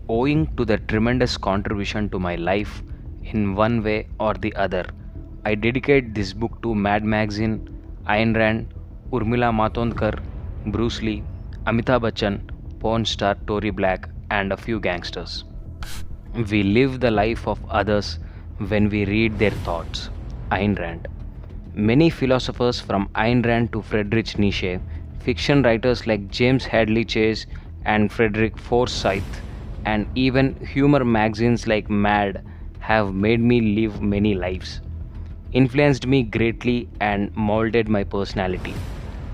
Owing to the tremendous contribution to my life in one way or the other, I dedicate this book to Mad Magazine, Ayn Rand, Urmila Matondkar, Bruce Lee, Amitabh Bachchan, porn star Tory Black, and a few gangsters. We live the life of others when we read their thoughts. Ayn Rand. Many philosophers from Ayn Rand to Friedrich Nietzsche, fiction writers like James Hadley Chase and Frederick Forsyth, and even humor magazines like Mad have made me live many lives, influenced me greatly, and molded my personality.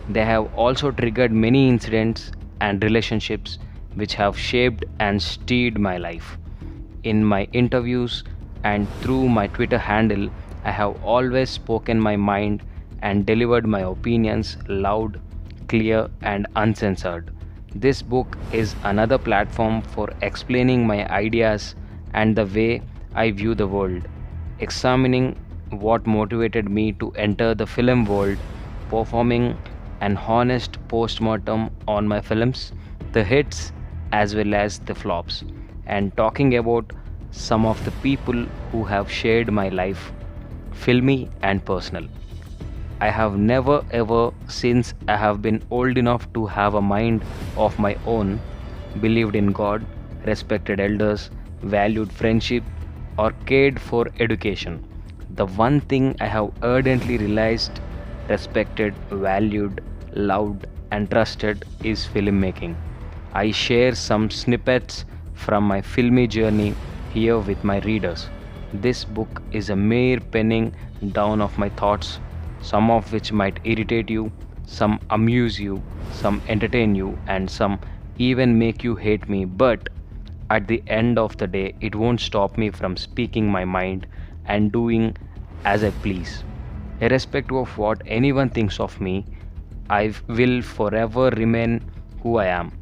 They have also triggered many incidents and relationships which have shaped and steered my life. In my interviews and through my Twitter handle, I have always spoken my mind and delivered my opinions loud, clear, and uncensored. This book is another platform for explaining my ideas and the way I view the world, examining what motivated me to enter the film world, performing an honest postmortem on my films, the hits as well as the flops, and talking about some of the people who have shared my life, filmy and personal. I have never ever, since I have been old enough to have a mind of my own, believed in God, respected elders, valued friendship, or cared for education. The one thing I have ardently realized, respected, valued, loved, and trusted is filmmaking. I share some snippets from my filmy journey here with my readers. This book is a mere penning down of my thoughts, some of which might irritate you, some amuse you, some entertain you, and some even make you hate me. But at the end of the day, it won't stop me from speaking my mind and doing as I please. Irrespective of what anyone thinks of me, I will forever remain who I am.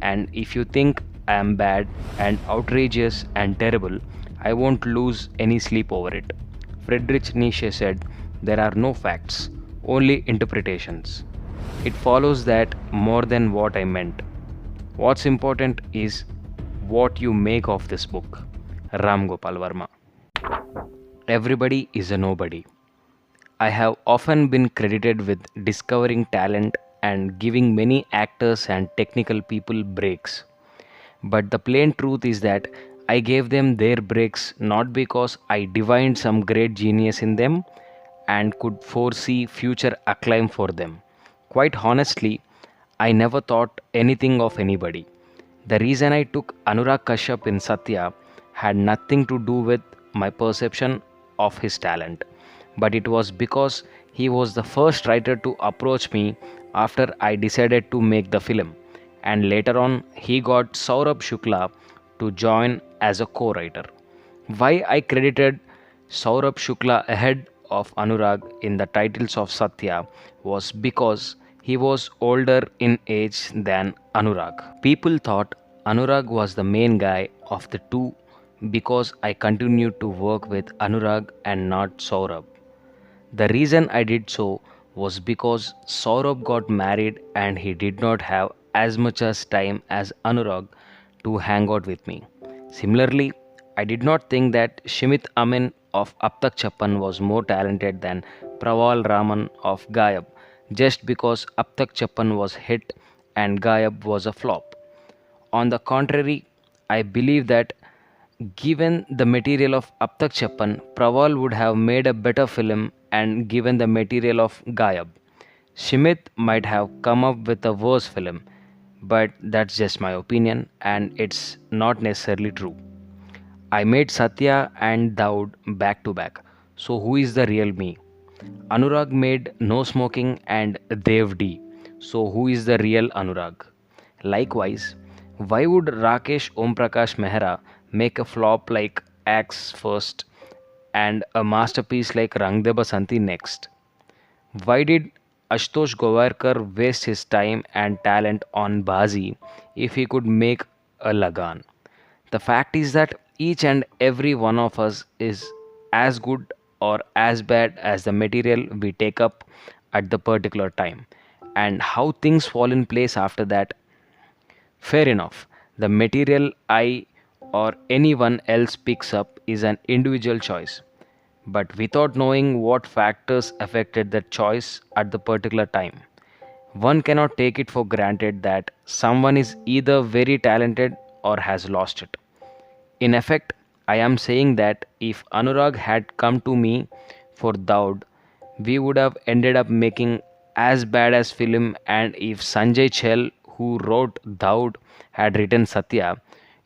And if you think I am bad and outrageous and terrible, I won't lose any sleep over it. Friedrich Nietzsche said, there are no facts, only interpretations. It follows that more than what I meant. What's important is what you make of this book. Ram Gopal Varma. Everybody is a nobody. I have often been credited with discovering talent and giving many actors and technical people breaks. But the plain truth is that I gave them their breaks not because I divined some great genius in them and could foresee future acclaim for them. Quite honestly, I never thought anything of anybody. The reason I took Anurag Kashyap in Satya had nothing to do with my perception of his talent, but it was because he was the first writer to approach me after I decided to make the film, and later on he got Saurabh Shukla to join as a co-writer. Why I credited Saurabh Shukla ahead of Anurag in the titles of Satya was because he was older in age than Anurag. People thought Anurag was the main guy of the two because I continued to work with Anurag and not Saurabh. The reason I did so was because Saurabh got married and he did not have as much as time as Anurag to hang out with me. Similarly, I did not think that Shimit Amin of Ab Tak Chappan was more talented than Praval Raman of Gayab just because Ab Tak Chappan was hit and Gayab was a flop. On the contrary, I believe that given the material of Ab Tak Chappan, Praval would have made a better film, and given the material of Gayab, Shimit might have come up with a worse film. But that's just my opinion, and it's not necessarily true. I made Satya and Daud back to back. So who is the real me? Anurag made No Smoking and Dev D. So who is the real Anurag? Likewise, why would Rakesh Omprakash Mehra make a flop like Axe first and a masterpiece like Rang De Basanti next? Why did Ashutosh Govarkar waste his time and talent on Bazi if he could make a Lagan? The fact is that each and every one of us is as good or as bad as the material we take up at the particular time, and how things fall in place after that. Fair enough. The material I or anyone else picks up is an individual choice. But without knowing what factors affected that choice at the particular time, one cannot take it for granted that someone is either very talented or has lost it. In effect, I am saying that if Anurag had come to me for Daud, we would have ended up making as bad as film, and if Sanjay Chell, who wrote Daud, had written Satya,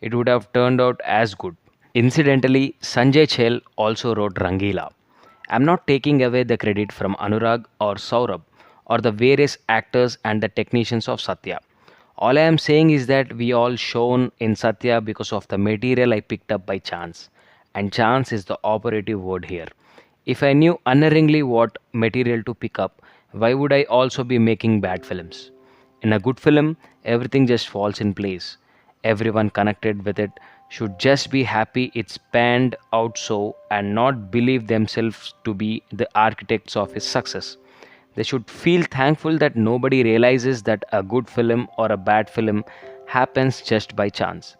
it would have turned out as good. Incidentally, Sanjay Chell also wrote Rangila. I'm not taking away the credit from Anurag or Saurabh or the various actors and the technicians of Satya. All I am saying is that we all shone in Satya because of the material I picked up by chance. And chance is the operative word here. If I knew unerringly what material to pick up, why would I also be making bad films? In a good film, everything just falls in place. Everyone connected with it should just be happy it's panned out so and not believe themselves to be the architects of his success. They should feel thankful that nobody realizes that a good film or a bad film happens just by chance.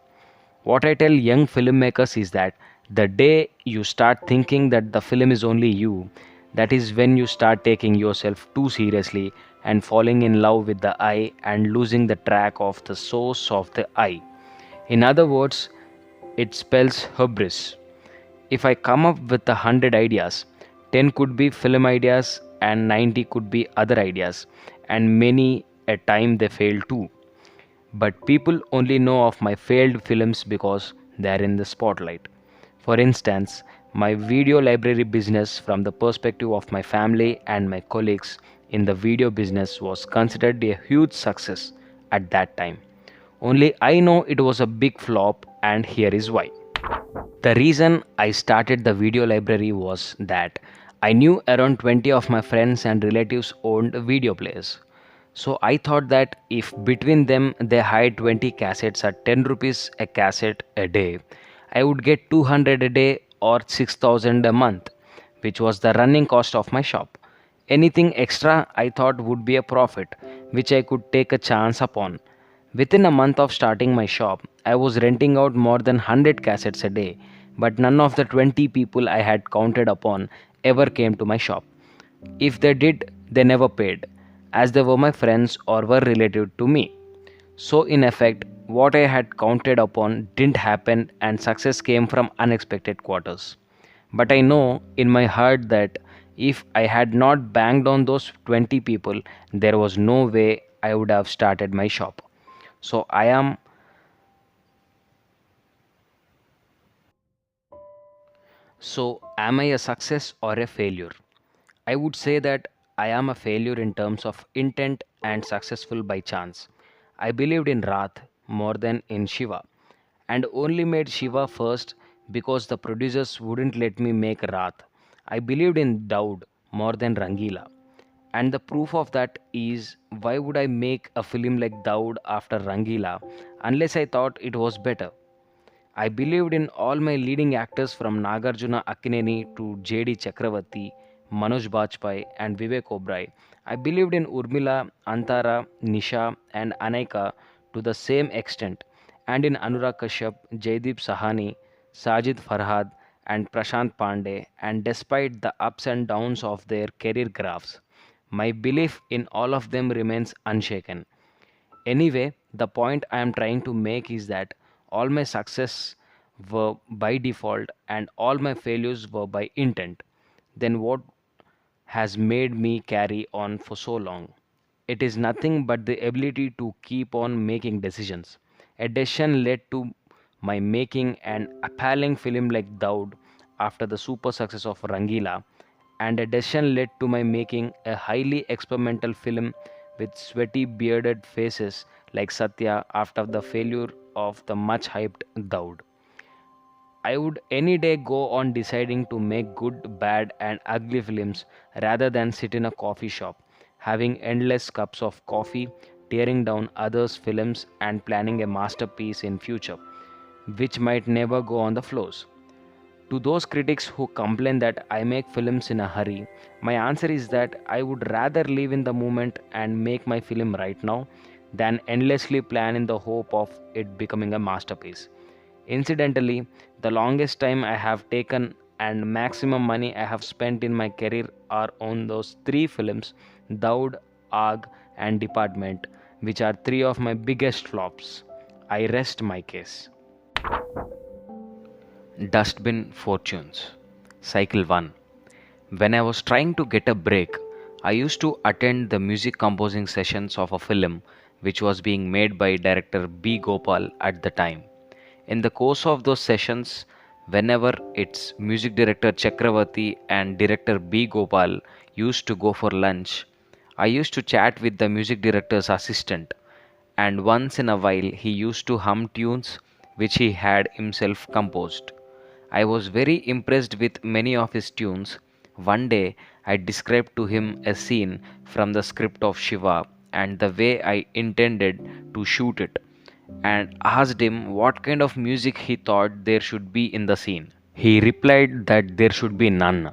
What I tell young filmmakers is that the day you start thinking that the film is only you, that is when you start taking yourself too seriously and falling in love with the eye and losing the track of the source of the eye. In other words, it spells hubris. If I come up with 100 ideas, 10 could be film ideas and 90 could be other ideas, and many a time they fail too. But people only know of my failed films because they are in the spotlight. For instance, my video library business from the perspective of my family and my colleagues in the video business was considered a huge success at that time. Only I know it was a big flop, and here is why. The reason I started the video library was that I knew around 20 of my friends and relatives owned video players. So I thought that if between them they hired 20 cassettes at 10 rupees a cassette a day, I would get 200 a day or 6,000 a month, which was the running cost of my shop. Anything extra I thought would be a profit, which I could take a chance upon. Within a month of starting my shop, I was renting out more than 100 cassettes a day, but none of the 20 people I had counted upon ever came to my shop. If they did, they never paid, as they were my friends or were related to me. So, in effect, what I had counted upon didn't happen, and success came from unexpected quarters. But I know in my heart that if I had not banged on those 20 people, there was no way I would have started my shop. So am I a success or a failure? I would say that I am a failure in terms of intent and successful by chance. I believed in Rath more than in Shiva and only made Shiva first because the producers wouldn't let me make Rath. I believed in Daud more than Rangila. And the proof of that is why would I make a film like Daud after Rangila unless I thought it was better? I believed in all my leading actors from Nagarjuna Akkineni to J.D. Chakravarti, Manoj Bajpayee, and Vivek Oberoi. I believed in Urmila, Antara, Nisha, and Anaika to the same extent, and in Anurag Kashyap, Jaideep Sahani, Sajid Farhad, and Prashant Pandey, and despite the ups and downs of their career graphs, my belief in all of them remains unshaken. Anyway, the point I am trying to make is that all my success were by default and all my failures were by intent. Then what has made me carry on for so long? It is nothing but the ability to keep on making decisions. A decision led to my making an appalling film like Daud after the super success of Rangila, and a decision led to my making a highly experimental film with sweaty bearded faces like Satya after the failure of the much hyped Daud. I would any day go on deciding to make good, bad, and ugly films rather than sit in a coffee shop, having endless cups of coffee, tearing down others' films, and planning a masterpiece in future, which might never go on the floors. To those critics who complain that I make films in a hurry, my answer is that I would rather live in the moment and make my film right now than endlessly plan in the hope of it becoming a masterpiece. Incidentally, the longest time I have taken and maximum money I have spent in my career are on those three films, Daud, Aag, and Department, which are three of my biggest flops. I rest my case. Dustbin Fortunes. Cycle 1. When I was trying to get a break, I used to attend the music composing sessions of a film which was being made by director B. Gopal at the time. In the course of those sessions, whenever its music director Chakravarti and director B. Gopal used to go for lunch, I used to chat with the music director's assistant, and once in a while he used to hum tunes which he had himself composed. I was very impressed with many of his tunes. One day I described to him a scene from the script of Shiva and the way I intended to shoot it, and asked him what kind of music he thought there should be in the scene. He replied that there should be none.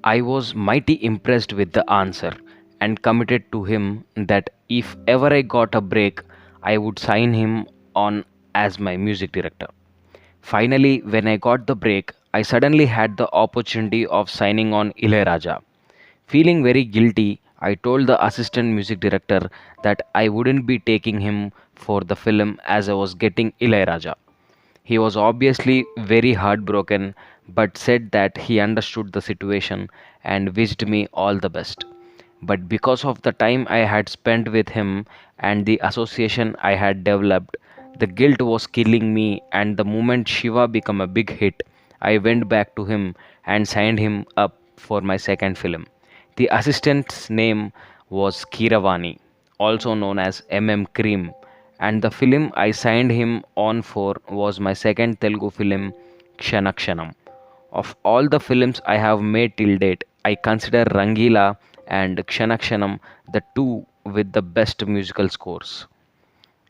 I was mighty impressed with the answer and committed to him that if ever I got a break, I would sign him on as my music director. Finally, when I got the break, I suddenly had the opportunity of signing on Ilayaraja. Feeling very guilty, I told the assistant music director that I wouldn't be taking him for the film as I was getting Ilayaraja. He was obviously very heartbroken but said that he understood the situation and wished me all the best. But because of the time I had spent with him and the association I had developed, the guilt was killing me, and the moment Shiva became a big hit, I went back to him and signed him up for my second film. The assistant's name was Kiravani, also known as MM Cream, and the film I signed him on for was my second Telugu film, Ksanakshanam. Of all the films I have made till date, I consider Rangila and Ksanakshanam the two with the best musical scores.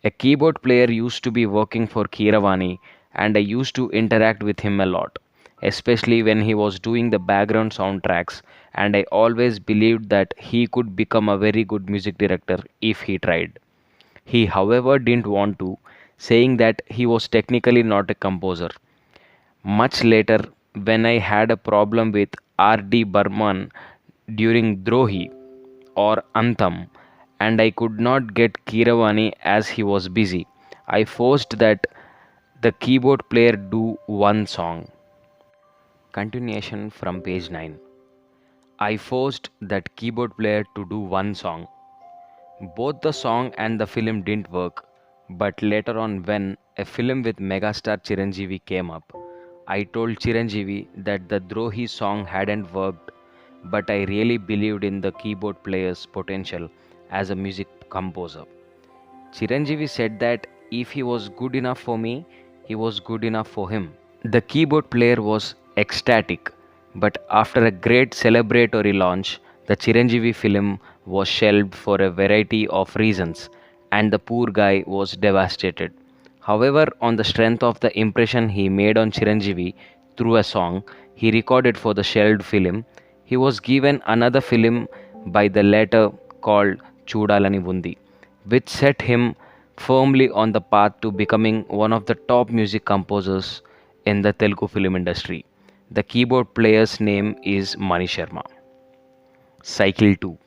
A keyboard player used to be working for Kiravani, and I used to interact with him a lot, especially when he was doing the background soundtracks, and I always believed that he could become a very good music director if he tried. He, however, didn't want to, saying that he was technically not a composer. Much later, when I had a problem with R.D. Burman during Drohi or Antham, and I could not get Kiravani as he was busy, I forced that the keyboard player do one song. Continuation from page 9. I forced that keyboard player to do one song. Both the song and the film didn't work, but later on, when a film with megastar Chiranjeevi came up, I told Chiranjeevi that the Drohi song hadn't worked, but I really believed in the keyboard player's potential as a music composer. Chiranjeevi said that if he was good enough for me, he was good enough for him. The keyboard player was ecstatic, but after a great celebratory launch, the Chiranjeevi film was shelved for a variety of reasons, and the poor guy was devastated. However, on the strength of the impression he made on Chiranjeevi through a song he recorded for the shelved film, he was given another film by the latter called Chudalani Vundi, which set him firmly on the path to becoming one of the top music composers in the Telugu film industry. The keyboard player's name is Mani Sharma. Cycle 2.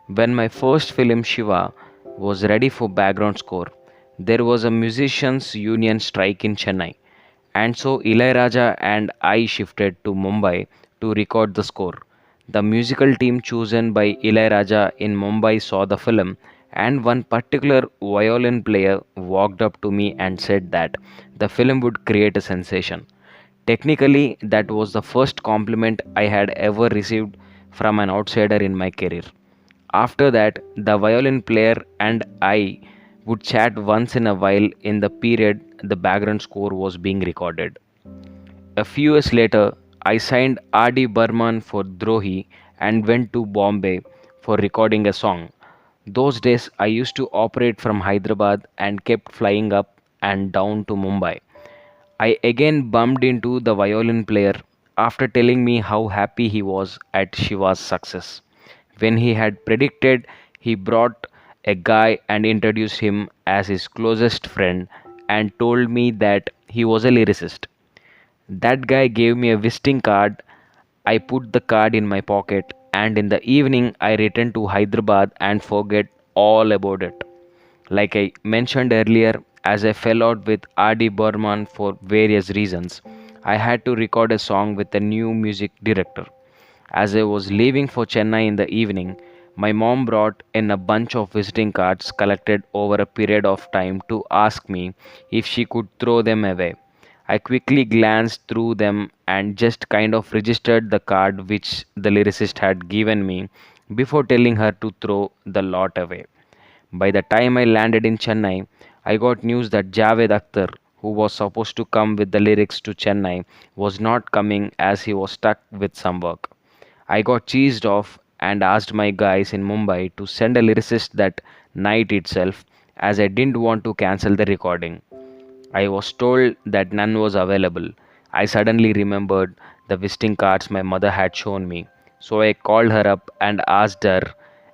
When my first film Shiva was ready for background score, there was a musicians union strike in Chennai, and so Ilayaraja and I shifted to Mumbai to record the score. The musical team chosen by Ilayaraja in Mumbai saw the film, and one particular violin player walked up to me and said that the film would create a sensation. Technically, that was the first compliment I had ever received from an outsider in my career. After that, the violin player and I would chat once in a while in the period the background score was being recorded. A few years later, I signed R.D. Burman for Drohi and went to Bombay for recording a song. Those days, I used to operate from Hyderabad and kept flying up and down to Mumbai. I again bumped into the violin player after telling me how happy he was at Shiva's success. When he had predicted, he brought a guy and introduced him as his closest friend and told me that he was a lyricist. That guy gave me a visiting card. I put the card in my pocket, and in the evening, I returned to Hyderabad and forget all about it. Like I mentioned earlier, as I fell out with R.D. Burman for various reasons, I had to record a song with a new music director. As I was leaving for Chennai in the evening, my mom brought in a bunch of visiting cards collected over a period of time to ask me if she could throw them away. I quickly glanced through them and just kind of registered the card which the lyricist had given me before telling her to throw the lot away. By the time I landed in Chennai, I got news that Javed Akhtar, who was supposed to come with the lyrics to Chennai, was not coming as he was stuck with some work. I got cheesed off and asked my guys in Mumbai to send a lyricist that night itself as I didn't want to cancel the recording. I was told that none was available. I suddenly remembered the visiting cards my mother had shown me. So I called her up and asked her,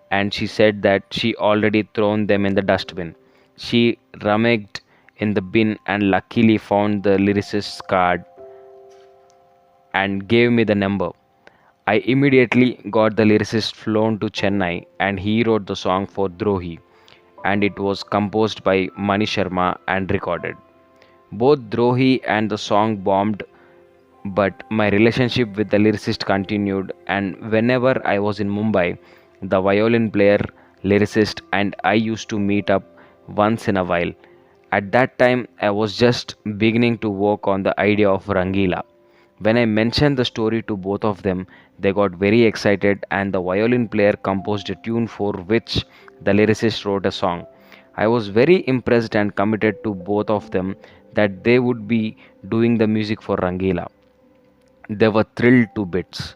and she said that she already thrown them in the dustbin. She rummaged in the bin and luckily found the lyricist's card and gave me the number. I immediately got the lyricist flown to Chennai and he wrote the song for Drohi, and it was composed by Mani Sharma and recorded. Both Drohi and the song bombed, but my relationship with the lyricist continued, and whenever I was in Mumbai, the violin player, lyricist, and I used to meet up once in a while. At that time, I was just beginning to work on the idea of Rangila. When I mentioned the story to both of them, they got very excited, and the violin player composed a tune for which the lyricist wrote a song. I was very impressed and committed to both of them that they would be doing the music for Rangila. They were thrilled to bits.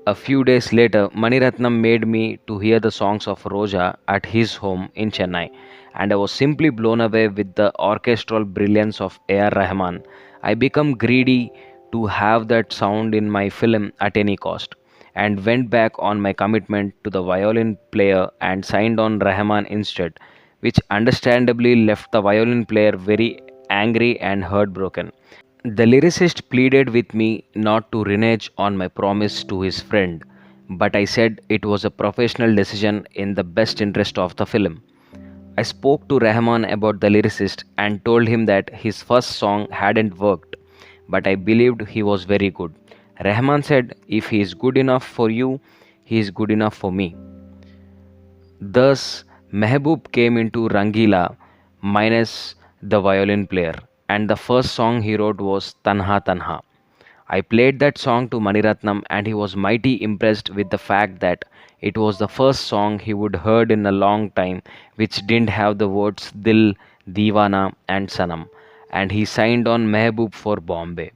A few days later, Maniratnam made me to hear the songs of Roja at his home in Chennai, and I was simply blown away with the orchestral brilliance of A.R. Rahman. I became greedy to have that sound in my film at any cost, and went back on my commitment to the violin player and signed on Rahman instead, which understandably left the violin player very angry and heartbroken. The lyricist pleaded with me not to renege on my promise to his friend, but I said it was a professional decision in the best interest of the film. I spoke to Rahman about the lyricist and told him that his first song hadn't worked, but I believed he was very good. Rahman said, if he is good enough for you, he is good enough for me. Thus, Mehboob came into Rangila minus the violin player, and the first song he wrote was Tanha Tanha. I played that song to Maniratnam, and he was mighty impressed with the fact that it was the first song he would heard in a long time which didn't have the words Dil, Deewana and Sanam, and he signed on Mehboob for Bombay.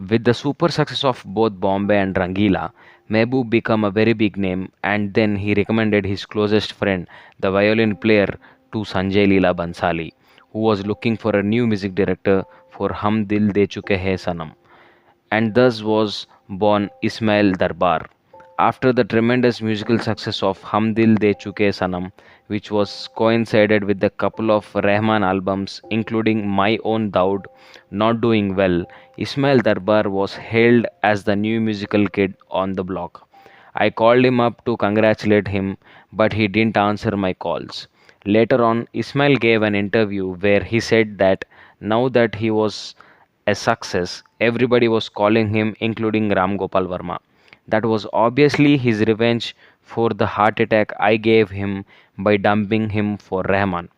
With the super success of both Bombay and Rangila, Mehboob became a very big name, and then he recommended his closest friend, the violin player, to Sanjay Leela Bansali, who was looking for a new music director for Hum Dil De Chuke Hai Sanam, and thus was born Ismail Darbar. After the tremendous musical success of Hum Dil De Chuke Sanam, which was coincided with a couple of Rahman albums, including My Own Daud, not doing well, Ismail Darbar was hailed as the new musical kid on the block. I called him up to congratulate him, but he didn't answer my calls. Later on, Ismail gave an interview where he said that now that he was a success, everybody was calling him, including Ram Gopal Varma. That was obviously his revenge for the heart attack I gave him by dumping him for Rahman.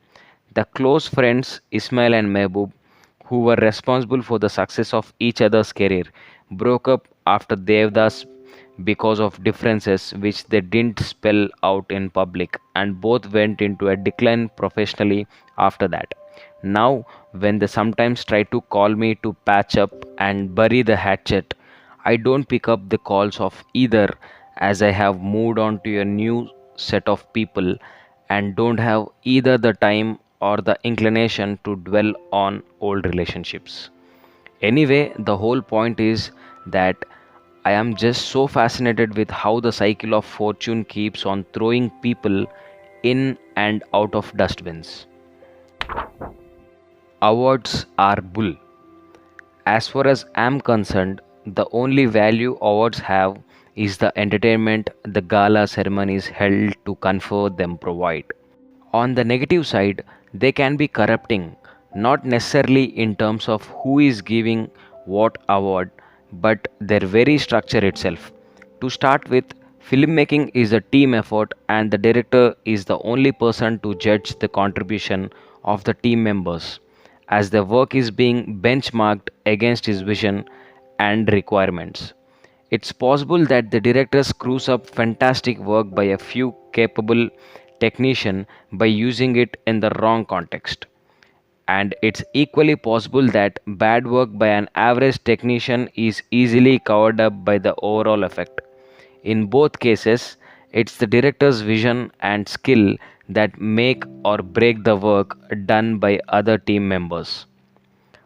The close friends Ismail and Mehboob, who were responsible for the success of each other's career, broke up after Devdas because of differences which they didn't spell out in public, and both went into a decline professionally after that. Now, when they sometimes try to call me to patch up and bury the hatchet, I don't pick up the calls of either, as I have moved on to a new set of people and don't have either the time or the inclination to dwell on old relationships. Anyway, the whole point is that I am just so fascinated with how the cycle of fortune keeps on throwing people in and out of dustbins. Awards are bull. As far as I'm concerned, the only value awards have is the entertainment the gala ceremonies held to confer them provide. On the negative side, they can be corrupting, not necessarily in terms of who is giving what award, but their very structure itself. To start with, filmmaking is a team effort, and the director is the only person to judge the contribution of the team members, as the work is being benchmarked against his vision and requirements. It's possible that the director screws up fantastic work by a few capable technicians by using it in the wrong context. And it's equally possible that bad work by an average technician is easily covered up by the overall effect. In both cases, it's the director's vision and skill that make or break the work done by other team members.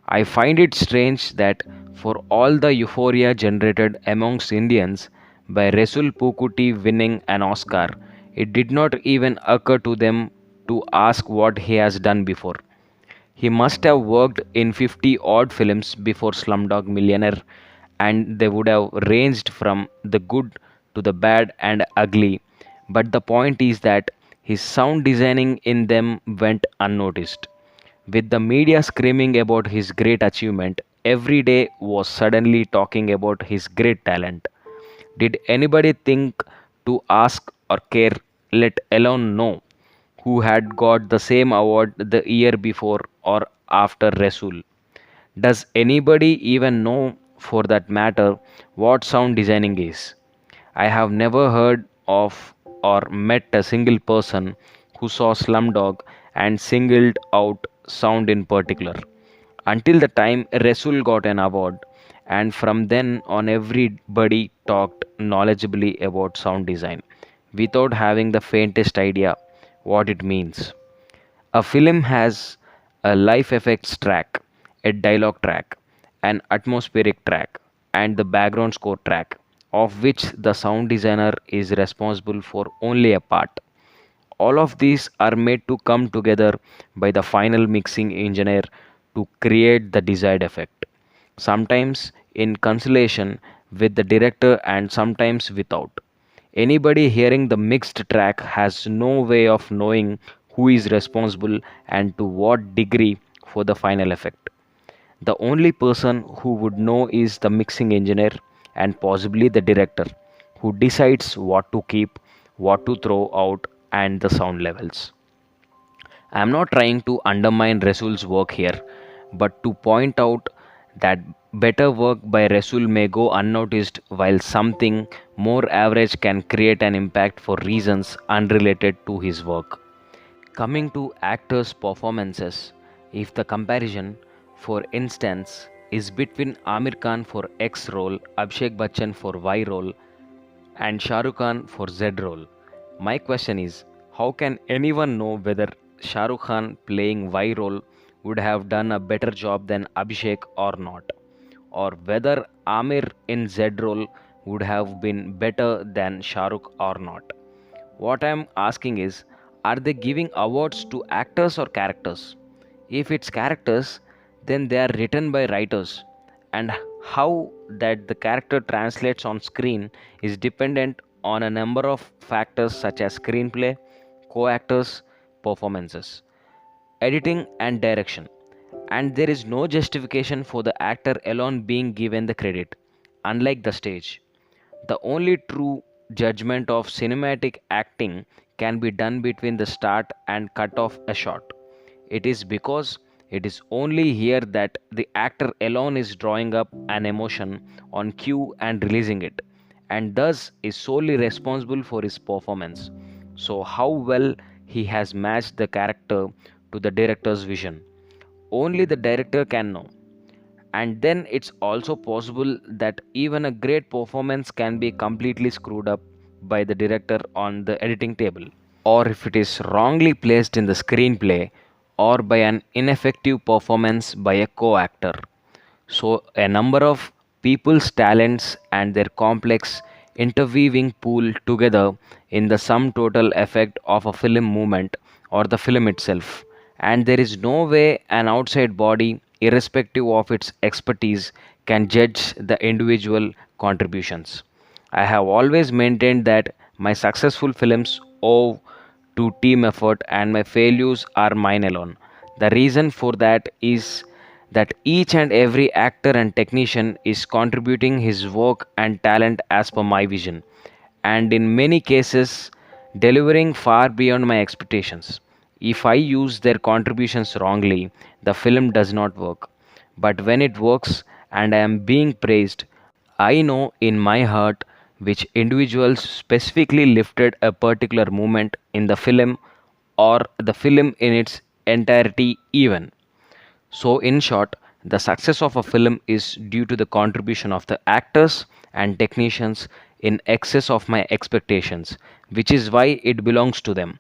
I find it strange that for all the euphoria generated amongst Indians by Resul Pukuti winning an Oscar, it did not even occur to them to ask what he has done before. He must have worked in 50 odd films before Slumdog Millionaire, and they would have ranged from the good to the bad and ugly. But the point is that his sound designing in them went unnoticed. With the media screaming about his great achievement, every day was suddenly talking about his great talent. Did anybody think to ask or care, let alone know, who had got the same award the year before or after Rasul? Does anybody even know, for that matter, what sound designing is? I have never heard of or met a single person who saw Slumdog and singled out sound in particular until the time Rasul got an award, and from then on, everybody talked knowledgeably about sound design without having the faintest idea what it means. A film has a life effects track, a dialogue track, an atmospheric track, and the background score track, of which the sound designer is responsible for only a part. All of these are made to come together by the final mixing engineer to create the desired effect. Sometimes in consultation with the director and sometimes without. Anybody hearing the mixed track has no way of knowing who is responsible and to what degree for the final effect. The only person who would know is the mixing engineer and possibly the director, who decides what to keep, what to throw out, and the sound levels. I am not trying to undermine Rasul's work here, but to point out that better work by Rasul may go unnoticed while something more average can create an impact for reasons unrelated to his work. Coming to actors' performances, if the comparison, for instance, is between Amir Khan for X role, Abhishek Bachchan for Y role, and Shah Rukh Khan for Z role, my question is, how can anyone know whether Shah Rukh Khan playing Y role would have done a better job than Abhishek or not? Or whether Amir in Z role would have been better than Shah Rukh or not? What I'm asking is, are they giving awards to actors or characters? If it's characters, then they are written by writers, and how that the character translates on screen is dependent on a number of factors such as screenplay, co actors, performances, editing, and direction. And there is no justification for the actor alone being given the credit, unlike the stage. The only true judgment of cinematic acting can be done between the start and cut off a shot. It is because it is only here that the actor alone is drawing up an emotion on cue and releasing it, and thus is solely responsible for his performance. So, how well he has matched the character to the director's vision, only the director can know. And then it's also possible that even a great performance can be completely screwed up by the director on the editing table, or if it is wrongly placed in the screenplay, or by an ineffective performance by a co actor. So, a number of people's talents and their complex interweaving pool together in the sum total effect of a film movement or the film itself. and there is no way an outside body, irrespective of its expertise, can judge the individual contributions. I have always maintained that my successful films owe to team effort and my failures are mine alone. The reason for that is that each and every actor and technician is contributing his work and talent as per my vision, and in many cases, delivering far beyond my expectations. If I use their contributions wrongly, the film does not work. But when it works and I am being praised, I know in my heart which individuals specifically lifted a particular moment in the film or the film in its entirety, even. So, in short, the success of a film is due to the contribution of the actors and technicians in excess of my expectations, which is why it belongs to them,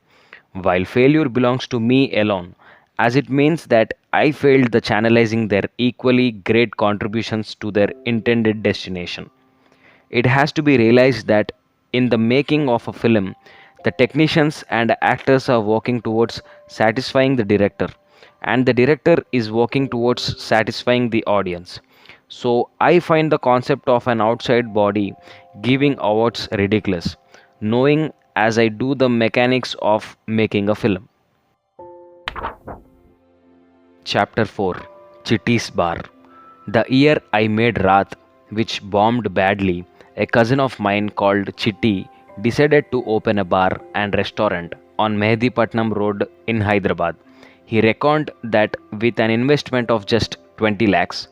while failure belongs to me alone, as it means that I failed the channelizing their equally great contributions to their intended destination. It has to be realized that in the making of a film, the technicians and actors are working towards satisfying the director, and the director is working towards satisfying the audience. So, I find the concept of an outside body giving awards ridiculous, knowing as I do the mechanics of making a film. Chapter 4, Chitty's Bar. The year I made Raat, which bombed badly, a cousin of mine called Chitty decided to open a bar and restaurant on Mehdipatnam Road in Hyderabad. He reckoned that with an investment of just 20 lakhs,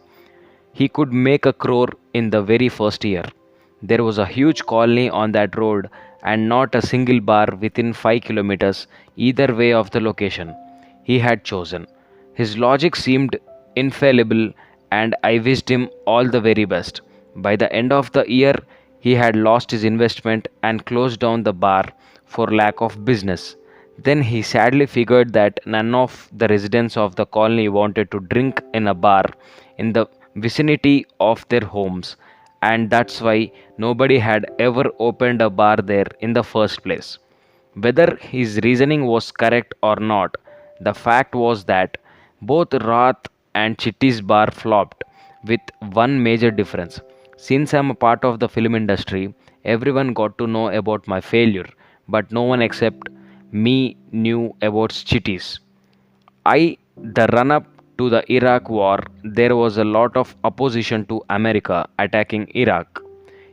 he could make a crore in the very first year. There was a huge colony on that road and not a single bar within 5 kilometers either way of the location he had chosen. His logic seemed infallible and I wished him all the very best. By the end of the year, he had lost his investment and closed down the bar for lack of business. Then he sadly figured that none of the residents of the colony wanted to drink in a bar in the vicinity of their homes, and that's why nobody had ever opened a bar there in the first place. Whether his reasoning was correct or not, the fact was that both Rath and Chitty's bar flopped, with one major difference. Since I'm a part of the film industry, everyone got to know about my failure, but no one except me knew about Chitty's. The run up to the Iraq war, there was a lot of opposition to America attacking Iraq,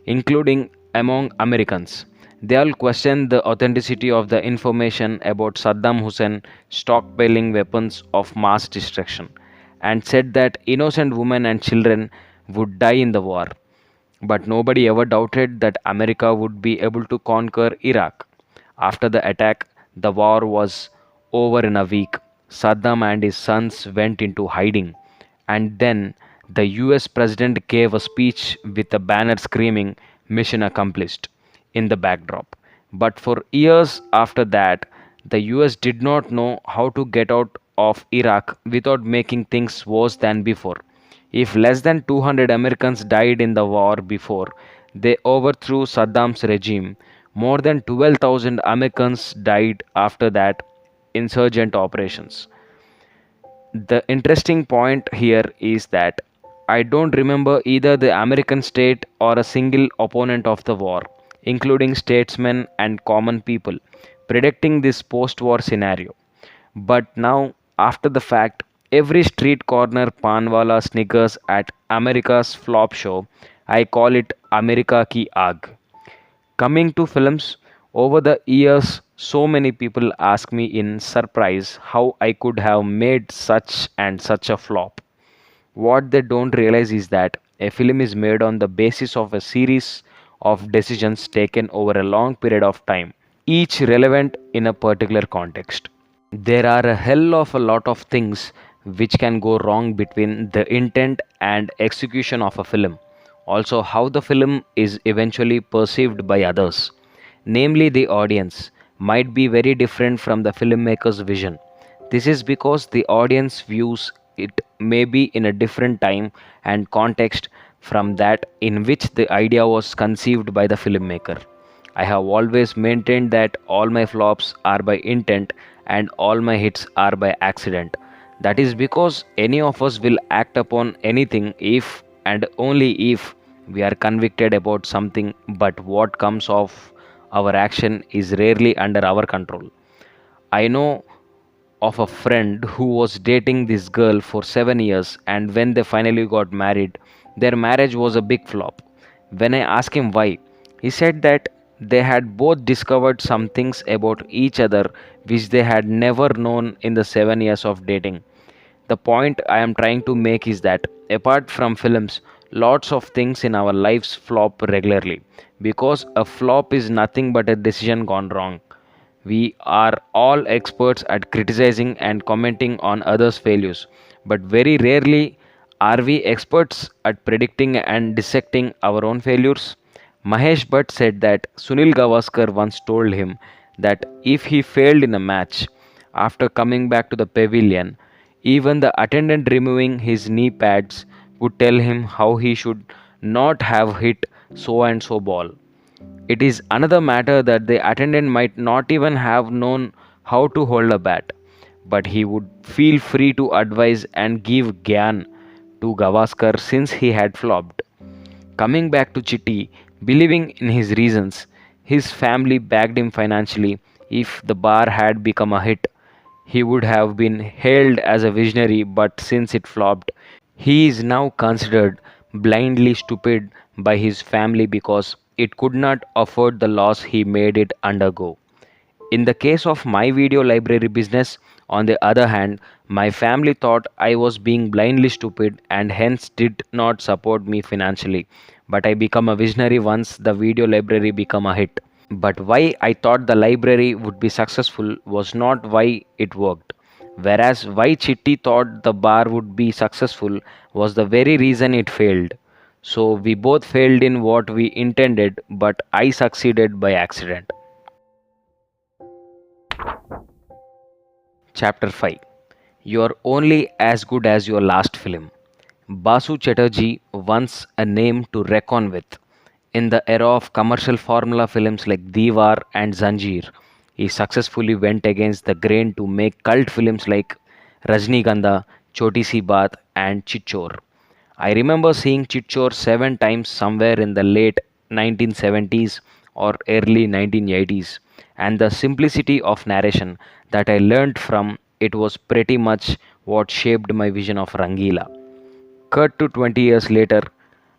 including among Americans. They all questioned the authenticity of the information about Saddam Hussein stockpiling weapons of mass destruction and said that innocent women and children would die in the war. But nobody ever doubted that America would be able to conquer Iraq. After the attack, the war was over in a week. Saddam and his sons went into hiding, and then the US president gave a speech with a banner screaming, "Mission accomplished," in the backdrop. But for years after that, the US did not know how to get out of Iraq without making things worse than before. If less than 200 Americans died in the war before they overthrew Saddam's regime, more than 12,000 Americans died after that insurgent operations. The interesting point here is that I don't remember either the American state or a single opponent of the war, including statesmen and common people, predicting this post war scenario. But now, after the fact, every street corner panwala sniggers at America's flop show. I call it America Ki Aag. Coming to films, over the years, so many people ask me in surprise how I could have made such and such a flop. What they don't realize is that a film is made on the basis of a series of decisions taken over a long period of time, each relevant in a particular context. There are a hell of a lot of things which can go wrong between the intent and execution of a film. Also, how the film is eventually perceived by others, namely the audience, might be very different from the filmmaker's vision. This is because the audience views it maybe in a different time and context from that in which the idea was conceived by the filmmaker. I have always maintained that all my flops are by intent and all my hits are by accident. That is because any of us will act upon anything if and only if we are convicted about something, but what comes of our action is rarely under our control. I know of a friend who was dating this girl for 7 years, and when they finally got married, their marriage was a big flop. When I asked him why, he said that they had both discovered some things about each other which they had never known in the 7 years of dating. The point I am trying to make is that apart from films, lots of things in our lives flop regularly because a flop is nothing but a decision gone wrong. We are all experts at criticizing and commenting on others' failures, but very rarely are we experts at predicting and dissecting our own failures. Mahesh Bhatt said that Sunil Gavaskar once told him that if he failed in a match, after coming back to the pavilion, even the attendant removing his knee pads would tell him how he should not have hit so and so ball. It is another matter that the attendant might not even have known how to hold a bat, but he would feel free to advise and give Gyan to Gavaskar since he had flopped. Coming back to Chitti, believing in his reasons, his family backed him financially. If the bar had become a hit, he would have been hailed as a visionary, but since it flopped, he is now considered blindly stupid by his family because it could not afford the loss he made it undergo. In the case of my video library business, on the other hand, my family thought I was being blindly stupid and hence did not support me financially. But I became a visionary once the video library became a hit. But why I thought the library would be successful was not why it worked. Whereas why Chitti thought the bar would be successful was the very reason it failed. So we both failed in what we intended, but I succeeded by accident. Chapter 5. You are only as good as your last film. Basu Chatterjee, once a name to reckon with. In the era of commercial formula films like Diwar and Zanjeer, he successfully went against the grain to make cult films like Rajnigandha, Choti Si Baat, and Chichor. I remember seeing Chichor 7 times somewhere in the late 1970s or early 1980s, and the simplicity of narration that I learned from it was pretty much what shaped my vision of Rangila. Cut to 20 years later,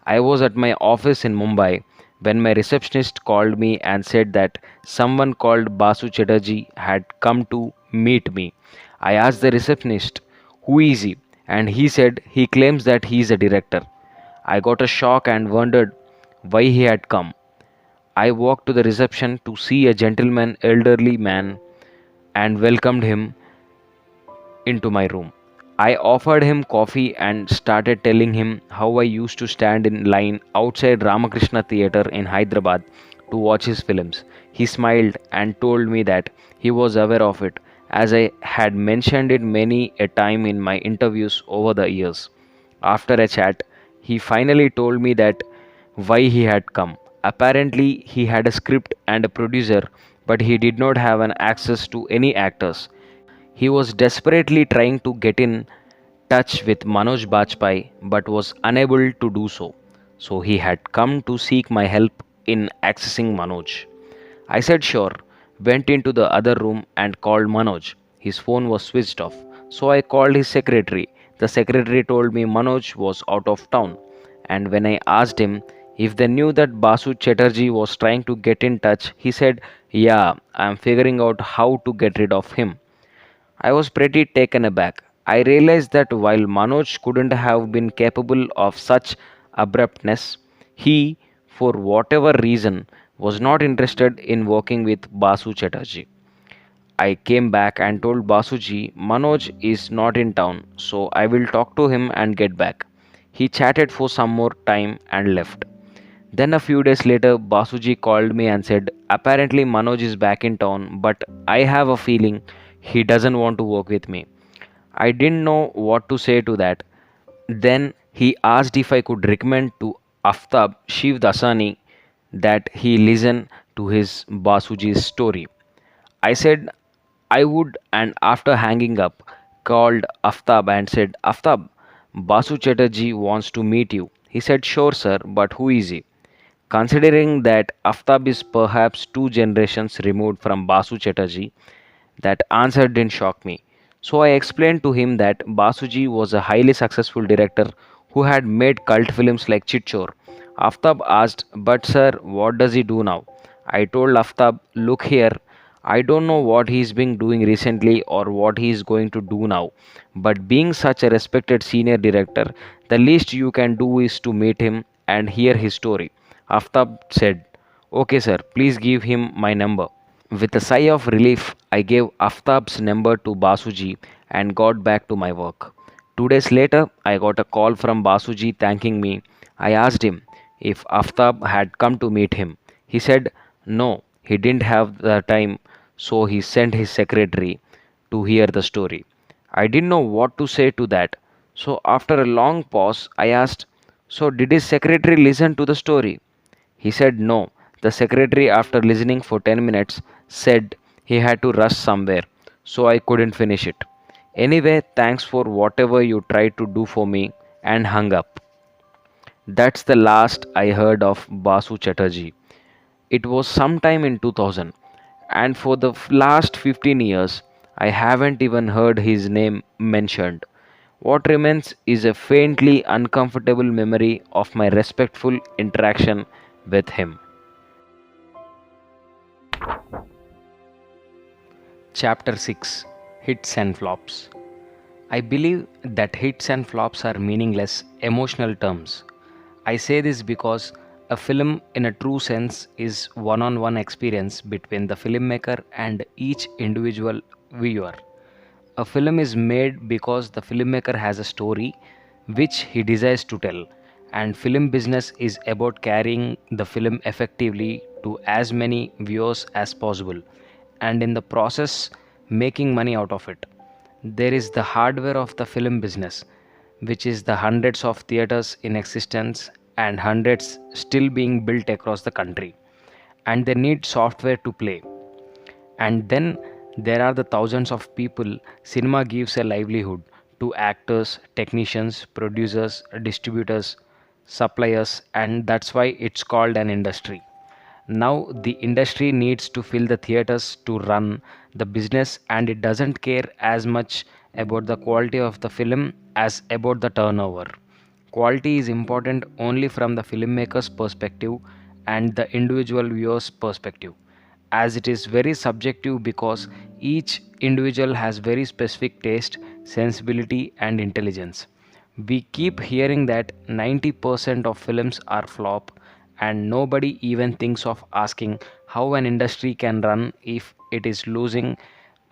I was at my office in Mumbai when my receptionist called me and said that someone called Basu Chatterjee had come to meet me. I asked the receptionist, "Who is he?" And he said he claims that he is a director. I got a shock and wondered why he had come. I walked to the reception to see a gentleman, elderly man, and welcomed him into my room. I offered him coffee and started telling him how I used to stand in line outside Ramakrishna Theatre in Hyderabad to watch his films. He smiled and told me that he was aware of it, as I had mentioned it many a time in my interviews over the years. After a chat, he finally told me that why he had come. Apparently, he had a script and a producer, but he did not have an access to any actors. He was desperately trying to get in touch with Manoj Bajpayee but was unable to do so. So he had come to seek my help in accessing Manoj. I said sure, went into the other room and called Manoj. His phone was switched off. So I called his secretary. The secretary told me Manoj was out of town. And when I asked him if they knew that Basu Chatterjee was trying to get in touch, he said, "Yeah, I am figuring out how to get rid of him." I was pretty taken aback. I realized that while Manoj couldn't have been capable of such abruptness, he, for whatever reason, was not interested in working with Basu Chatterjee. I came back and told Basuji Manoj is not in town, so I will talk to him and get back. He chatted for some more time and left. Then a few days later, Basuji called me and said, apparently Manoj is back in town, but I have a feeling he doesn't want to work with me. I didn't know what to say to that. Then he asked if I could recommend to Aftab Shiv Dasani that he listen to his Basuji's story. I said I would, and after hanging up, called Aftab and said, Aftab, Basu Chatterjee wants to meet you. He said, Sure, sir, but who is he? Considering that Aftab is perhaps two generations removed from Basu Chatterjee, that answer didn't shock me. So I explained to him that Basuji was a highly successful director who had made cult films like Chitchor. Aftab asked, But sir, what does he do now? I told Aftab, Look here, I don't know what he's been doing recently or what he's going to do now. But being such a respected senior director, the least you can do is to meet him and hear his story. Aftab said, Okay, sir, please give him my number. With a sigh of relief, I gave Aftab's number to Basuji and got back to my work. 2 days later, I got a call from Basuji thanking me. I asked him if Aftab had come to meet him. He said no, he didn't have the time, so he sent his secretary to hear the story. I didn't know what to say to that. So, after a long pause, I asked, So, did his secretary listen to the story? He said no. The secretary, after listening for 10 minutes, said he had to rush somewhere, so I couldn't finish it. Anyway, thanks for whatever you tried to do for me, and hung up. That's the last I heard of Basu Chatterjee. It was sometime in 2000, and for the last 15 years, I haven't even heard his name mentioned. What remains is a faintly uncomfortable memory of my respectful interaction with him. Chapter 6, Hits and Flops. I believe that hits and flops are meaningless emotional terms. I say this because a film, in a true sense, is one on one experience between the filmmaker and each individual viewer. A film is made because the filmmaker has a story which he desires to tell, and film business is about carrying the film effectively to as many viewers as possible, and in the process, making money out of it. There is the hardware of the film business, which is the hundreds of theaters in existence and hundreds still being built across the country, and they need software to play. And then there are the thousands of people cinema gives a livelihood to: actors, technicians, producers, distributors, suppliers, and that's why it's called an industry. Now the industry needs to fill the theaters to run the business, and it doesn't care as much about the quality of the film as about the turnover. Quality is important only from the filmmaker's perspective and the individual viewer's perspective, as it is very subjective because each individual has very specific taste, sensibility, and intelligence. We keep hearing that 90% of films are flop, and nobody even thinks of asking how an industry can run if it is losing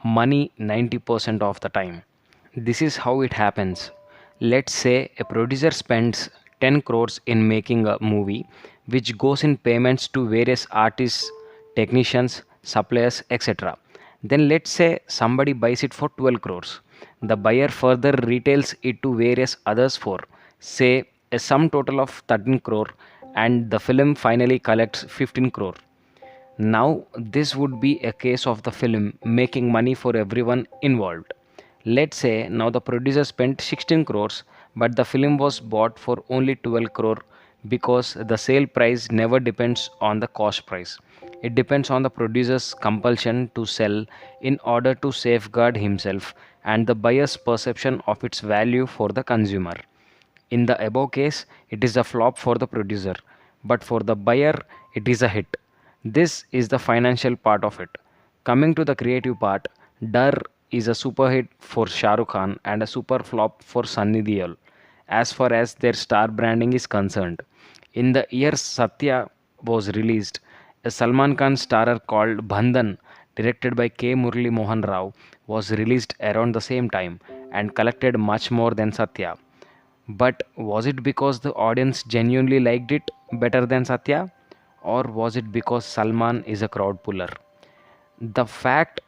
money 90% of the time. This is how it happens. Let's say a producer spends 10 crores in making a movie, which goes in payments to various artists, technicians, suppliers, etc. Then let's say somebody buys it for 12 crores. The buyer further retails it to various others for, say, a sum total of 13 crore, and the film finally collects 15 crore. Now, this would be a case of the film making money for everyone involved. Let's say now the producer spent 16 crores, but the film was bought for only 12 crore because the sale price never depends on the cost price. It depends on the producer's compulsion to sell in order to safeguard himself and the buyer's perception of its value for the consumer. In the above case, it is a flop for the producer, but for the buyer, it is a hit. This is the financial part of it. Coming to the creative part, Dar is a super hit for Shah Rukh Khan and a super flop for Sunny Deol, as far as their star branding is concerned. In the year Satya was released, a Salman Khan starrer called Bandhan, directed by K. Murli Mohan Rao, was released around the same time and collected much more than Satya. But was it because the audience genuinely liked it better than Satya? Or was it because Salman is a crowd puller? The fact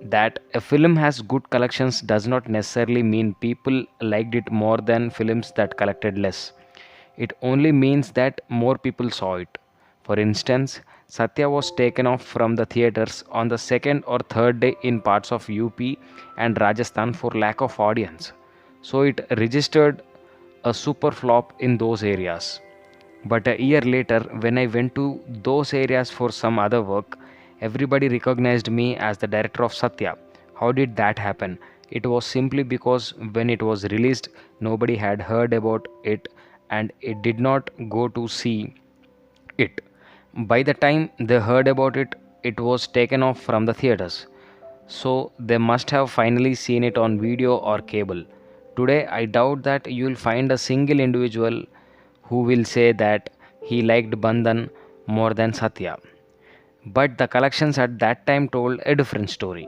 that a film has good collections does not necessarily mean people liked it more than films that collected less. It only means that more people saw it. For instance, Satya was taken off from the theaters on the second or third day in parts of UP and Rajasthan for lack of audience. So it registered a super flop in those areas. But a year later, when I went to those areas for some other work, everybody recognized me as the director of Satya. How did that happen? It was simply because when it was released, nobody had heard about it and it did not go to see it. By the time they heard about it, it was taken off from the theaters. So they must have finally seen it on video or cable. Today, I doubt that you will find a single individual who will say that he liked Bandhan more than Satya. But the collections at that time told a different story.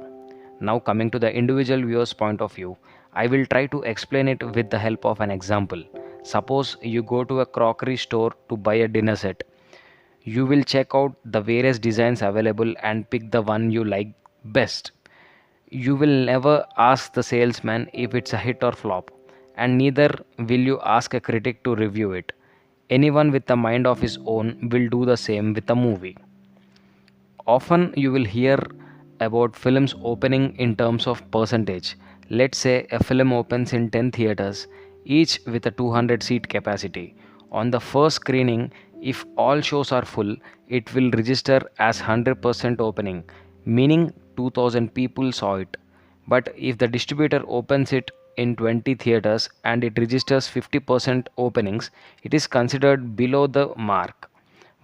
Now, coming to the individual viewer's point of view, I will try to explain it with the help of an example. Suppose you go to a crockery store to buy a dinner set. You will check out the various designs available and pick the one you like best. You will never ask the salesman if it's a hit or flop, and neither will you ask a critic to review it. Anyone with a mind of his own will do the same with a movie. Often you will hear about films opening in terms of percentage. Let's say a film opens in 10 theaters, each with a 200 seat capacity. On the first screening, if all shows are full, it will register as 100% opening, meaning 2000 people saw it. But if the distributor opens it in 20 theaters and it registers 50% openings, it is considered below the mark.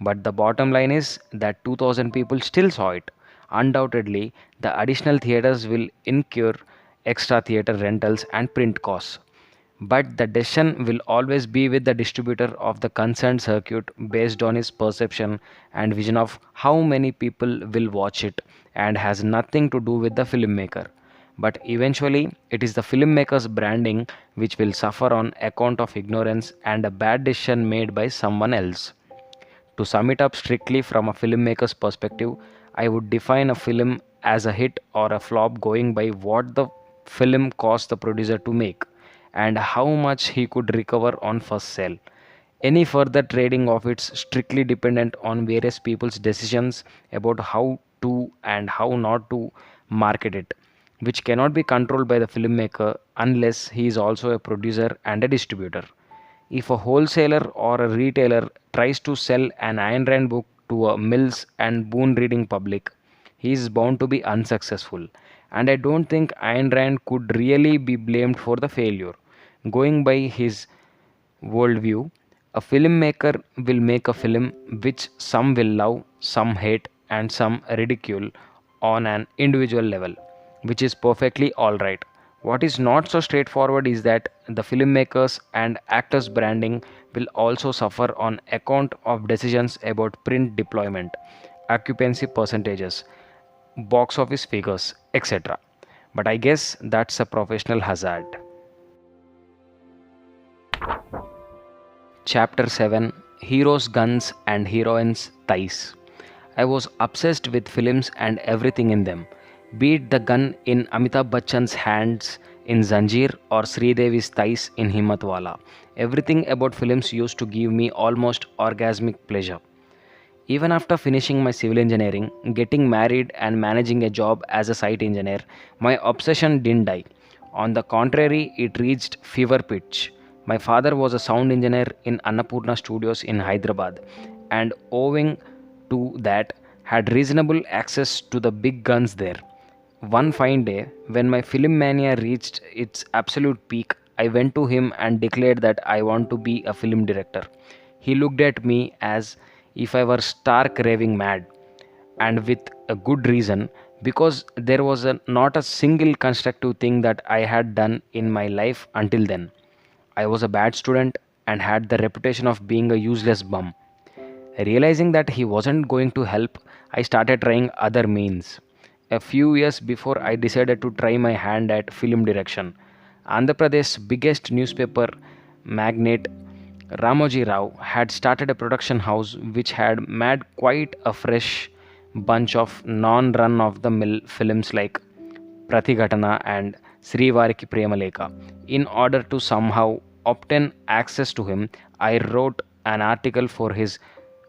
But the bottom line is that 2000 people still saw it. Undoubtedly, the additional theaters will incur extra theater rentals and print costs. But the decision will always be with the distributor of the concerned circuit based on his perception and vision of how many people will watch it and has nothing to do with the filmmaker. But eventually, it is the filmmaker's branding which will suffer on account of ignorance and a bad decision made by someone else. To sum it up strictly from a filmmaker's perspective, I would define a film as a hit or a flop going by what the film cost the producer to make and how much he could recover on first sale. Any further trading of it's strictly dependent on various people's decisions about how to and how not to market it, which cannot be controlled by the filmmaker unless he is also a producer and a distributor. If a wholesaler or a retailer tries to sell an Ayn Rand book to a Mills and Boone reading public, he is bound to be unsuccessful. And I don't think Ayn Rand could really be blamed for the failure. Going by his worldview, a filmmaker will make a film which some will love, some hate, and some ridicule on an individual level, which is perfectly alright. What is not so straightforward is that the filmmakers and actors' branding will also suffer on account of decisions about print deployment, occupancy percentages, box office figures, etc. But I guess that's a professional hazard. Chapter 7, Heroes, Guns, and Heroines' Thighs. I was obsessed with films and everything in them, be it the gun in Amitabh Bachchan's hands in Zanjeer or Sridevi's thighs in Himmatwala. Everything about films used to give me almost orgasmic pleasure. Even after finishing my civil engineering, getting married, and managing a job as a site engineer, my obsession didn't die. On the contrary, it reached fever pitch. My father was a sound engineer in Annapurna Studios in Hyderabad, and owing to that, had reasonable access to the big guns there. One fine day, when my film mania reached its absolute peak, I went to him and declared that I want to be a film director. He looked at me as if I were stark raving mad, and with a good reason, because there was not a single constructive thing that I had done in my life until then. I was a bad student and had the reputation of being a useless bum. Realizing that he wasn't going to help, I started trying other means. A few years before I decided to try my hand at film direction, Andhra Pradesh's biggest newspaper magnate Ramoji Rao had started a production house which had made quite a fresh bunch of non run of the mill films like Pratighatana and Srivariki Premaleka. In order to somehow obtain access to him, I wrote an article for his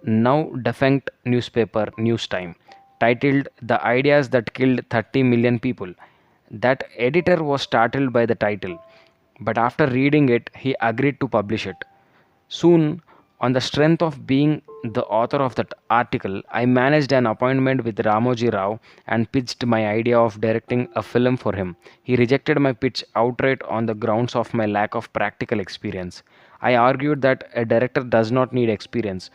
now defunct newspaper News Time, titled The Ideas That Killed 30 Million People. That editor was startled by the title, but after reading it, he agreed to publish it. Soon, on the strength of being the author of that article, I managed an appointment with Ramoji Rao and pitched my idea of directing a film for him. He rejected my pitch outright on the grounds of my lack of practical experience. I argued that a director does not need experience,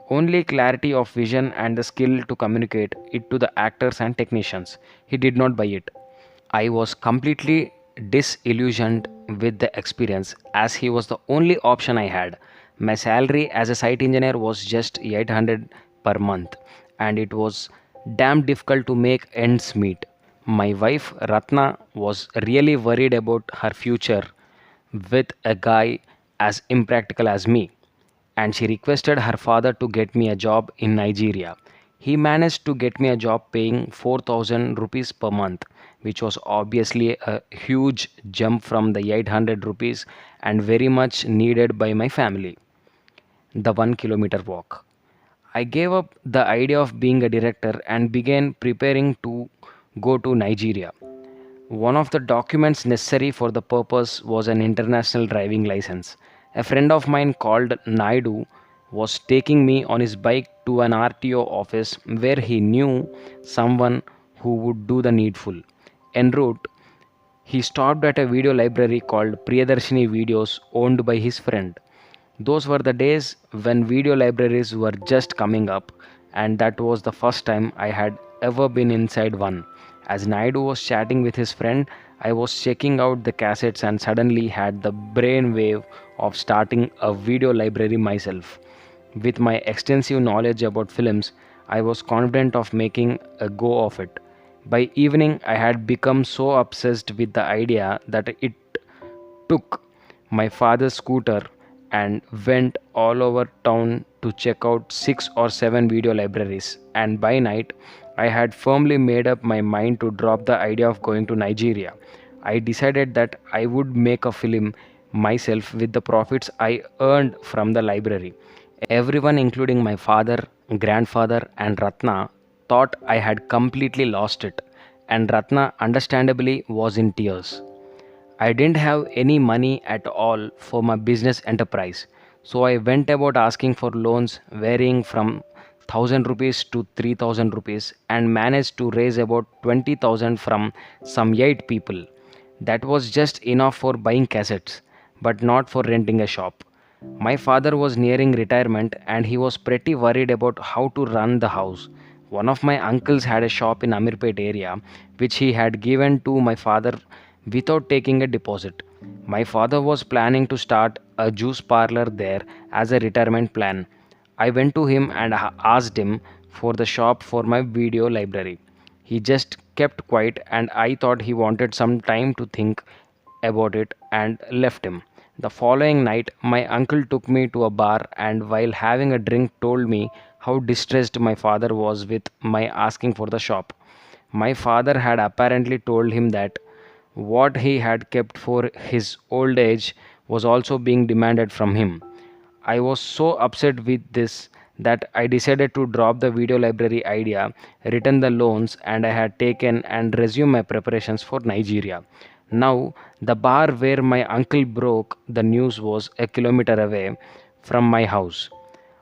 only clarity of vision and the skill to communicate it to the actors and technicians. He did not buy it. I was completely disillusioned with the experience as he was the only option I had. My salary as a site engineer was just 800 per month and it was damn difficult to make ends meet. My wife Ratna was really worried about her future with a guy as impractical as me, and she requested her father to get me a job in Nigeria. He managed to get me a job paying 4,000 rupees per month, which was obviously a huge jump from the 800 rupees and very much needed by my family. The 1 kilometer walk. I gave up the idea of being a director and began preparing to go to Nigeria. One of the documents necessary for the purpose was an international driving license. A friend of mine called Naidu was taking me on his bike to an RTO office where he knew someone who would do the needful. En route, he stopped at a video library called Priyadarshini Videos owned by his friend. Those were the days when video libraries were just coming up, and that was the first time I had ever been inside one. As Naidu was chatting with his friend, I was checking out the cassettes and suddenly had the brainwave of starting a video library myself. With my extensive knowledge about films, I was confident of making a go of it. By evening, I had become so obsessed with the idea that it took my father's scooter and went all over town to check out 6 or 7 video libraries. And by night, I had firmly made up my mind to drop the idea of going to Nigeria. I decided that I would make a film myself with the profits I earned from the library. Everyone, including my father, grandfather, and Ratna, thought I had completely lost it, and Ratna understandably was in tears. I didn't have any money at all for my business enterprise, so I went about asking for loans varying from 1000 rupees to 3000 rupees and managed to raise about 20,000 from some 8 people. That was just enough for buying cassettes, but not for renting a shop. My father was nearing retirement and he was pretty worried about how to run the house. One of my uncles had a shop in Amirpet area which he had given to my father without taking a deposit. My father was planning to start a juice parlor there as a retirement plan. I went to him and asked him for the shop for my video library. He just kept quiet and I thought he wanted some time to think about it and left him. The following night, my uncle took me to a bar and while having a drink told me how distressed my father was with my asking for the shop. My father had apparently told him that what he had kept for his old age was also being demanded from him. I was so upset with this that I decided to drop the video library idea, return the loans and I had taken and resume my preparations for Nigeria. Now, the bar where my uncle broke the news was a kilometer away from my house.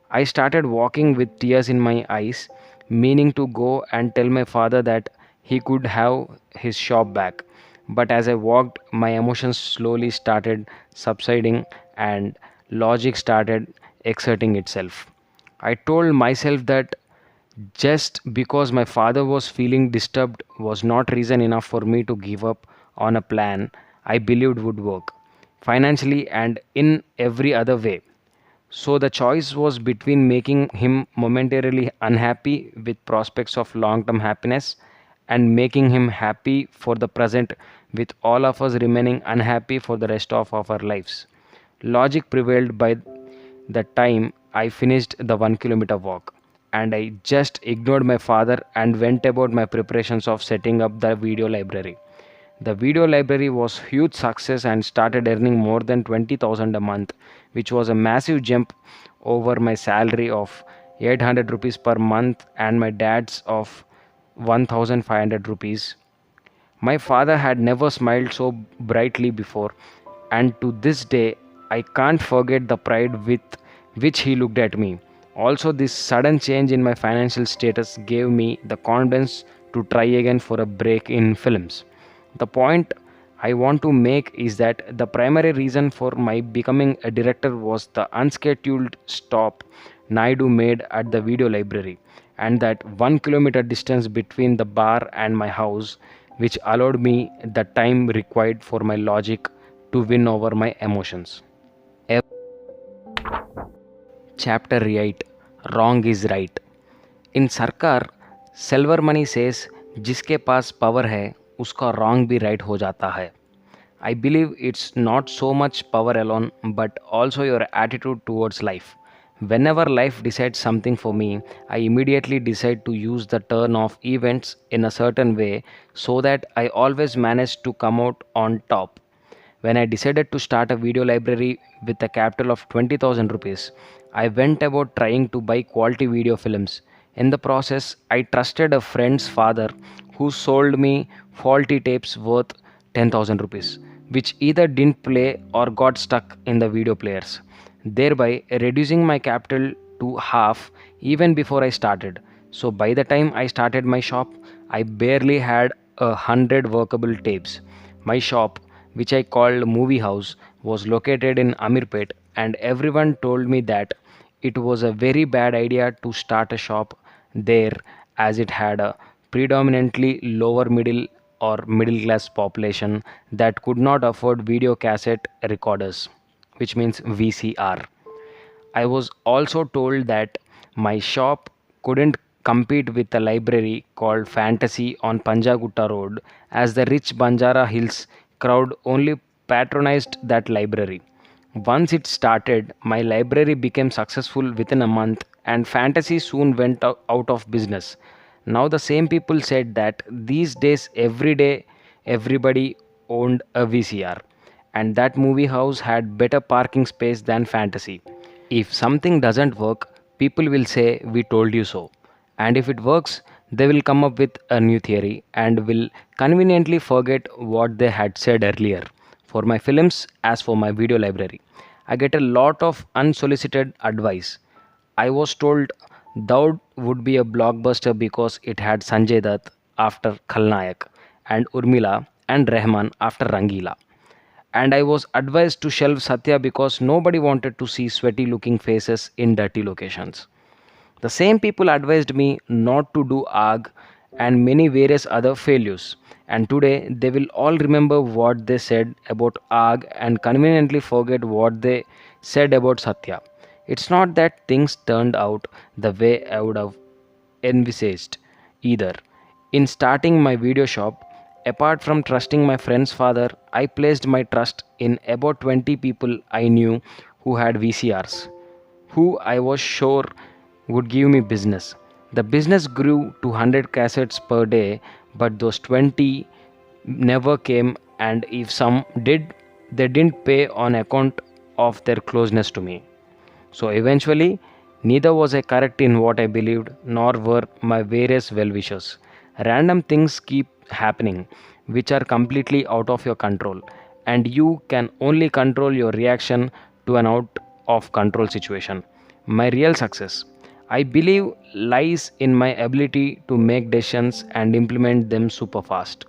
I started walking with tears in my eyes, meaning to go and tell my father that he could have his shop back. But as I walked, my emotions slowly started subsiding and logic started exerting itself. I told myself that just because my father was feeling disturbed was not reason enough for me to give up on a plan I believed would work, financially and in every other way. So the choice was between making him momentarily unhappy with prospects of long term happiness and making him happy for the present with all of us remaining unhappy for the rest of our lives. Logic prevailed by the time I finished the 1 kilometer walk, and I just ignored my father and went about my preparations of setting up the video library. The video library was huge success and started earning more than 20,000 a month, which was a massive jump over my salary of 800 rupees per month and my dad's of 1500 rupees. My father had never smiled so brightly before, and to this day, I can't forget the pride with which he looked at me. Also, this sudden change in my financial status gave me the confidence to try again for a break in films. The point I want to make is that the primary reason for my becoming a director was the unscheduled stop Naidu made at the video library, and that 1 kilometer distance between the bar and my house, which allowed me the time required for my logic to win over my emotions. Chapter 8, Wrong is Right. In Sarkar, Silver Money says, जिसके पास power है उसका wrong भी right हो जाता है. I believe it's not so much power alone, but also your attitude towards life. Whenever life decides something for me, I immediately decide to use the turn of events in a certain way so that I always manage to come out on top. When I decided to start a video library with a capital of 20,000 rupees, I went about trying to buy quality video films. In the process, I trusted a friend's father who sold me faulty tapes worth 10,000 rupees, which either didn't play or got stuck in the video players, thereby reducing my capital to half even before I started. So by the time I started my shop, I barely had 100 workable tapes. My shop, which I called Movie House, was located in Amirpet, and everyone told me that it was a very bad idea to start a shop there as it had a predominantly lower middle or middle class population that could not afford video cassette recorders, which means VCR. I was also told that my shop couldn't compete with a library called Fantasy on Panjagutta Road, as the rich Banjara Hills crowd only patronized that library. Once it started, my library became successful within a month, and Fantasy soon went out of business. Now, the same people said that these days, every day, everybody owned a VCR, and that movie house had better parking space than Fantasy. If something doesn't work, people will say, "We told you so." And if it works, they will come up with a new theory and will conveniently forget what they had said earlier. For my films, as for my video library, I get a lot of unsolicited advice. I was told Daud would be a blockbuster because it had Sanjay Dutt after Khalnayak and Urmila and Rahman after Rangila, and I was advised to shelve Satya because nobody wanted to see sweaty looking faces in dirty locations. The same people advised me not to do AG and many various other failures. And today they will all remember what they said about AG and conveniently forget what they said about Satya. It's not that things turned out the way I would have envisaged either. In starting my video shop, apart from trusting my friend's father, I placed my trust in about 20 people I knew who had VCRs, who I was sure would give me business. The business grew to 100 cassettes per day, but those 20 never came, and if some did, they didn't pay on account of their closeness to me. So eventually, neither was I correct in what I believed, nor were my various well wishers. Random things keep happening, which are completely out of your control, and you can only control your reaction to an out of control situation. My real success, I believe, lies in my ability to make decisions and implement them super fast.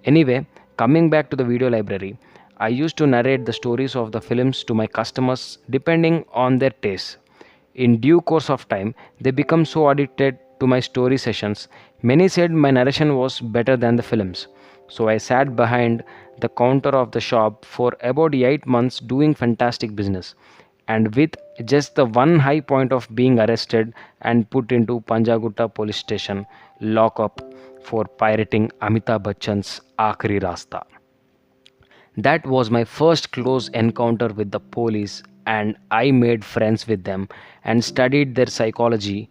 Anyway, coming back to the video library, I used to narrate the stories of the films to my customers depending on their tastes. In due course of time, they become so addicted to my story sessions. Many said my narration was better than the films. So I sat behind the counter of the shop for about 8 months doing fantastic business. And with just the one high point of being arrested and put into Panjagutta police station lockup for pirating Amitabh Bachchan's Aakhri Rasta. That was my first close encounter with the police, and I made friends with them and studied their psychology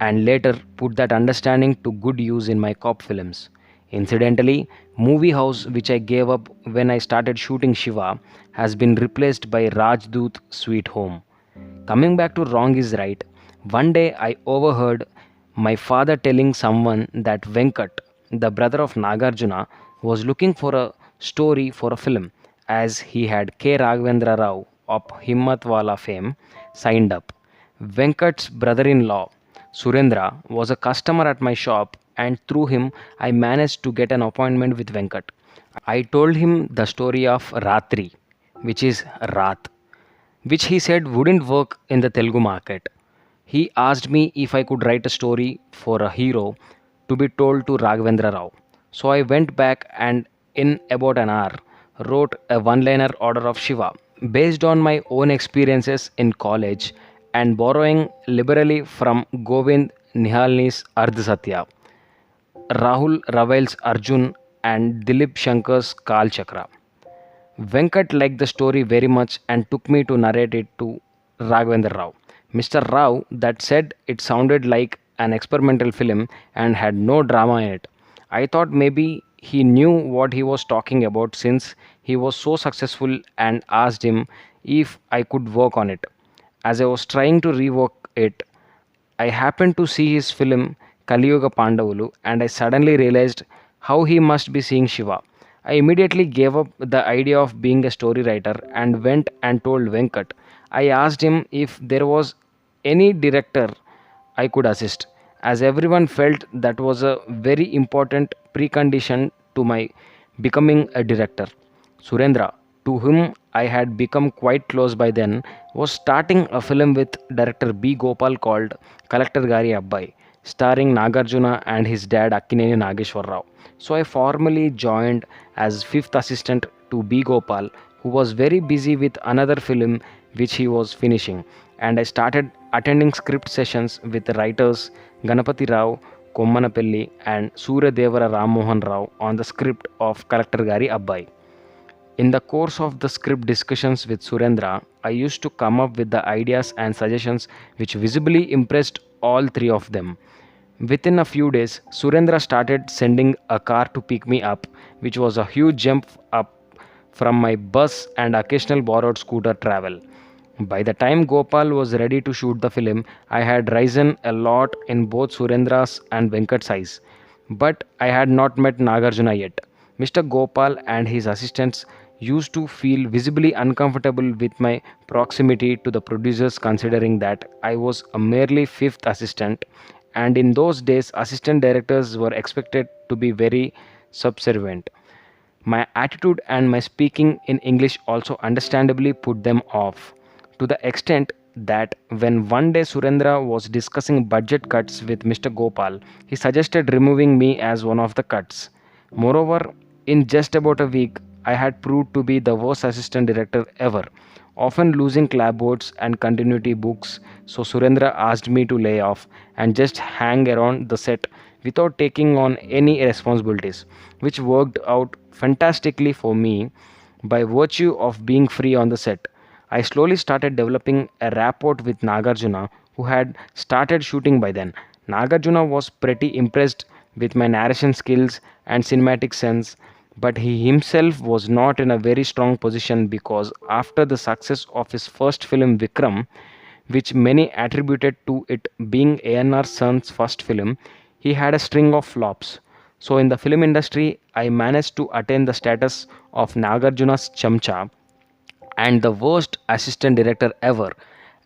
and later put that understanding to good use in my cop films. Incidentally, Movie House, which I gave up when I started shooting Shiva, has been replaced by Rajdoot Sweet Home. Coming back to Wrong is Right, One day I overheard my father telling someone that Venkat, the brother of Nagarjuna, was looking for a story for a film as he had K. Raghavendra Rao of Himmatwala fame signed up. Venkat's brother in law, Surendra, was a customer at my shop, and through him, I managed to get an appointment with Venkat. I told him the story of Ratri, which is Raat, which he said wouldn't work in the Telugu market. He asked me if I could write a story for a hero to be told to Raghavendra Rao. So I went back and, in about an hour, wrote a one liner order of Shiva based on my own experiences in college and borrowing liberally from Govind Nihalni's Ardh Satya, Rahul Ravel's Arjun, and Dilip Shankar's Kal Chakra. Venkat liked the story very much and took me to narrate it to Raghavendra Rao. Mr. Rao that said it sounded like an experimental film and had no drama in it. I thought maybe he knew what he was talking about since he was so successful and asked him if I could work on it. As I was trying to rework it, I happened to see his film Kaliyuga Pandavulu and I suddenly realized how he must be seeing Shiva. I immediately gave up the idea of being a story writer and went and told Venkat. I asked him if there was any director I could assist, as everyone felt that was a very important precondition to my becoming a director. Surendra, to whom I had become quite close by then, was starting a film with director B. Gopal called Collector Gari Abbai, starring Nagarjuna and his dad Akkineni Nageshwar Rao. So I formally joined as fifth assistant to B. Gopal, who was very busy with another film which he was finishing, and I started attending script sessions with the writers Ganapati Rao, Kommanapelli, and Surya Devara Rammohan Rao on the script of Collector Gari Abbai. In the course of the script discussions with Surendra, I used to come up with the ideas and suggestions which visibly impressed all three of them. Within a few days, Surendra started sending a car to pick me up, which was a huge jump up from my bus and occasional borrowed scooter travel. By the time Gopal was ready to shoot the film, I had risen a lot in both Surendra's and Venkat's eyes. But I had not met Nagarjuna yet. Mr. Gopal and his assistants used to feel visibly uncomfortable with my proximity to the producers, considering that I was a merely fifth assistant, and in those days assistant directors were expected to be very subservient. My attitude and my speaking in English also understandably put them off, to the extent that when one day Surendra was discussing budget cuts with Mr. Gopal, he suggested removing me as one of the cuts. Moreover, in just about a week, I had proved to be the worst assistant director ever, often losing clapboards and continuity books. So Surendra asked me to lay off and just hang around the set without taking on any responsibilities, which worked out fantastically for me by virtue of being free on the set. I slowly started developing a rapport with Nagarjuna, who had started shooting by then. Nagarjuna was pretty impressed with my narration skills and cinematic sense, but he himself was not in a very strong position because after the success of his first film Vikram, which many attributed to it being A&R Son's first film, he had a string of flops. So in the film industry, I managed to attain the status of Nagarjuna's Chamcha and the worst assistant director ever,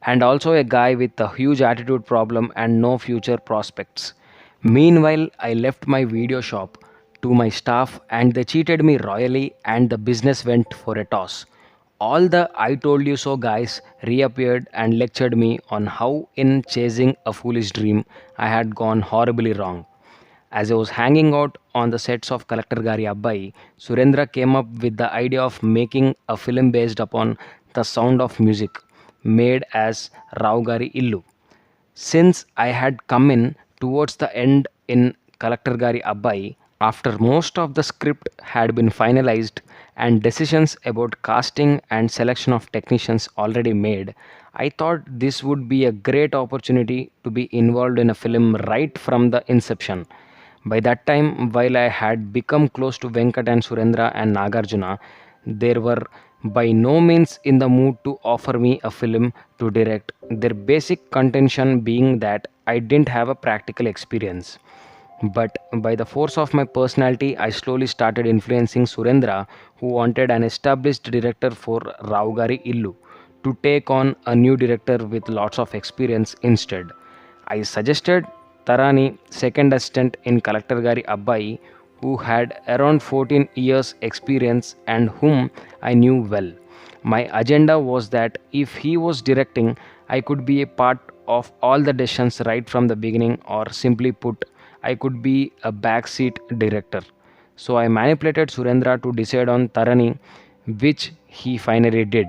and also a guy with a huge attitude problem and no future prospects. Meanwhile, I left my video shop to my staff and they cheated me royally and the business went for a toss. All the I told you so guys reappeared and lectured me on how in chasing a foolish dream I had gone horribly wrong. As I was hanging out on the sets of Collector Gari Abbai, Surendra came up with the idea of making a film based upon the sound of music made as Rao Gari Illu. Since I had come in towards the end in Collector Gari Abbai, after most of the script had been finalized and decisions about casting and selection of technicians already made, I thought this would be a great opportunity to be involved in a film right from the inception. By that time, while I had become close to Venkat and Surendra and Nagarjuna, there were by no means in the mood to offer me a film to direct, their basic contention being that I didn't have a practical experience. But by the force of my personality, I slowly started influencing Surendra, who wanted an established director for Raugari Illu, to take on a new director with lots of experience instead. I suggested Tarani, second assistant in Collector Gari Abbai, who had around 14 years experience and whom I knew well. My agenda was that if he was directing, I could be a part of all the decisions right from the beginning, or simply put, I could be a backseat director. So I manipulated Surendra to decide on Tarani, which he finally did.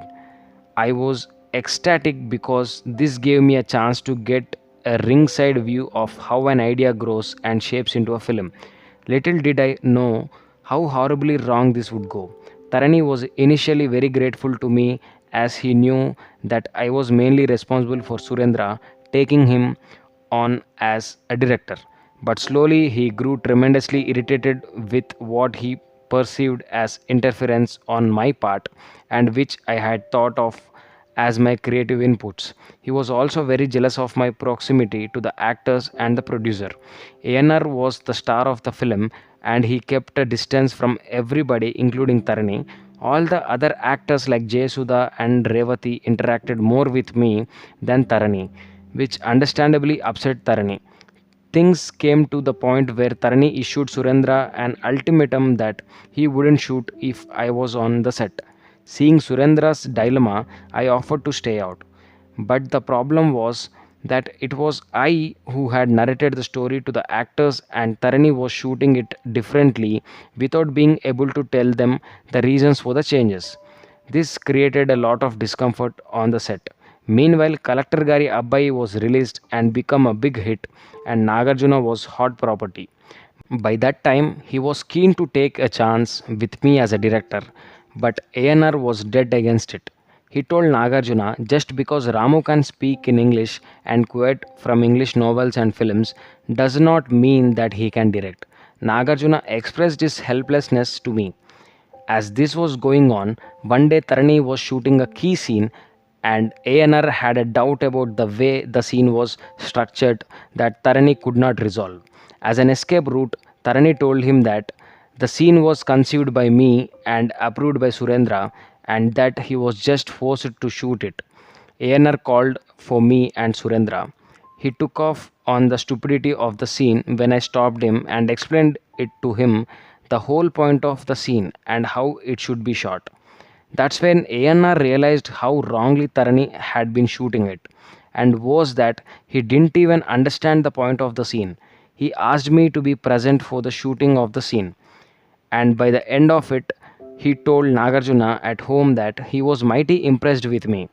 I was ecstatic because this gave me a chance to get a ringside view of how an idea grows and shapes into a film. Little did I know how horribly wrong this would go. Tarani was initially very grateful to me as he knew that I was mainly responsible for Surendra taking him on as a director. But slowly he grew tremendously irritated with what he perceived as interference on my part and which I had thought of as my creative inputs. He was also very jealous of my proximity to the actors and the producer. ANR was the star of the film and he kept a distance from everybody, including Tarani. All the other actors like Jayasudha and Revati interacted more with me than Tarani, which understandably upset Tarani. Things came to the point where Tarani issued Surendra an ultimatum that he wouldn't shoot if I was on the set. Seeing Surendra's dilemma, I offered to stay out. But the problem was that it was I who had narrated the story to the actors, and Tarani was shooting it differently without being able to tell them the reasons for the changes. This created a lot of discomfort on the set. Meanwhile, Collector Gari Abbai was released and become a big hit, and Nagarjuna was hot property. By that time, he was keen to take a chance with me as a director, but ANR was dead against it. He told Nagarjuna just because Ramu can speak in English and quote from English novels and films does not mean that he can direct. Nagarjuna expressed his helplessness to me. As this was going on, one day Tarani was shooting a key scene and ANR had a doubt about the way the scene was structured that Tarani could not resolve. As an escape route, Tarani told him that the scene was conceived by me and approved by Surendra and that he was just forced to shoot it. ANR called for me and Surendra. He took off on the stupidity of the scene when I stopped him and explained it to him the whole point of the scene and how it should be shot. That's when ANR realized how wrongly Tarani had been shooting it, and was that he didn't even understand the point of the scene. He asked me to be present for the shooting of the scene, and by the end of it, he told Nagarjuna at home that he was mighty impressed with me.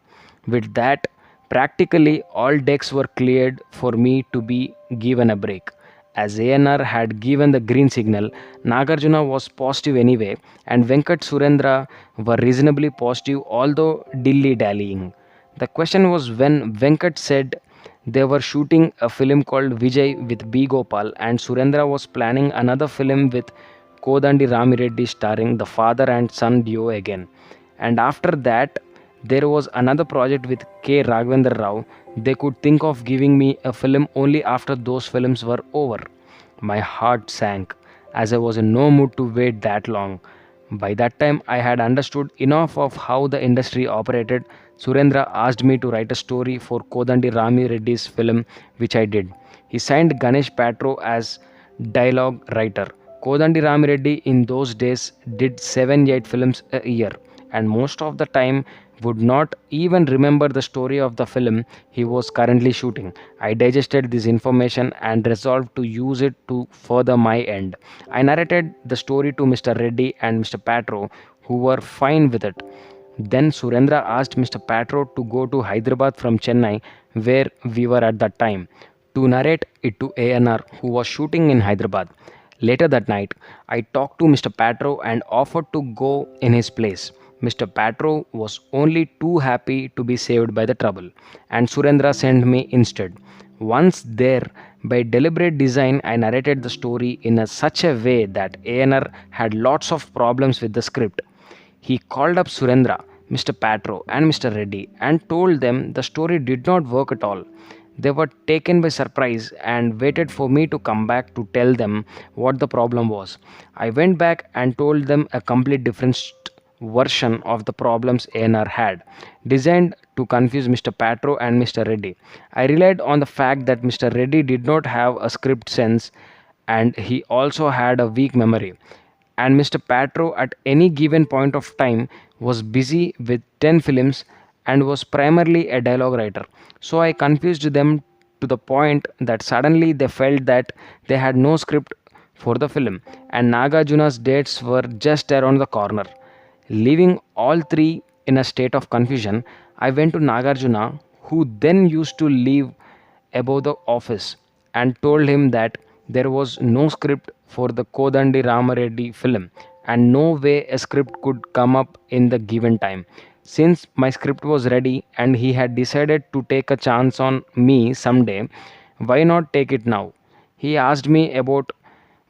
With that, practically all decks were cleared for me to be given a break. As ANR had given the green signal, Nagarjuna was positive anyway, and Venkat Surendra were reasonably positive, although dilly dallying. The question was when Venkat said they were shooting a film called Vijay with B. Gopal, and Surendra was planning another film with Kodandi Ramireddy starring the father and son duo again. And after that, there was another project with K. Raghavendra Rao. They could think of giving me a film only after those films were over. My heart sank as I was in no mood to wait that long. By that time, I had understood enough of how the industry operated. Surendra asked me to write a story for Kodandi Rami Reddy's film, which I did. He signed Ganesh Patro as dialogue writer. Kodandi Rami Reddy in those days did 7 8 films a year, and most of the time would not even remember the story of the film he was currently shooting. I digested this information and resolved to use it to further my end. I narrated the story to Mr. Reddy and Mr. Patro, who were fine with it. Then Surendra asked Mr. Patro to go to Hyderabad from Chennai, where we were at that time, to narrate it to ANR, who was shooting in Hyderabad. Later that night, I talked to Mr. Patro and offered to go in his place. Mr. Patro was only too happy to be saved by the trouble, and Surendra sent me instead. Once there, by deliberate design, I narrated the story in such a way that ANR had lots of problems with the script. He called up Surendra, Mr. Patro, and Mr. Reddy and told them the story did not work at all. They were taken by surprise and waited for me to come back to tell them what the problem was. I went back and told them a complete different version of the problems ANR had, designed to confuse Mr. Patro and Mr. Reddy. I relied on the fact that Mr. Reddy did not have a script sense and he also had a weak memory. And Mr. Patro, at any given point of time, was busy with 10 films and was primarily a dialogue writer. So I confused them to the point that suddenly they felt that they had no script for the film, and Nagajuna's dates were just around the corner. Leaving all three in a state of confusion, I went to Nagarjuna, who then used to live above the office, and told him that there was no script for the Kodandi Ramareddy film and no way a script could come up in the given time. Since my script was ready and he had decided to take a chance on me someday, why not take it now? He asked me about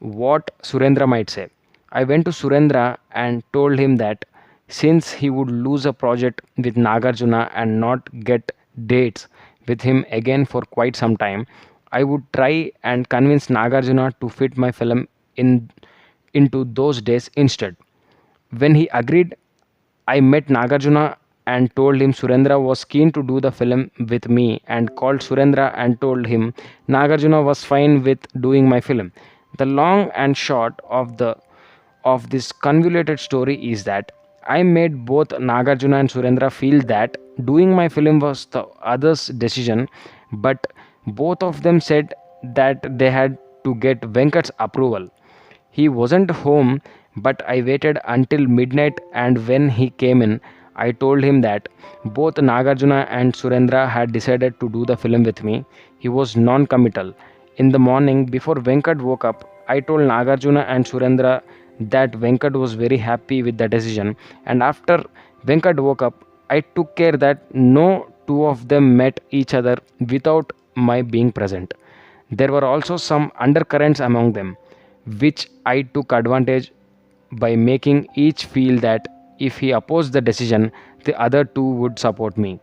what Surendra might say. I went to Surendra and told him that since he would lose a project with Nagarjuna and not get dates with him again for quite some time, I would try and convince Nagarjuna to fit my film in into those days instead. When he agreed, I met Nagarjuna and told him Surendra was keen to do the film with me and called Surendra and told him Nagarjuna was fine with doing my film. The long and short of this convoluted story is that I made both Nagarjuna and Surendra feel that doing my film was the other's decision, but both of them said that they had to get Venkat's approval. He wasn't home, but I waited until midnight, and when he came in, I told him that both Nagarjuna and Surendra had decided to do the film with me. He was non committal. In the morning, before Venkat woke up, I told Nagarjuna and Surendra that Venkat was very happy with the decision, and after Venkat woke up, I took care that no two of them met each other without my being present. There were also some undercurrents among them, which I took advantage by making each feel that if he opposed the decision, the other two would support me.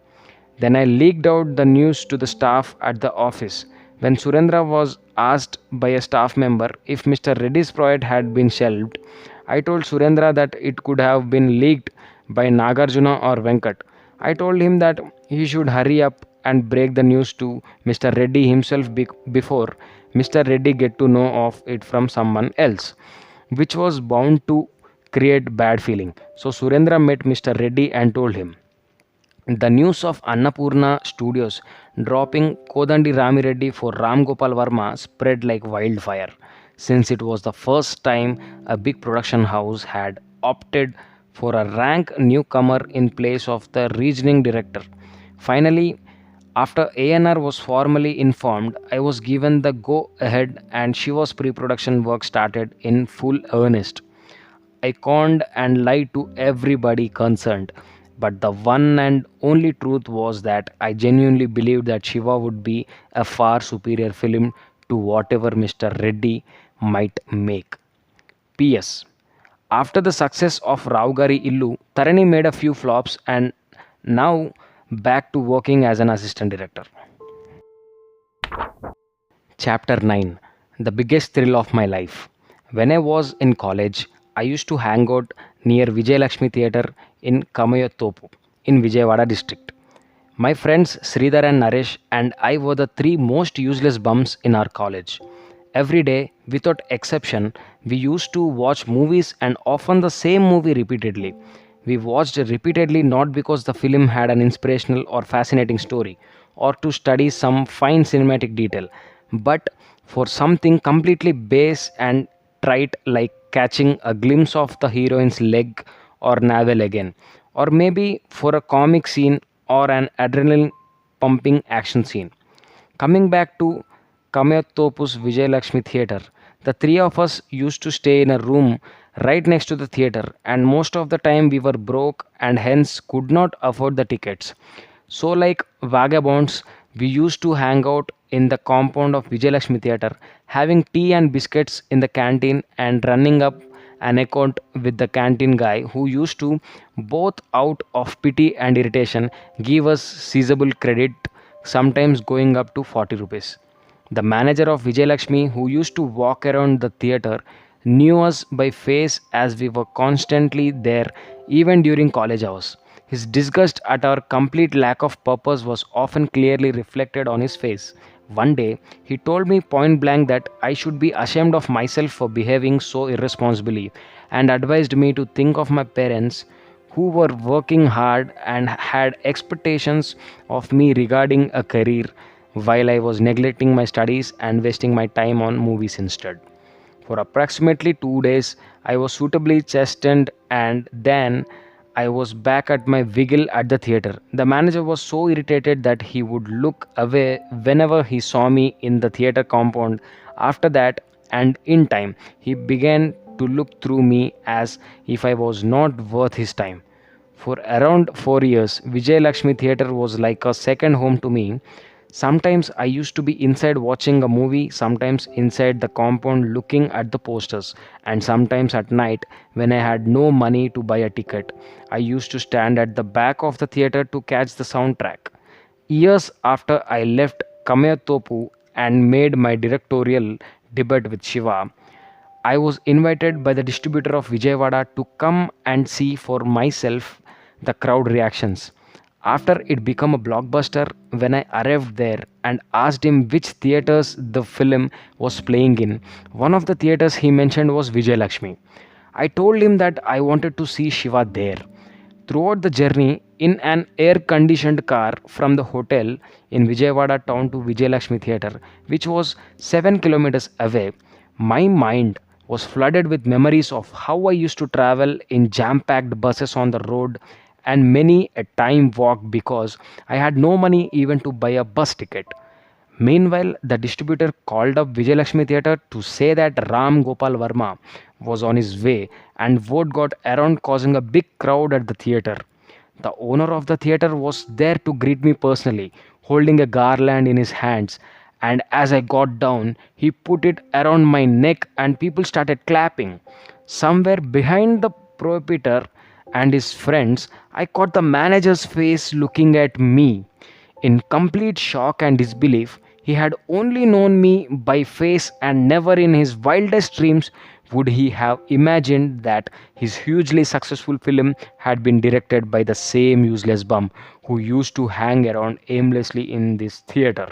Then I leaked out the news to the staff at the office. When Surendra was asked by a staff member if Mr. Reddy's project had been shelved, I told Surendra that it could have been leaked by Nagarjuna or Venkat. I told him that he should hurry up and break the news to Mr. Reddy himself before Mr. Reddy get to know of it from someone else, which was bound to create bad feeling. So Surendra met Mr. Reddy and told him. The news of Annapurna Studios dropping Kodandi Ramireddy for Ram Gopal Varma spread like wildfire, since it was the first time a big production house had opted for a rank newcomer in place of the regional director. Finally, after ANR was formally informed, I was given the go ahead and Shiva's pre production work started in full earnest. I conned and lied to everybody concerned. But the one and only truth was that I genuinely believed that Shiva would be a far superior film to whatever Mr. Reddy might make. P.S. After the success of Raugari Illu, Tarani made a few flops and now back to working as an assistant director. Chapter 9. The biggest thrill of my life. When I was in college, I used to hang out near Vijay Lakshmi Theatre in Kamayattopu in Vijayawada district. My friends Sridhar and Naresh and I were the three most useless bums in our college. Every day, without exception, we used to watch movies and often the same movie repeatedly. We watched repeatedly not because the film had an inspirational or fascinating story or to study some fine cinematic detail, but for something completely base and trite like catching a glimpse of the heroine's leg or navel again, or maybe for a comic scene or an adrenaline pumping action scene. Coming back to Kamayattopu's Vijay Lakshmi Theatre, the three of us used to stay in a room right next to the theatre, and most of the time we were broke and hence could not afford the tickets. So, like vagabonds, we used to hang out in the compound of Vijay Lakshmi Theatre, having tea and biscuits in the canteen and running up an account with the canteen guy who used to, both out of pity and irritation, give us seizable credit, sometimes going up to 40 rupees. The manager of Vijay Lakshmi, who used to walk around the theatre, knew us by face as we were constantly there, even during college hours. His disgust at our complete lack of purpose was often clearly reflected on his face. One day, he told me point blank that I should be ashamed of myself for behaving so irresponsibly, and advised me to think of my parents who were working hard and had expectations of me regarding a career, while I was neglecting my studies and wasting my time on movies instead. For approximately 2 days, I was suitably chastened, and then I was back at my wiggle at the theatre. The manager was so irritated that he would look away whenever he saw me in the theatre compound. After that, and in time, he began to look through me as if I was not worth his time. For around 4 years, Vijay Lakshmi Theatre was like a second home to me. Sometimes I used to be inside watching a movie, sometimes inside the compound looking at the posters, and sometimes at night when I had no money to buy a ticket, I used to stand at the back of the theatre to catch the soundtrack. Years after I left Kamayatopu and made my directorial debut with Shiva, I was invited by the distributor of Vijayawada to come and see for myself the crowd reactions. After it became a blockbuster, when I arrived there and asked him which theatres the film was playing in, one of the theatres he mentioned was Vijay Lakshmi. I told him that I wanted to see Shiva there. Throughout the journey in an air conditioned car from the hotel in Vijayawada town to Vijay Lakshmi Theatre, which was 7 kilometers away, my mind was flooded with memories of how I used to travel in jam packed buses on the road and many a time walk because I had no money even to buy a bus ticket. Meanwhile, the distributor called up Vijayalakshmi Theatre to say that Ram Gopal Varma was on his way, and word got around causing a big crowd at the theatre. The owner of the theatre was there to greet me personally, holding a garland in his hands, and as I got down, he put it around my neck and people started clapping. Somewhere behind the proprietor and his friends, I caught the manager's face looking at me. In complete shock and disbelief, he had only known me by face, and never in his wildest dreams would he have imagined that his hugely successful film had been directed by the same useless bum who used to hang around aimlessly in this theater.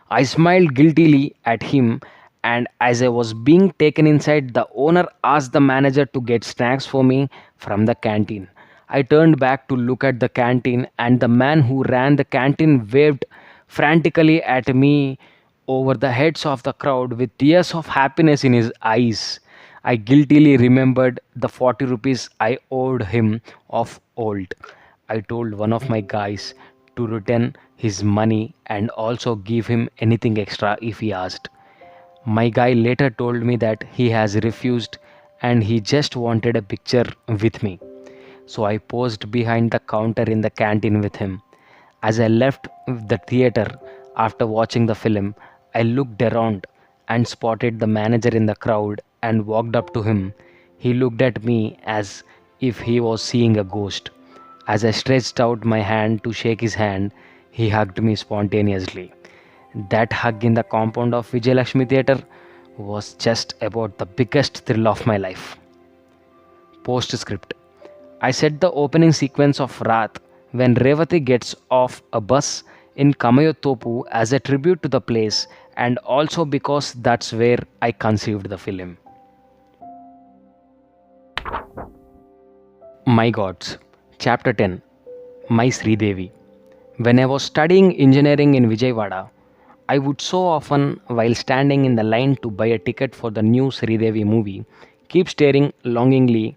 I smiled guiltily at him, and as I was being taken inside, the owner asked the manager to get snacks for me from the canteen. I turned back to look at the canteen, and the man who ran the canteen waved frantically at me over the heads of the crowd with tears of happiness in his eyes. I guiltily remembered the 40 rupees I owed him of old. I told one of my guys to return his money and also give him anything extra if he asked. My guy later told me that he has refused and he just wanted a picture with me. So I posed behind the counter in the canteen with him. As I left the theater after watching the film, I looked around and spotted the manager in the crowd and walked up to him. He looked at me as if he was seeing a ghost. As I stretched out my hand to shake his hand, he hugged me spontaneously. That hug in the compound of Vijayalakshmi Theatre was just about the biggest thrill of my life. Postscript. I set the opening sequence of Raat when Revati gets off a bus in Kamayotopu as a tribute to the place, and also because that's where I conceived the film. My Gods. Chapter 10. My Sridevi. When I was studying engineering in Vijayawada, I would so often, while standing in the line to buy a ticket for the new Sridevi movie, keep staring longingly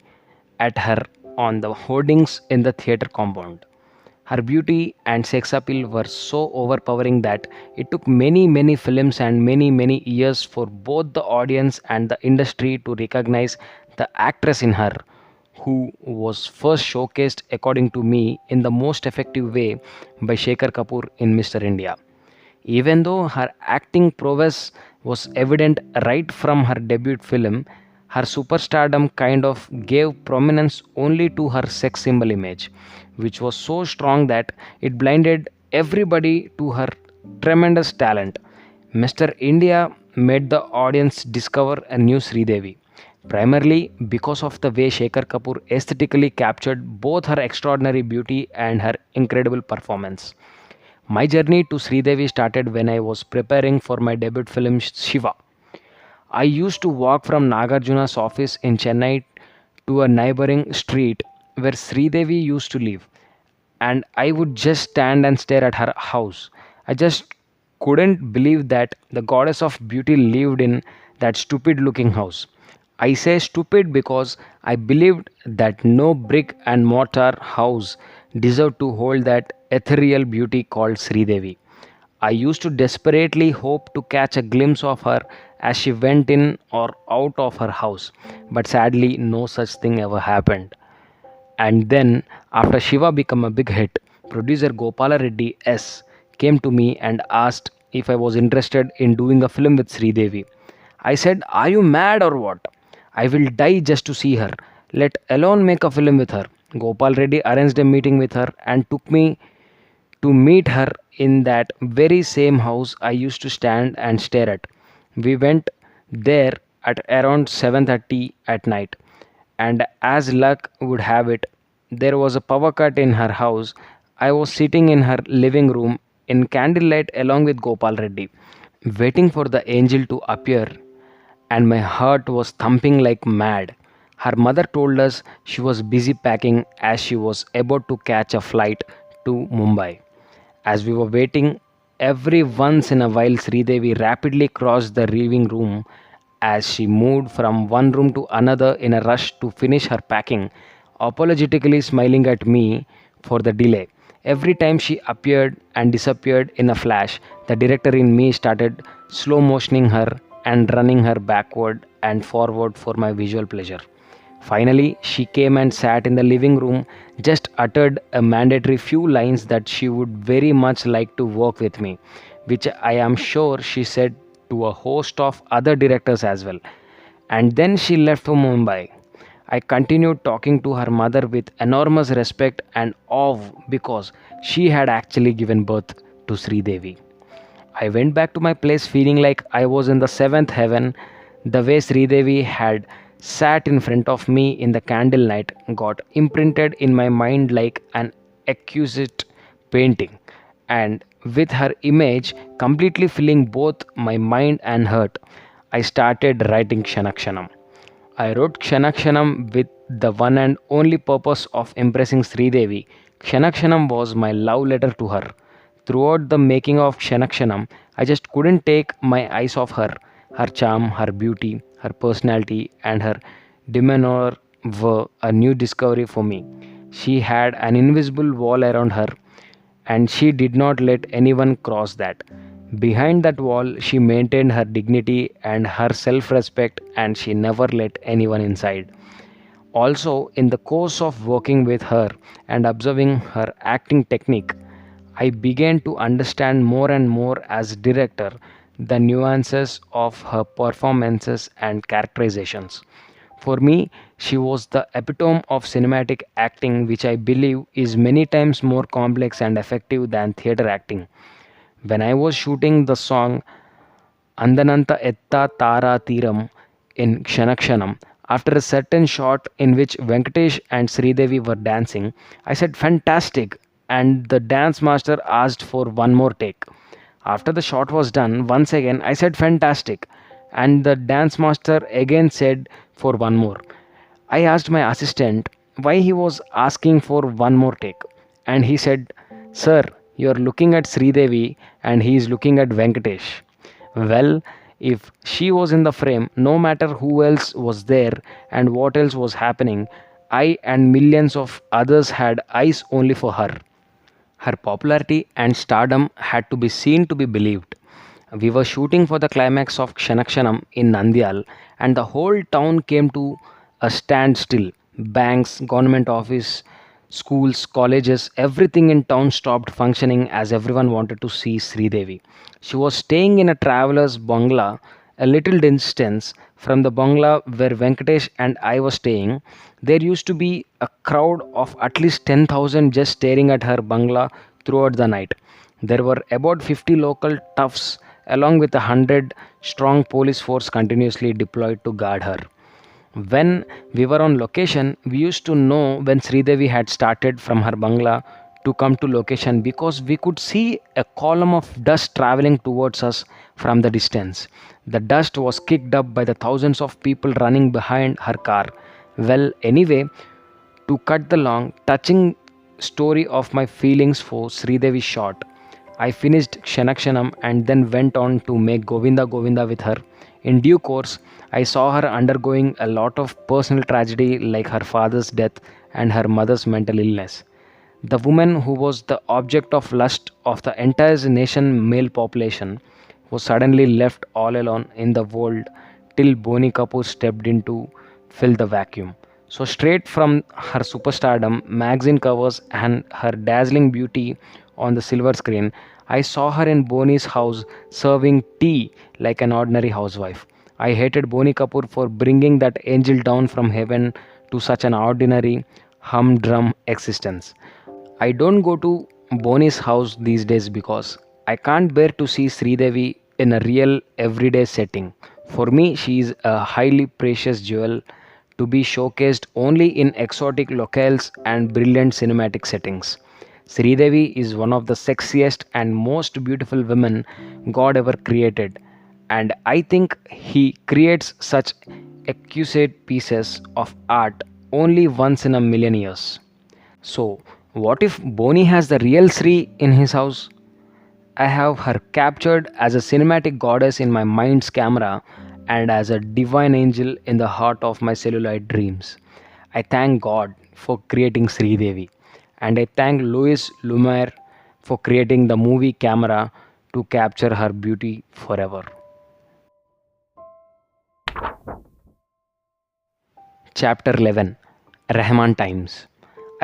at her on the hoardings in the theatre compound. Her beauty and sex appeal were so overpowering that it took many films and many years for both the audience and the industry to recognize the actress in her, who was first showcased, according to me, in the most effective way by Shekhar Kapoor in Mr. India. Even though her acting prowess was evident right from her debut film, Her superstardom kind of gave prominence only to her sex symbol image, which was so strong that it blinded everybody to her tremendous talent. Mr. India made the audience discover a new Sridevi, primarily because of the way Shekhar Kapoor aesthetically captured both her extraordinary beauty and her incredible performance. My journey to Sridevi started when I was preparing for my debut film Shiva. I used to walk from Nagarjuna's office in Chennai to a neighboring street where Sridevi used to live, and I would just stand and stare at her house. I just couldn't believe that the goddess of beauty lived in that stupid looking house. I say stupid because I believed that no brick and mortar house deserved to hold that ethereal beauty called Sridevi. I used to desperately hope to catch a glimpse of her as she went in or out of her house, but sadly, no such thing ever happened. And then, after Shiva became a big hit, producer Gopala Reddy S came to me and asked if I was interested in doing a film with Sridevi. I said, "Are you mad or what? I will die just to see her, let alone make a film with her." Gopal Reddy arranged a meeting with her and took me to meet her in that very same house I used to stand and stare at. We went there at around 7:30 at night, and as luck would have it, there was a power cut in her house. I was sitting in her living room in candlelight along with Gopal Reddy, waiting for the angel to appear, and my heart was thumping like mad. Her mother told us she was busy packing as she was about to catch a flight to Mumbai. As we were waiting, every once in a while Sridevi rapidly crossed the living room as she moved from one room to another in a rush to finish her packing, apologetically smiling at me for the delay. Every time she appeared and disappeared in a flash, the director in me started slow motioning her and running her backward and forward for my visual pleasure. Finally, she came and sat in the living room, just uttered a mandatory few lines that she would very much like to work with me, which I am sure she said to a host of other directors as well. And then she left for Mumbai. I continued talking to her mother with enormous respect and awe because she had actually given birth to Sri Devi. I went back to my place feeling like I was in the seventh heaven. The way Sridevi had sat in front of me in the candlelight got imprinted in my mind like an exquisite painting, and with her image completely filling both my mind and heart, I started writing Kshanam. I wrote Kshanam with the one and only purpose of impressing Sridevi. Kshanam was my love letter to her. Throughout the making of Kshanam, I just couldn't take my eyes off her. Her charm, her beauty, her personality, and her demeanor were a new discovery for me. She had an invisible wall around her, and she did not let anyone cross that. Behind that wall, she maintained her dignity and her self respect, and she never let anyone inside. Also, in the course of working with her and observing her acting technique, I began to understand more and more as director the nuances of her performances and characterizations. For me, she was the epitome of cinematic acting, which I believe is many times more complex and effective than theater acting. When I was shooting the song Andananta Etta Tara Tiram in Kshanam, after a certain shot in which Venkatesh and Sridevi were dancing, I said fantastic, and the dance master asked for one more take. After the shot was done, once again I said fantastic, and the dance master again said for one more. I asked my assistant why he was asking for one more take, and he said, "Sir, you are looking at Sridevi and he is looking at Venkatesh." Well, if she was in the frame, no matter who else was there and what else was happening, I and millions of others had eyes only for her. Her popularity and stardom had to be seen to be believed. We were shooting for the climax of Kshanam in Nandyal, and the whole town came to a standstill. Banks, government office, schools, colleges, everything in town stopped functioning as everyone wanted to see Sridevi. She was staying in a traveler's bungalow A little distance from the bungalow where Venkatesh and I were staying, there used to be a crowd of at least 10,000 just staring at her bungalow throughout the night. There were about 50 local toughs along with 100 strong police force continuously deployed to guard her. When we were on location, we used to know when Sridevi had started from her bungalow to come to location because we could see a column of dust traveling towards us from the distance. The dust was kicked up by the thousands of people running behind her car. Well, anyway, to cut the long, touching story of my feelings for Sridevi short, I finished Kshanakshanam and then went on to make Govinda Govinda with her. In due course, I saw her undergoing a lot of personal tragedy like her father's death and her mother's mental illness. The woman who was the object of lust of the entire nation male population was suddenly left all alone in the world till Boni Kapoor stepped in to fill the vacuum. So straight from her superstardom, magazine covers and her dazzling beauty on the silver screen, I saw her in Boni's house serving tea like an ordinary housewife. I hated Boni Kapoor for bringing that angel down from heaven to such an ordinary, humdrum existence. I don't go to Boni's house these days because I can't bear to see Sridevi in a real everyday setting. For me, she is a highly precious jewel to be showcased only in exotic locales and brilliant cinematic settings. Sridevi is one of the sexiest and most beautiful women God ever created, and I think He creates such exquisite pieces of art only once in a million years. So, what if Boni has the real Sri in his house? I have her captured as a cinematic goddess in my mind's camera and as a divine angel in the heart of my celluloid dreams. I thank God for creating Sri Devi, and I thank Louis Lumiere for creating the movie camera to capture her beauty forever. Chapter 11, Rahman Times.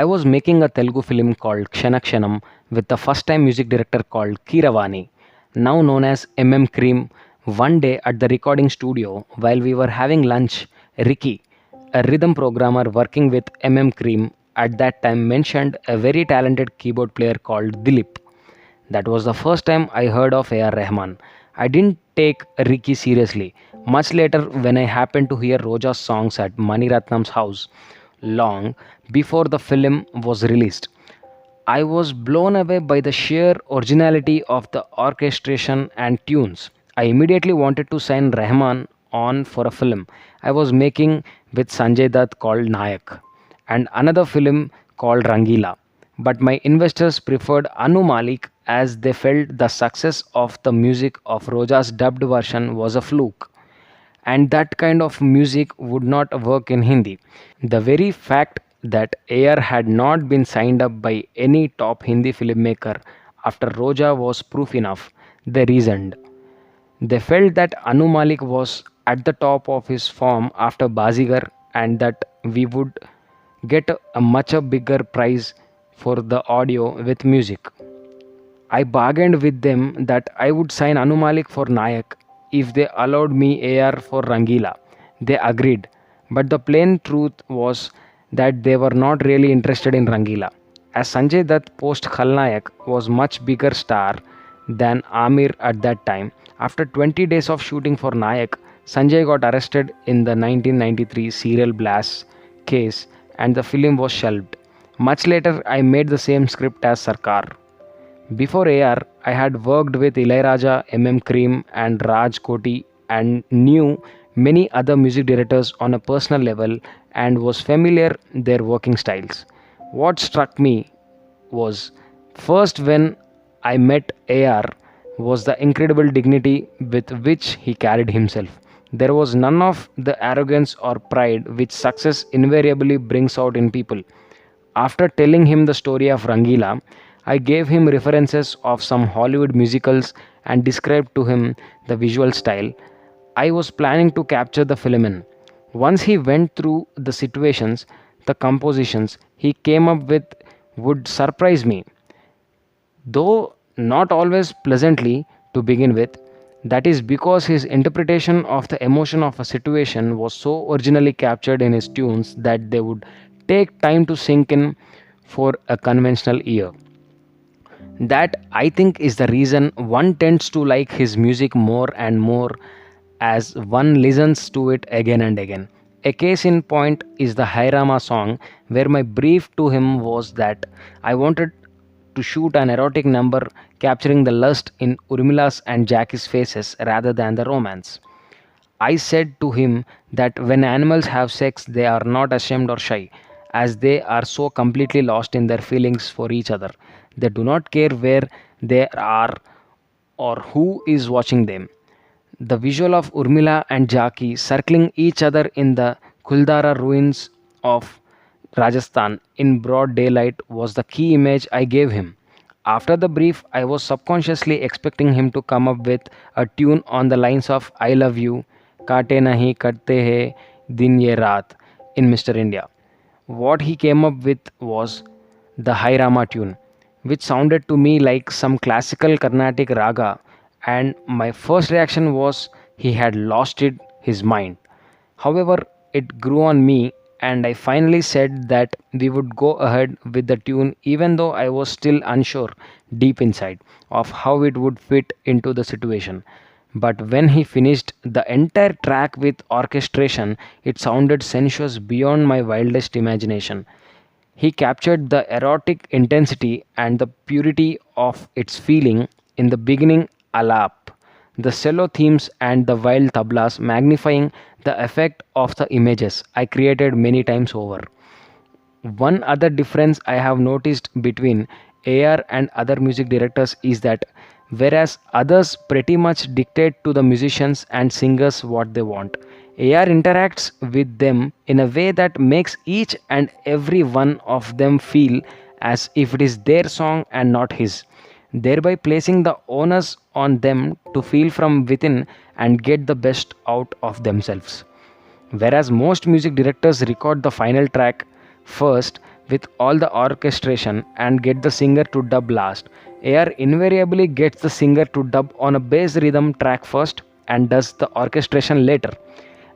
I was making a Telugu film called Kshanakshanam with the first time music director called Kiravani, now known as MM Cream. One day at the recording studio, while we were having lunch, Ricky, a rhythm programmer working with MM Cream at that time, mentioned a very talented keyboard player called Dilip. That was the first time I heard of A.R. Rahman. I didn't take Ricky seriously. Much later, when I happened to hear Roja's songs at Mani Ratnam's house, long before the film was released, I was blown away by the sheer originality of the orchestration and tunes. I immediately wanted to sign Rahman on for a film I was making with Sanjay Dutt called Nayak and another film called Rangila. But my investors preferred Anu Malik as they felt the success of the music of Roja's dubbed version was a fluke and that kind of music would not work in Hindi. The very fact that Air had not been signed up by any top Hindi filmmaker after Roja was proof enough. They reasoned. They felt that Anu Malik was at the top of his form after Bazigar and that we would get a much bigger prize for the audio with music. I bargained with them that I would sign Anu Malik for Nayak if they allowed me AR for Rangila. They agreed, but the plain truth was that they were not really interested in Rangila. As Sanjay Dutt post Khalnayak was much bigger star than Amir at that time, after 20 days of shooting for Nayak, Sanjay got arrested in the 1993 serial blast case and the film was shelved. Much later, I made the same script as Sarkar. Before AR, I had worked with Ilaiyaraaja, MM Cream, and Raj Koti and knew many other music directors on a personal level and was familiar their working styles. What struck me was first when I met AR was the incredible dignity with which he carried himself. There was none of the arrogance or pride which success invariably brings out in people. After telling him the story of Rangila, I gave him references of some Hollywood musicals and described to him the visual style I was planning to capture the film in. Once he went through the situations, the compositions he came up with would surprise me, though not always pleasantly to begin with. That is because his interpretation of the emotion of a situation was so originally captured in his tunes that they would take time to sink in for a conventional ear. That I think is the reason one tends to like his music more and more as one listens to it again and again. A case in point is the Hairama song, where my brief to him was that I wanted to shoot an erotic number capturing the lust in Urmila's and Jackie's faces rather than the romance. I said to him that when animals have sex, they are not ashamed or shy, as they are so completely lost in their feelings for each other. They do not care where they are or who is watching them. The visual of Urmila and Jaki circling each other in the Kuldara ruins of Rajasthan in broad daylight was the key image I gave him. After the brief, I was subconsciously expecting him to come up with a tune on the lines of I love you, Kaate nahi karte hai, din ye raat in Mr. India. What he came up with was the Hai Rama tune, which sounded to me like some classical Carnatic raga, and my first reaction was he had lost his mind. However, it grew on me, and I finally said that we would go ahead with the tune even though I was still unsure deep inside of how it would fit into the situation. But when he finished the entire track with orchestration, it sounded sensuous beyond my wildest imagination. He captured the erotic intensity and the purity of its feeling in the beginning alap, the cello themes and the wild tablas magnifying the effect of the images I created many times over. One other difference I have noticed between AR and other music directors is that whereas others pretty much dictate to the musicians and singers what they want, AR interacts with them in a way that makes each and every one of them feel as if it is their song and not his, thereby placing the onus on them to feel from within and get the best out of themselves. Whereas most music directors record the final track first with all the orchestration and get the singer to dub last, AR invariably gets the singer to dub on a bass rhythm track first and does the orchestration later,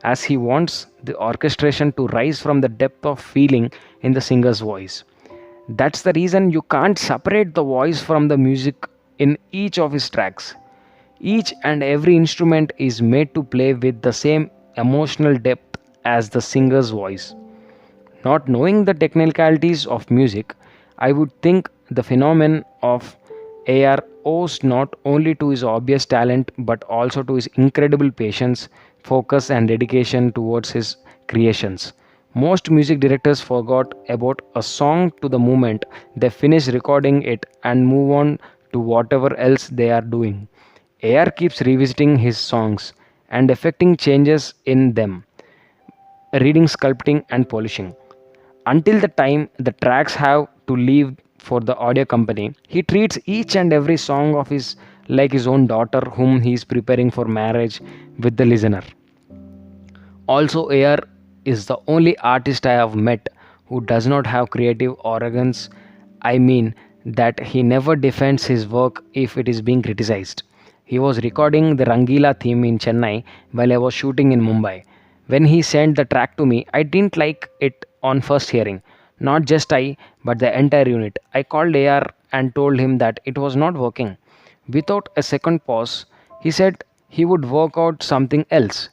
as he wants the orchestration to rise from the depth of feeling in the singer's voice. That's the reason you can't separate the voice from the music in each of his tracks. Each and every instrument is made to play with the same emotional depth as the singer's voice. Not knowing the technicalities of music, I would think the phenomenon of AR owes not only to his obvious talent but also to his incredible patience, focus, and dedication towards his creations. Most music directors forgot about a song to the moment they finish recording it and move on to whatever else they are doing. AR keeps revisiting his songs and effecting changes in them, reading, sculpting, and polishing. Until the time the tracks have to leave for the audio company, he treats each and every song of his like his own daughter whom he is preparing for marriage with the listener. Also, AR is the only artist I have met who does not have creative arrogance. I mean, that he never defends his work if it is being criticized. He was recording the Rangila theme in Chennai while I was shooting in Mumbai. When he sent the track to me, I didn't like it on first hearing. Not just I, but the entire unit. I called AR and told him that it was not working. Without a second pause, he said he would work out something else.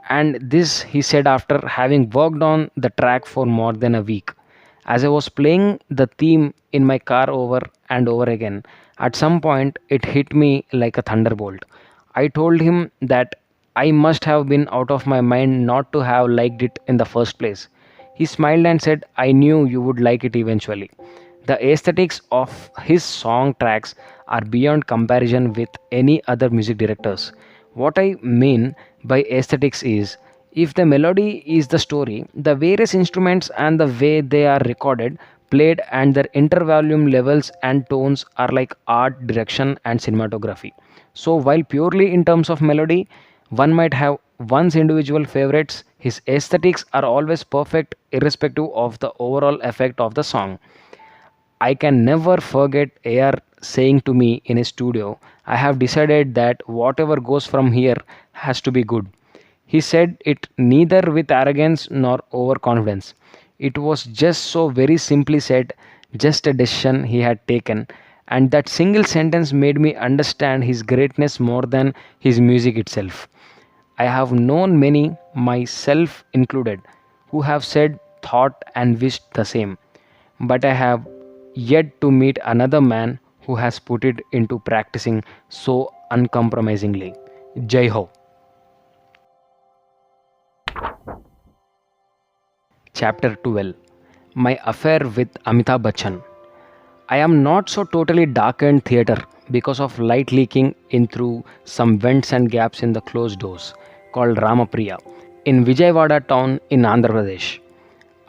And this he said after having worked on the track for more than a week. As I was playing the theme in my car over and over again, at some point it hit me like a thunderbolt. I told him that I must have been out of my mind not to have liked it in the first place. He smiled and said, I knew you would like it eventually. The aesthetics of his song tracks are beyond comparison with any other music directors. What I mean by aesthetics is if the melody is the story, the various instruments and the way they are recorded, played, and their intervolume levels and tones are like art, direction, and cinematography. So, while purely in terms of melody, one might have one's individual favorites, his aesthetics are always perfect irrespective of the overall effect of the song. I can never forget AR saying to me in a studio, I have decided that whatever goes from here has to be good. He said it neither with arrogance nor overconfidence. It was just so very simply said, just a decision he had taken. And that single sentence made me understand his greatness more than his music itself. I have known many, myself included, who have said, thought, and wished the same. But I have yet to meet another man who has put it into practicing so uncompromisingly. Jai Ho. Chapter 12. My affair with Amitabh Bachchan. I am not so totally darkened theatre because of light leaking in through some vents and gaps in the closed doors called Ramapriya in Vijayawada town in Andhra Pradesh.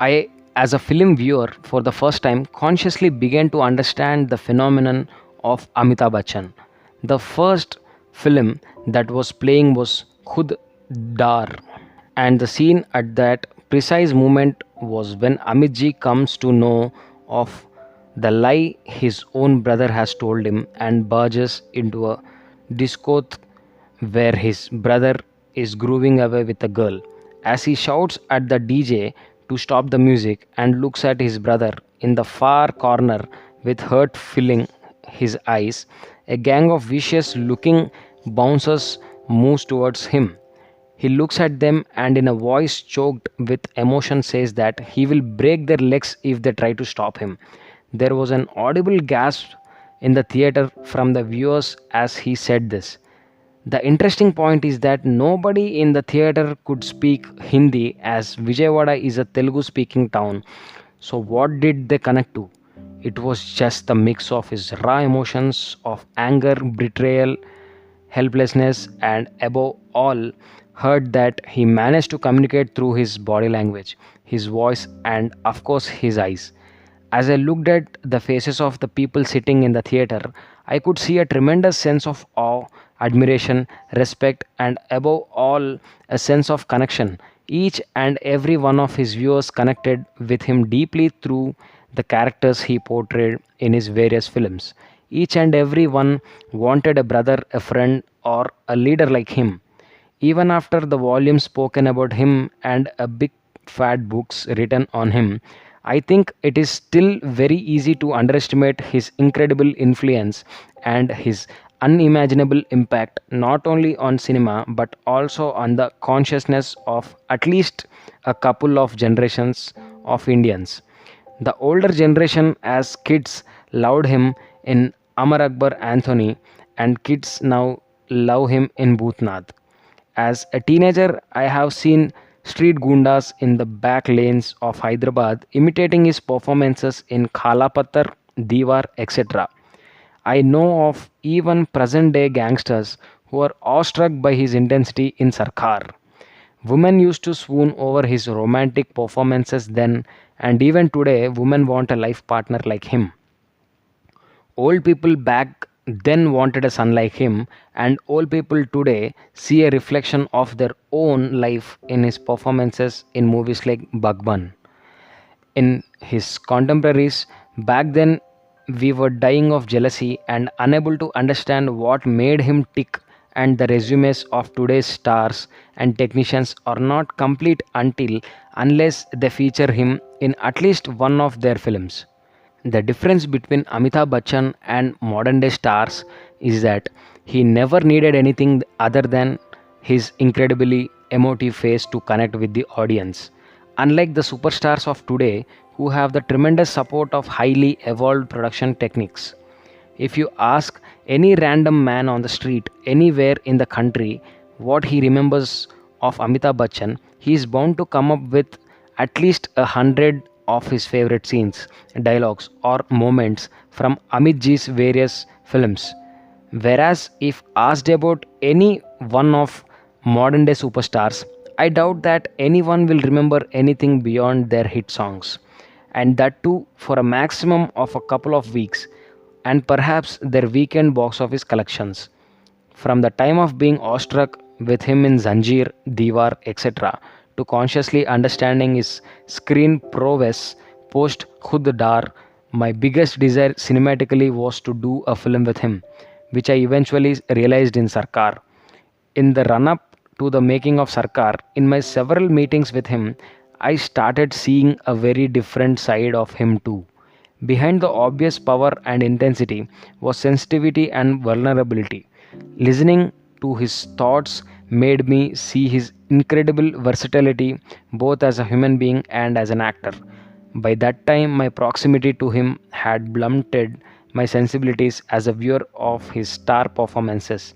I, as a film viewer, for the first time consciously began to understand the phenomenon of Amitabh Bachchan. The first film that was playing was Khud Dar, and the scene at that precise moment was when Amitji comes to know of the lie his own brother has told him and barges into a discotheque where his brother is grooving away with a girl. As he shouts at the DJ to stop the music and looks at his brother in the far corner with hurt filling his eyes, a gang of vicious looking bouncers moves towards him. He looks at them and, in a voice choked with emotion, says that he will break their legs if they try to stop him. There was an audible gasp in the theater from the viewers as he said this. The interesting point is that nobody in the theater could speak Hindi as Vijayawada is a Telugu speaking town. So, what did they connect to? It was just the mix of his raw emotions of anger, betrayal, helplessness, and above all, heard that he managed to communicate through his body language, his voice, and of course, his eyes. As I looked at the faces of the people sitting in the theater, I could see a tremendous sense of awe, admiration, respect, and above all, a sense of connection. Each and every one of his viewers connected with him deeply through the characters he portrayed in his various films. Each and every one wanted a brother, a friend, or a leader like him. Even after the volumes spoken about him and a big fat books written on him, I think it is still very easy to underestimate his incredible influence and his unimaginable impact not only on cinema but also on the consciousness of at least a couple of generations of Indians. The older generation, as kids, loved him in Amar Akbar Anthony, and kids now love him in Bhutnath. As a teenager, I have seen street gundas in the back lanes of Hyderabad imitating his performances in Khala Pattar, Diwar, etc. I know of even present day gangsters who are awestruck by his intensity in Sarkar. Women used to swoon over his romantic performances then, and even today, women want a life partner like him. Old people back then wanted a son like him, and old people today see a reflection of their own life in his performances in movies like Bhagwan. In his contemporaries, back then we were dying of jealousy and unable to understand what made him tick, and the resumes of today's stars and technicians are not complete until unless they feature him in at least one of their films. The difference between Amitabh Bachchan and modern day stars is that he never needed anything other than his incredibly emotive face to connect with the audience. Unlike the superstars of today who have the tremendous support of highly evolved production techniques. If you ask any random man on the street anywhere in the country what he remembers of Amitabh Bachchan, he is bound to come up with at least 100 of his favorite scenes, dialogues, or moments from Amit Ji's various films. Whereas, if asked about any one of modern day superstars, I doubt that anyone will remember anything beyond their hit songs, and that too for a maximum of a couple of weeks, and perhaps their weekend box office collections. From the time of being awestruck with him in Zanjeer, Diwar, etc., to consciously understanding his screen prowess post Khud Dar, my biggest desire cinematically was to do a film with him, which I eventually realized in Sarkar. In the run up to the making of Sarkar, in my several meetings with him, I started seeing a very different side of him too. Behind the obvious power and intensity was sensitivity and vulnerability. Listening to his thoughts made me see his incredible versatility both as a human being and as an actor. By that time, my proximity to him had blunted my sensibilities as a viewer of his star performances,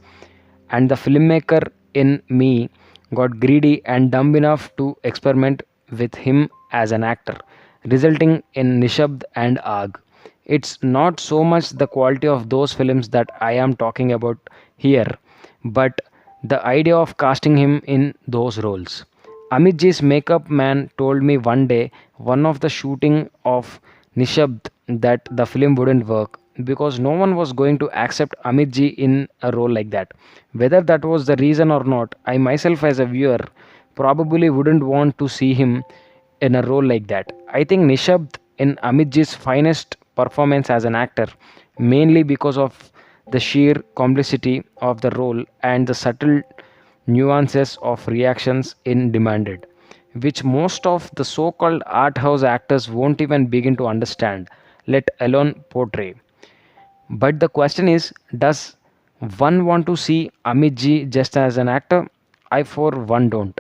and the filmmaker in me got greedy and dumb enough to experiment with him as an actor, resulting in Nishabd and Aag. It's not so much the quality of those films that I am talking about here, but the idea of casting him in those roles. Amitji's makeup man told me one day one of the shooting of Nishabd that the film wouldn't work because no one was going to accept Amitji in a role like that. Whether that was the reason or not, I myself as a viewer probably wouldn't want to see him in a role like that. I think Nishabd in Amitji's finest performance as an actor, mainly because of the sheer complexity of the role and the subtle nuances of reactions in demanded, which most of the so called art house actors won't even begin to understand, let alone portray. But the question is, does one want to see Amit Ji just as an actor? I, for one, don't.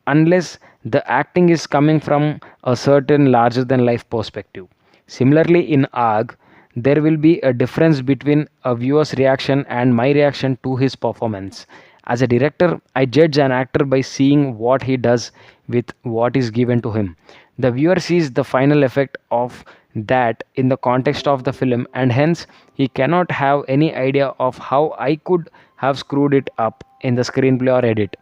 Unless the acting is coming from a certain larger than life perspective. Similarly, in AG, there will be a difference between a viewer's reaction and my reaction to his performance. As a director, I judge an actor by seeing what he does with what is given to him. The viewer sees the final effect of that in the context of the film, and hence he cannot have any idea of how I could have screwed it up in the screenplay or edit,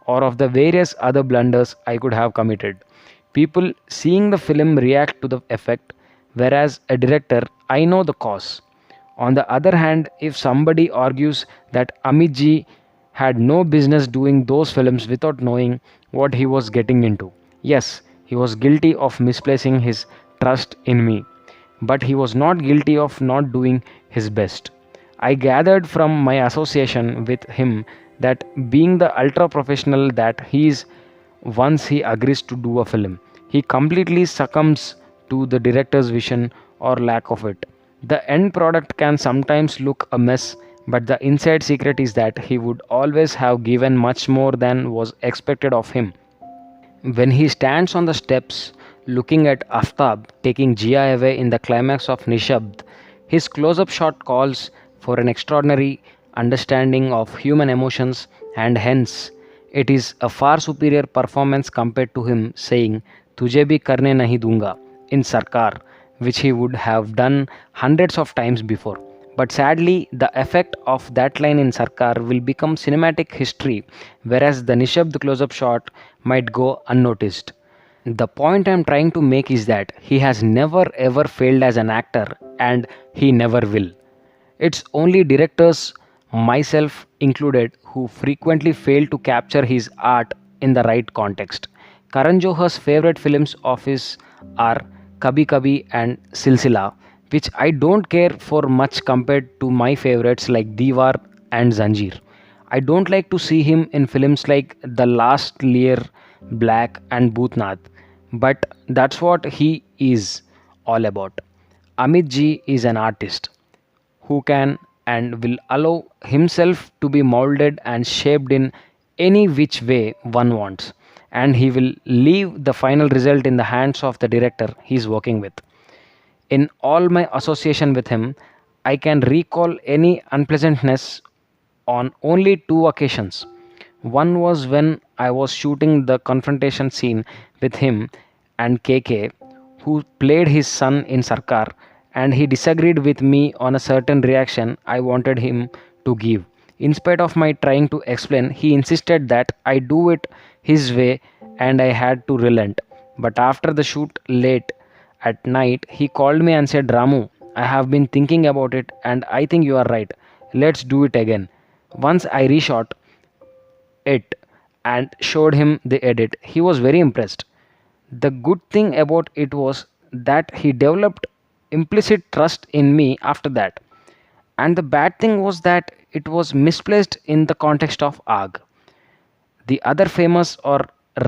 or of the various other blunders I could have committed. People seeing the film react to the effect, whereas a director, I know the cause. On the other hand, if somebody argues that Amit Ji had no business doing those films without knowing what he was getting into, yes, he was guilty of misplacing his trust in me, but he was not guilty of not doing his best. I gathered from my association with him that being the ultra professional that he is, once he agrees to do a film, he completely succumbs to the director's vision or lack of it. The end product can sometimes look a mess, but the inside secret is that he would always have given much more than was expected of him. When he stands on the steps looking at Aftab taking Jia away in the climax of Nishabd, his close up shot calls for an extraordinary understanding of human emotions, and hence it is a far superior performance compared to him saying Tujhe bhi karne nahi dunga in Sarkar, which he would have done hundreds of times before. But sadly, the effect of that line in Sarkar will become cinematic history, whereas the Nishabd close up shot might go unnoticed. The point I'm trying to make is that he has never ever failed as an actor, and he never will. It's only directors, myself included, who frequently fail to capture his art in the right context. Karan Johar's favorite films of his are Kabhi Kabhi and Silsila, which I don't care for much compared to my favorites like Diwar and Zanjeer. I don't like to see him in films like The Last Lear, Black, and Bhootnath, but that's what he is all about. Amit Ji is an artist who can and will allow himself to be molded and shaped in any which way one wants, and he will leave the final result in the hands of the director he is working with. In all my association with him, I can recall any unpleasantness on only two occasions. One was when I was shooting the confrontation scene with him and KK, who played his son in Sarkar, and he disagreed with me on a certain reaction I wanted him to give. In spite of my trying to explain, he insisted that I do it his way and I had to relent. But after the shoot late at night, he called me and said, Ramu, I have been thinking about it and I think you are right. Let's do it again. Once I reshot it and showed him the edit, he was very impressed. The good thing about it was that he developed implicit trust in me after that. And the bad thing was that it was misplaced in the context of ARG. The other famous or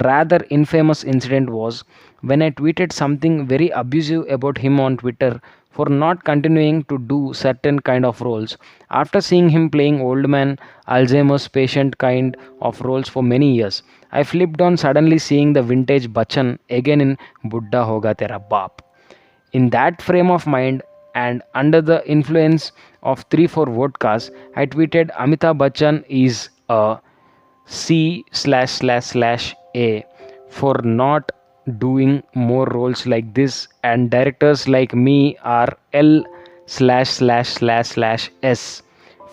rather infamous incident was when I tweeted something very abusive about him on Twitter for not continuing to do certain kind of roles after seeing him playing old man Alzheimer's patient kind of roles for many years. I flipped on suddenly seeing the vintage Bachchan again in Buddha Hoga Tera Baap. In that frame of mind and under the influence of 3 4 vodkas, I tweeted Amitabh Bachchan is a C///A for not doing more roles like this, and directors like me are L////S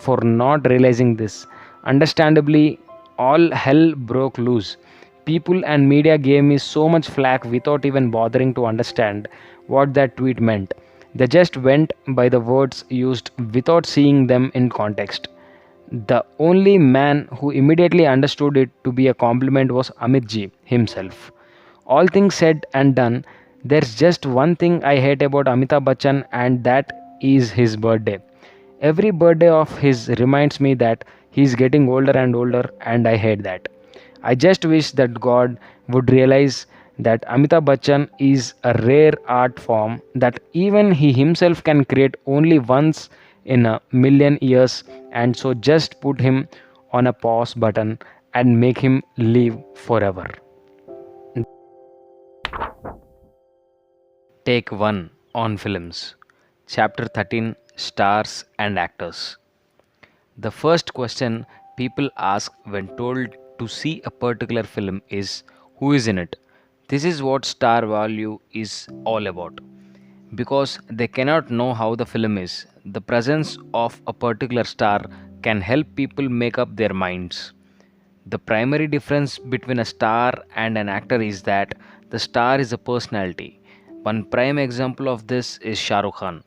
for not realizing this. Understandably, all hell broke loose. People and media gave me so much flack without even bothering to understand what that tweet meant. They just went by the words used without seeing them in context. The only man who immediately understood it to be a compliment was Amit ji himself. All things said and done, there's just one thing I hate about Amitabh Bachchan, and that is his birthday. Every birthday of his reminds me that he's getting older and older, and I hate that. I just wish that God would realize that Amitabh Bachchan is a rare art form that even he himself can create only once in a million years, and so just put him on a pause button and make him live forever. Take 1 on films. Chapter 13, Stars and Actors. The first question people ask when told to see a particular film is who is in it. This is what star value is all about. Because they cannot know how the film is, the presence of a particular star can help people make up their minds. The primary difference between a star and an actor is that the star is a personality. One prime example of this is Shah Rukh Khan.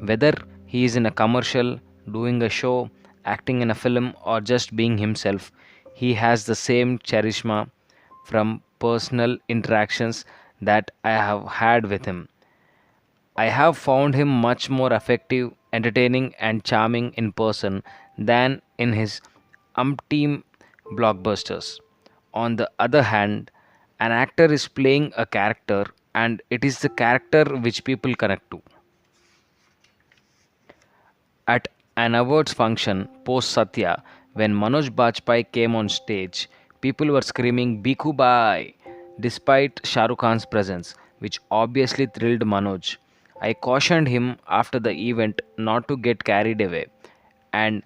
Whether he is in a commercial, doing a show, acting in a film, or just being himself, he has the same charisma from personal interactions that I have had with him. I have found him much more effective, entertaining, and charming in person than in his umpteen blockbusters. On the other hand, an actor is playing a character, and it is the character which people connect to. At an awards function post Satya, when Manoj Bajpayee came on stage, people were screaming Bhikkhu Bhai despite Shah Rukh Khan's presence, which obviously thrilled Manoj. I cautioned him after the event not to get carried away and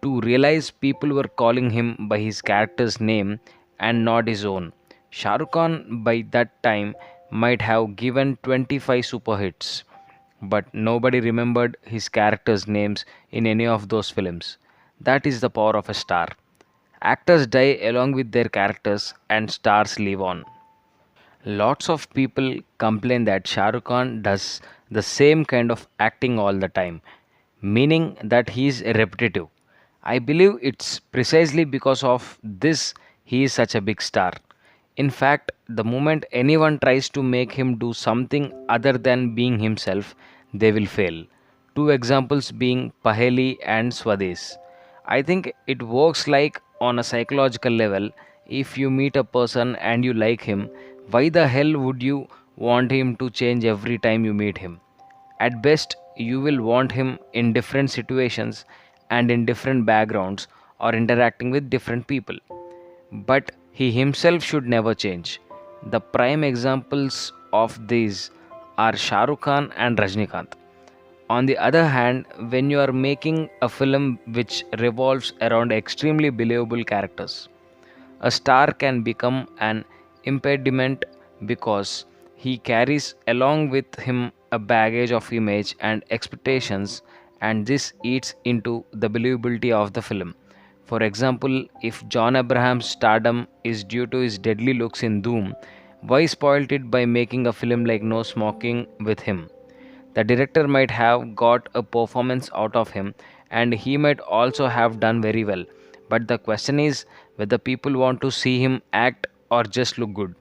to realize people were calling him by his character's name and not his own. Shah Rukh Khan by that time might have given 25 super hits, but nobody remembered his characters' names in any of those films. That is the power of a star. Actors die along with their characters, and stars live on. Lots of people complain that Shah Rukh Khan does the same kind of acting all the time, meaning that he is repetitive. I believe it's precisely because of this he is such a big star. In fact, the moment anyone tries to make him do something other than being himself, they will fail. Two examples being Paheli and Swades. I think it works like on a psychological level. If you meet a person and you like him, why the hell would you want him to change every time you meet him? At best, you will want him in different situations and in different backgrounds or interacting with different people. But he himself should never change. The prime examples of these are Shah Rukh Khan and Rajnikant. On the other hand, when you are making a film which revolves around extremely believable characters, a star can become an impediment because he carries along with him a baggage of image and expectations, and this eats into the believability of the film. For example, if John Abraham's stardom is due to his deadly looks in Doom, why spoil it by making a film like No Smoking with him? The director might have got a performance out of him and he might also have done very well. But the question is whether people want to see him act or just look good.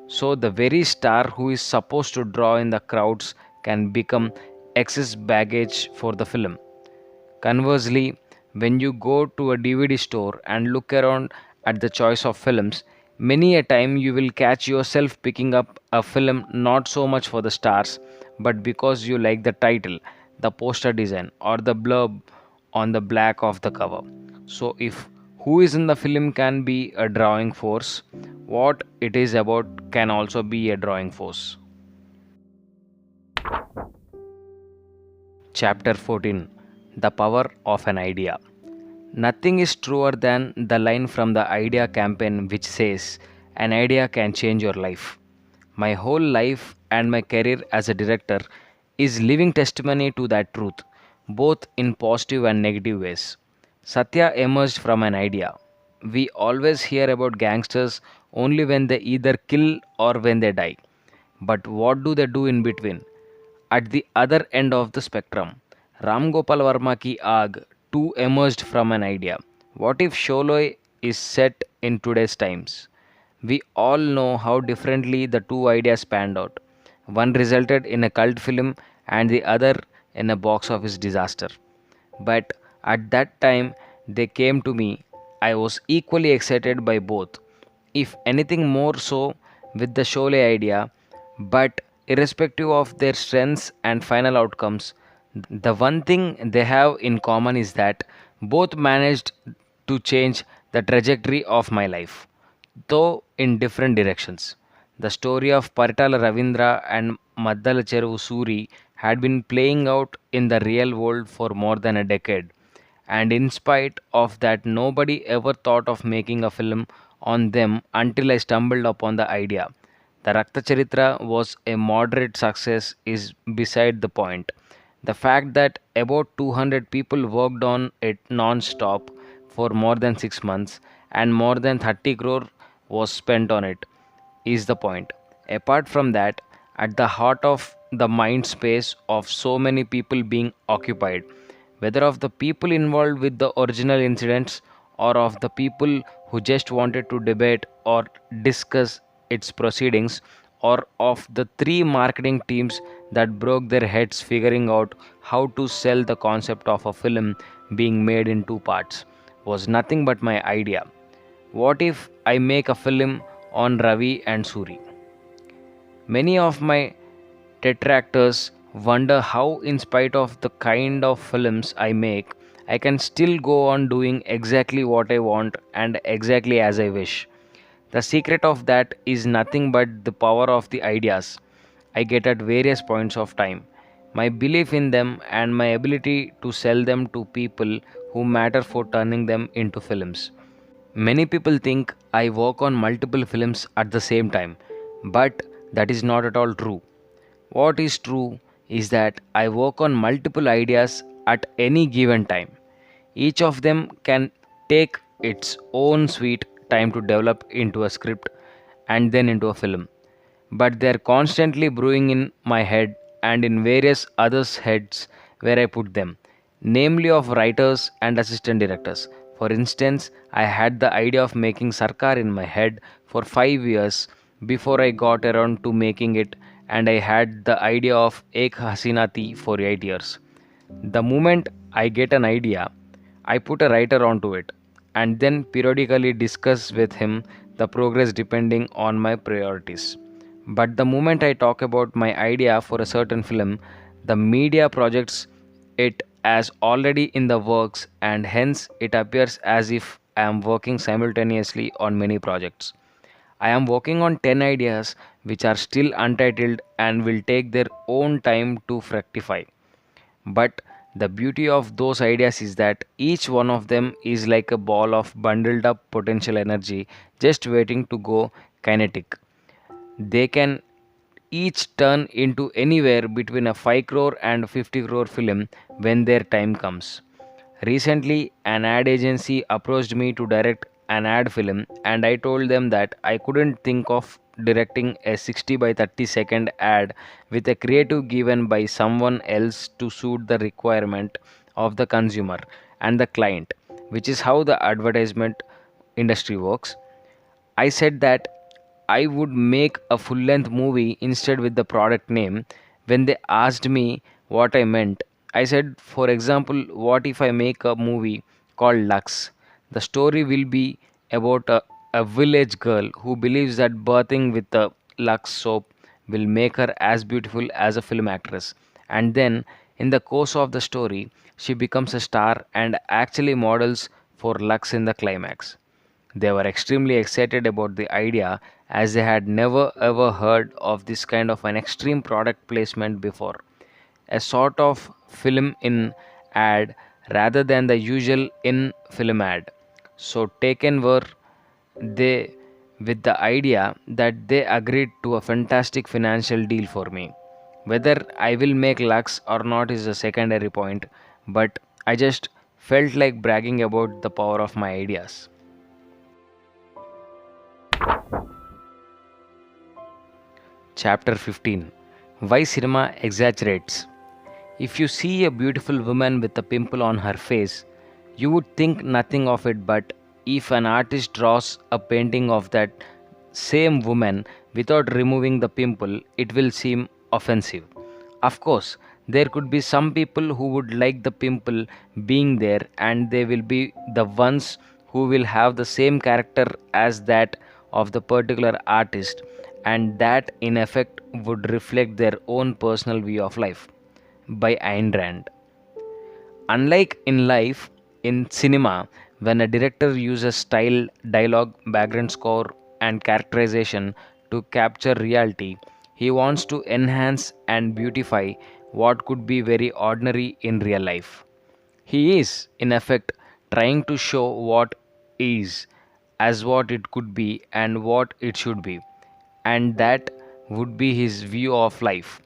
So, the very star who is supposed to draw in the crowds can become excess baggage for the film. Conversely, when you go to a DVD store and look around at the choice of films, many a time you will catch yourself picking up a film not so much for the stars, but because you like the title, the poster design, or the blurb on the back of the cover. So, if who is in the film can be a drawing force, what it is about can also be a drawing force. Chapter 14: The Power of an Idea. Nothing is truer than the line from the Idea campaign which says, "An idea can change your life." My whole life and my career as a director is living testimony to that truth, both in positive and negative ways. Satya emerged from an idea. We always hear about gangsters only when they either kill or when they die. But what do they do in between? At the other end of the spectrum, Ram Gopal Varma ki Aag too emerged from an idea. What if Sholoi is set in today's times? We all know how differently the two ideas panned out. One resulted in a cult film and the other in a box office disaster. But at that time they came to me, I was equally excited by both, if anything more so with the Sholay idea, but irrespective of their strengths and final outcomes, the one thing they have in common is that both managed to change the trajectory of my life, though in different directions. The story of Paritala Ravindra and Maddala Cheruvu Suri had been playing out in the real world for more than a decade, and in spite of that, nobody ever thought of making a film on them until I stumbled upon the idea. The Rakta Charitra was a moderate success is beside the point. The fact that about 200 people worked on it non-stop for more than 6 months and more than 30 crore was spent on it is the point. Apart from that, at the heart of the mind space of so many people being occupied, whether of the people involved with the original incidents or of the people who just wanted to debate or discuss its proceedings, or of the three marketing teams that broke their heads figuring out how to sell the concept of a film being made in two parts, was nothing but my idea. What if I make a film on Ravi and Suri? Many of my detractors wonder how, in spite of the kind of films I make, I can still go on doing exactly what I want and exactly as I wish. The secret of that is nothing but the power of the ideas I get at various points of time, my belief in them, and my ability to sell them to people who matter for turning them into films. Many people think I work on multiple films at the same time, but that is not at all true. What is true is that I work on multiple ideas at any given time. Each of them can take its own sweet time to develop into a script and then into a film. But they're constantly brewing in my head and in various others' heads where I put them, namely of writers and assistant directors. For instance, I had the idea of making Sarkar in my head for 5 years before I got around to making it, and I had the idea of Ek Hasina Thi for 8 years. The moment I get an idea, I put a writer onto it and then periodically discuss with him the progress depending on my priorities. But the moment I talk about my idea for a certain film, the media projects it as already in the works, and hence it appears as if I am working simultaneously on many projects. I am working on 10 ideas which are still untitled and will take their own time to fructify. But the beauty of those ideas is that each one of them is like a ball of bundled up potential energy just waiting to go kinetic. They can each turn into anywhere between a 5 crore and 50 crore film when their time comes. Recently, an ad agency approached me to direct an ad film, and I told them that I couldn't think of directing a 60 by 30-second ad with a creative given by someone else to suit the requirement of the consumer and the client, which is how the advertisement industry works. I said that I would make a full length movie instead with the product name. When they asked me what I meant. I said, for example, what if I make a movie called Lux? The story will be about a village girl who believes that birthing with a Lux soap will make her as beautiful as a film actress. And then, in the course of the story, she becomes a star and actually models for Lux in the climax. They were extremely excited about the idea as they had never ever heard of this kind of an extreme product placement before. A sort of film in ad rather than the usual in film ad. So taken were they with the idea that they agreed to a fantastic financial deal for me. Whether I will make Lux or not is a secondary point, but I just felt like bragging about the power of my ideas. Chapter 15. Why Cinema Exaggerates. If you see a beautiful woman with a pimple on her face, you would think nothing of it, but if an artist draws a painting of that same woman without removing the pimple, it will seem offensive. Of course, there could be some people who would like the pimple being there, and they will be the ones who will have the same character as that of the particular artist, and that in effect would reflect their own personal view of life. By Ayn Rand. Unlike in life, in cinema, when a director uses style, dialogue, background score, and characterization to capture reality, he wants to enhance and beautify what could be very ordinary in real life. He is, in effect, trying to show what is as what it could be and what it should be, and that would be his view of life.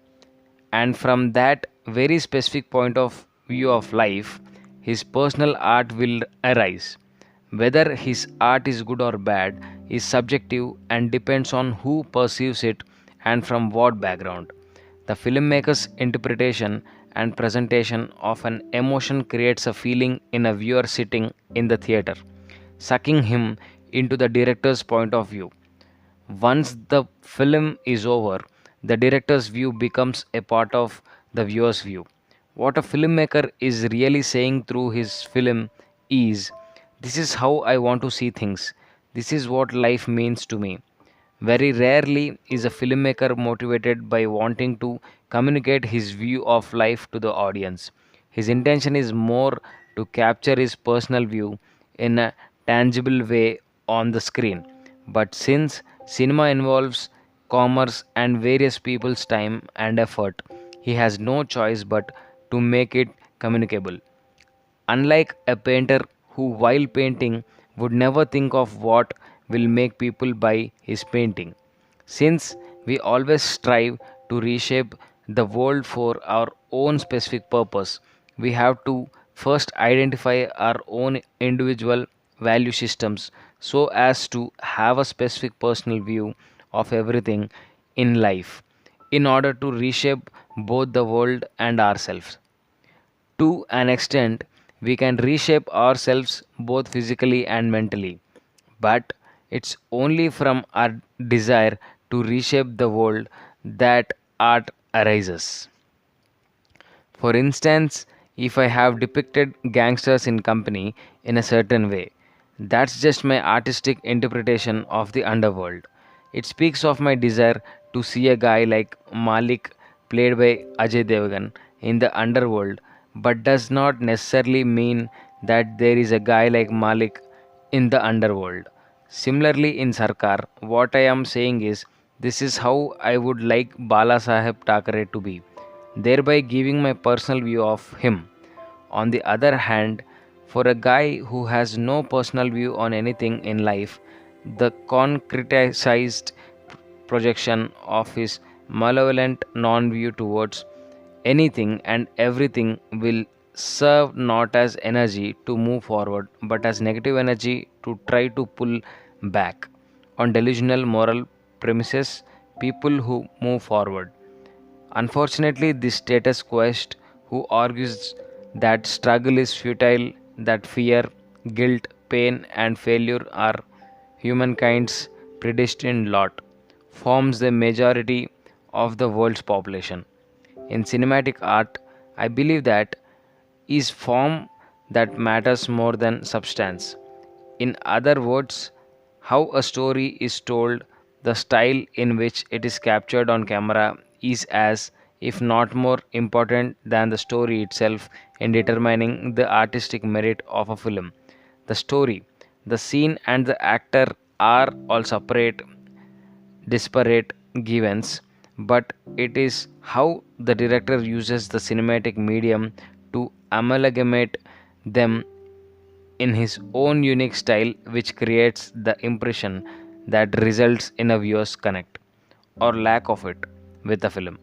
And from that very specific point of view of life, his personal art will arise. Whether his art is good or bad is subjective and depends on who perceives it and from what background. The filmmaker's interpretation and presentation of an emotion creates a feeling in a viewer sitting in the theater, sucking him into the director's point of view. Once the film is over, the director's view becomes a part of the viewer's view. What a filmmaker is really saying through his film is, this is how I want to see things. This is what life means to me. Very rarely is a filmmaker motivated by wanting to communicate his view of life to the audience. His intention is more to capture his personal view in a tangible way on the screen. But since cinema involves commerce and various people's time and effort, he has no choice but to make it communicable. Unlike a painter who, while painting, would never think of what will make people buy his painting. Since we always strive to reshape the world for our own specific purpose, we have to first identify our own individual value systems so as to have a specific personal view of everything in life in order to reshape both the world and ourselves. To an extent, we can reshape ourselves both physically and mentally, but it's only from our desire to reshape the world that art arises. For instance, if I have depicted gangsters in company in a certain way, that's just my artistic interpretation of the underworld. It speaks of my desire to see a guy like Malik, played by Ajay Devgan, in the underworld, but does not necessarily mean that there is a guy like Malik in the underworld. Similarly, in Sarkar, what I am saying is this is how I would like Bala Saheb Thackeray to be, thereby giving my personal view of him. On the other hand, for a guy who has no personal view on anything in life, the concretized projection of his malevolent non view towards anything and everything will serve not as energy to move forward but as negative energy to try to pull back. On delusional moral premises, people who move forward. Unfortunately, this status quest who argues that struggle is futile, that fear, guilt, pain, and failure are humankind's predestined lot, forms the majority of the world's population. In cinematic art, I believe that is form that matters more than substance. In other words, how a story is told, the style in which it is captured on camera is as, if not more important than the story itself in determining the artistic merit of a film. The story, the scene, and the actor are all separate disparate givens, but it is how the director uses the cinematic medium to amalgamate them in his own unique style, which creates the impression that results in a viewer's connect or lack of it with the film.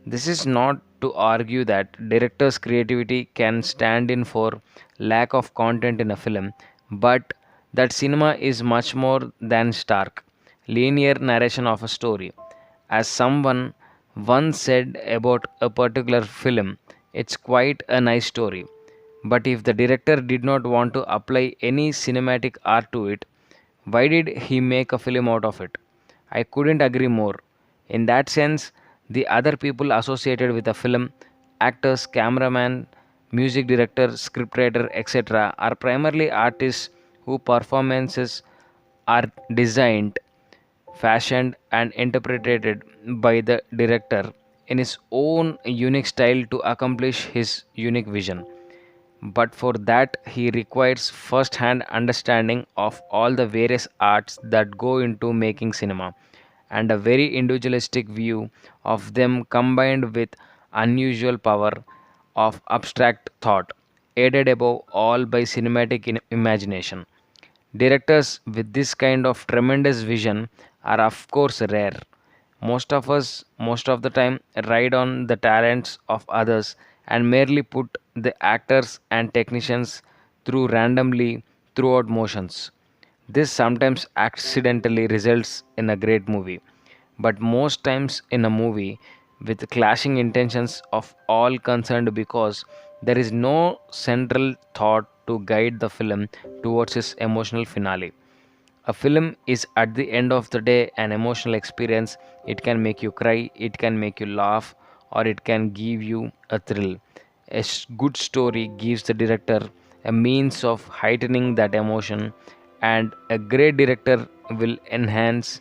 This is not to argue that director's creativity can stand in for lack of content in a film, but that cinema is much more than stark, linear narration of a story. As someone once said about a particular film, it's quite a nice story. But if the director did not want to apply any cinematic art to it, why did he make a film out of it? I couldn't agree more. In that sense, the other people associated with a film, actors, cameraman, music director, scriptwriter, etc., are primarily artists whose performances are designed, fashioned, and interpreted by the director in his own unique style to accomplish his unique vision. But for that, he requires first hand understanding of all the various arts that go into making cinema and a very individualistic view of them combined with unusual power of abstract thought, aided above all by cinematic imagination. Directors with this kind of tremendous vision are, of course, rare. Most of the time, ride on the talents of others and merely put the actors and technicians through randomly throughout motions. This sometimes accidentally results in a great movie, but most times in a movie with clashing intentions of all concerned because there is no central thought to guide the film towards its emotional finale. A film is at the end of the day an emotional experience. It can make you cry, it can make you laugh, or it can give you a thrill. Good story gives the director a means of heightening that emotion, and a great director will enhance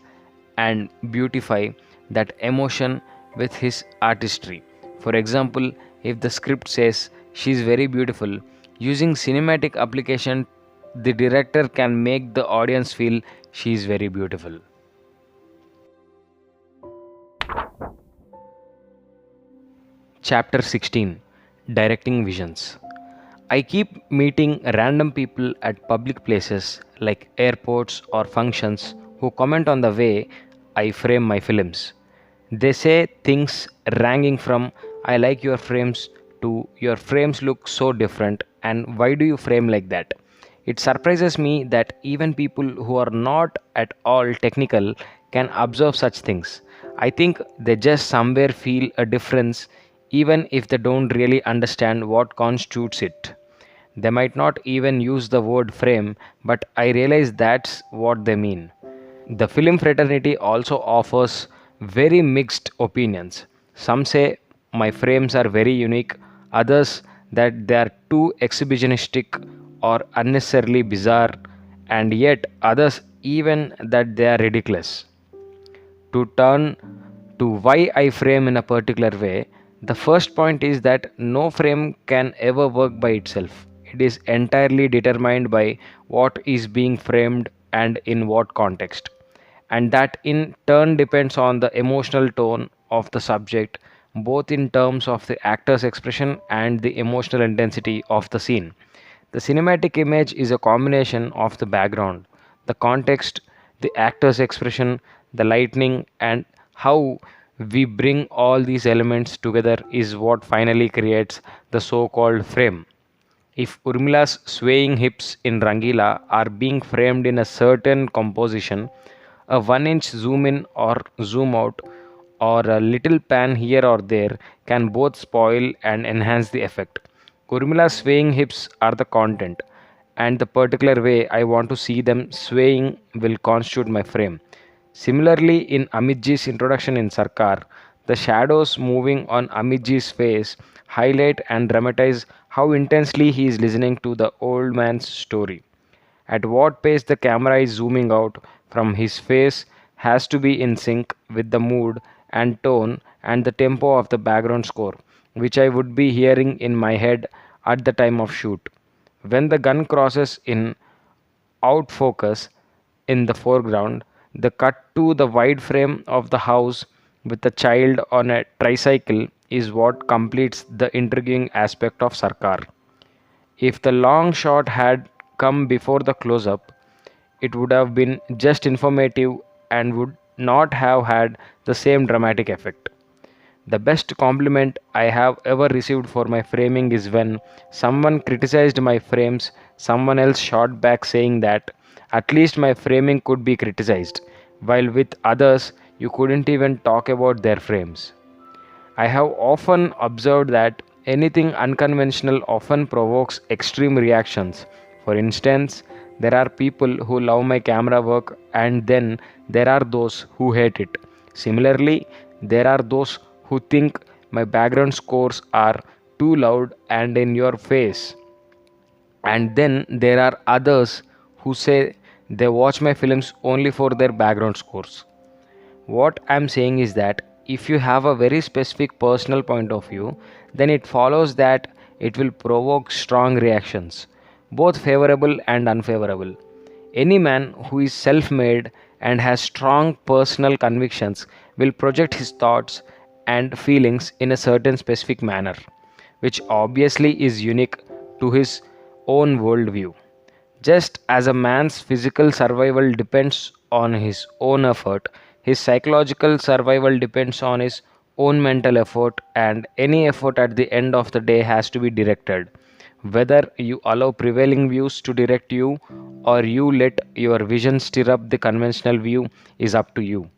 and beautify that emotion with his artistry. For example, if the script says she is very beautiful, using cinematic application, the director can make the audience feel she is very beautiful. Chapter 16, Directing Visions. I keep meeting random people at public places like airports or functions who comment on the way I frame my films. They say things ranging from I like your frames to your frames look so different and why do you frame like that? It surprises me that even people who are not at all technical can observe such things. I think they just somewhere feel a difference even if they don't really understand what constitutes it. They might not even use the word frame, but I realize that's what they mean. The film fraternity also offers very mixed opinions. Some say my frames are very unique, others that they are too exhibitionistic or unnecessarily bizarre, and yet others even that they are ridiculous. To turn to why I frame in a particular way, the first point is that no frame can ever work by itself. It is entirely determined by what is being framed and in what context. And that in turn depends on the emotional tone of the subject, both in terms of the actor's expression and the emotional intensity of the scene. The cinematic image is a combination of the background, the context, the actor's expression, the lighting, and how we bring all these elements together is what finally creates the so called frame. If Urmila's swaying hips in Rangila are being framed in a certain composition, a 1 inch zoom in or zoom out, or a little pan here or there can both spoil and enhance the effect. Urmila's swaying hips are the content, and the particular way I want to see them swaying will constitute my frame. Similarly, in Amitji's introduction in Sarkar, the shadows moving on Amitji's face highlight and dramatize how intensely he is listening to the old man's story. At what pace the camera is zooming out from his face has to be in sync with the mood and tone and the tempo of the background score, which I would be hearing in my head at the time of shoot. When the gun crosses in out focus in the foreground, the cut to the wide frame of the house with the child on a tricycle is what completes the intriguing aspect of Sarkar. If the long shot had come before the close up, it would have been just informative and would not have had the same dramatic effect. The best compliment I have ever received for my framing is when someone criticized my frames, someone else shot back saying that at least my framing could be criticized, while with others you couldn't even talk about their frames. I have often observed that anything unconventional often provokes extreme reactions. For instance, there are people who love my camera work and then there are those who hate it. Similarly, there are those who think my background scores are too loud and in your face. And then there are others who say they watch my films only for their background scores. What I'm saying is that if you have a very specific personal point of view, then it follows that it will provoke strong reactions, both favorable and unfavorable. Any man who is self made and has strong personal convictions will project his thoughts and feelings in a certain specific manner, which obviously is unique to his own worldview. Just as a man's physical survival depends on his own effort, his psychological survival depends on his own mental effort, and any effort at the end of the day has to be directed. Whether you allow prevailing views to direct you or you let your vision stir up the conventional view is up to you.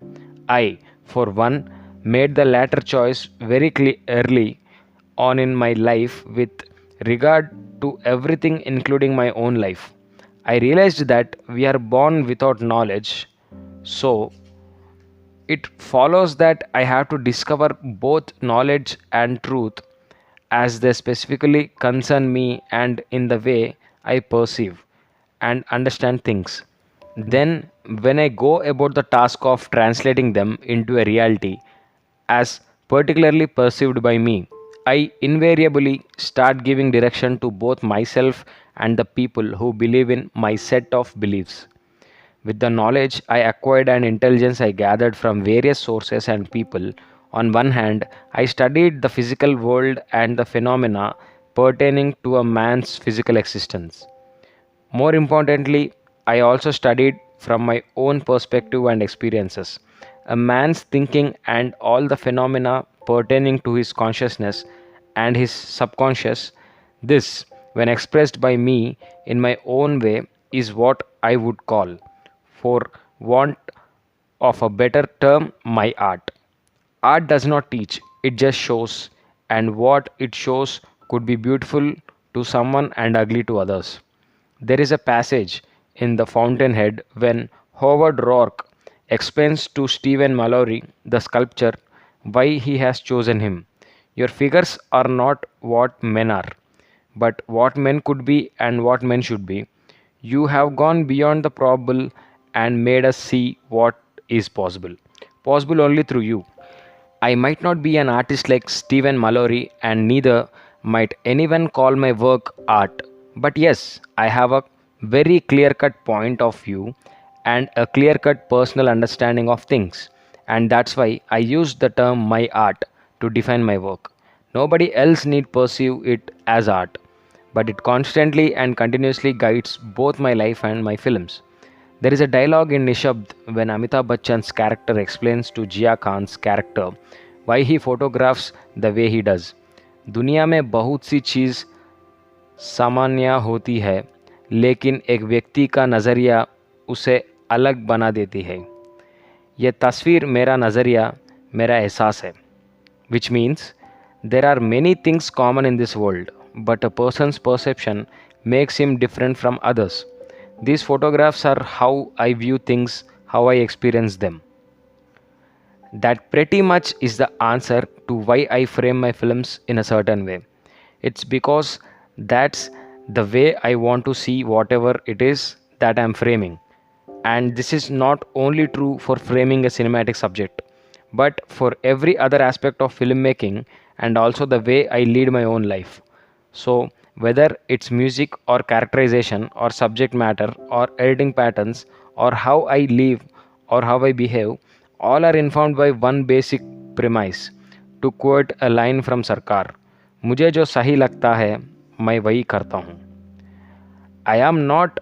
I, for one, made the latter choice very early on in my life with regard to everything, including my own life. I realized that we are born without knowledge, so it follows that I have to discover both knowledge and truth as they specifically concern me and in the way I perceive and understand things. Then, when I go about the task of translating them into a reality as particularly perceived by me, I invariably start giving direction to both myself and the people who believe in my set of beliefs. With the knowledge I acquired and intelligence I gathered from various sources and people, on one hand, I studied the physical world and the phenomena pertaining to a man's physical existence. More importantly, I also studied from my own perspective and experiences. A man's thinking and all the phenomena pertaining to his consciousness and his subconscious. This, when expressed by me in my own way, is what I would call, for want of a better term, my art. Art does not teach, it just shows, and what it shows could be beautiful to someone and ugly to others. There is a passage in The Fountainhead when Howard Rourke explains to Stephen Mallory, the sculptor, why he has chosen him. Your figures are not what men are, but what men could be and what men should be. You have gone beyond the probable and made us see what is possible. Possible only through you. I might not be an artist like Stephen Mallory, and neither might anyone call my work art. But yes, I have a very clear cut point of view and a clear cut personal understanding of things. And that's why I use the term my art to define my work. Nobody else need perceive it as art, but it constantly and continuously guides both my life and my films. There is a dialogue in Nishabd when Amitabh Bachchan's character explains to Jia Khan's character why he photographs the way he does. दुनिया में बहुत सी चीज़ सामान्य होती है, लेकिन एक व्यक्ति का नज़रिया उसे अलग बना देती है. यह तस्वीर मेरा नज़रिया मेरा एहसास है. Which means there are many things common in this world, but a person's perception makes him different from others. These photographs are how I view things, how I experience them. That pretty much is the answer to why I frame my films in a certain way. It's because that's the way I want to see whatever it is that I'm framing. And this is not only true for framing a cinematic subject, but for every other aspect of filmmaking and also the way I lead my own life. So, whether it's music or characterization or subject matter or editing patterns or how I live or how I behave, all are informed by one basic premise. To quote a line from सरकार, मुझे जो सही लगता है मैं वही करता हूँ. I am not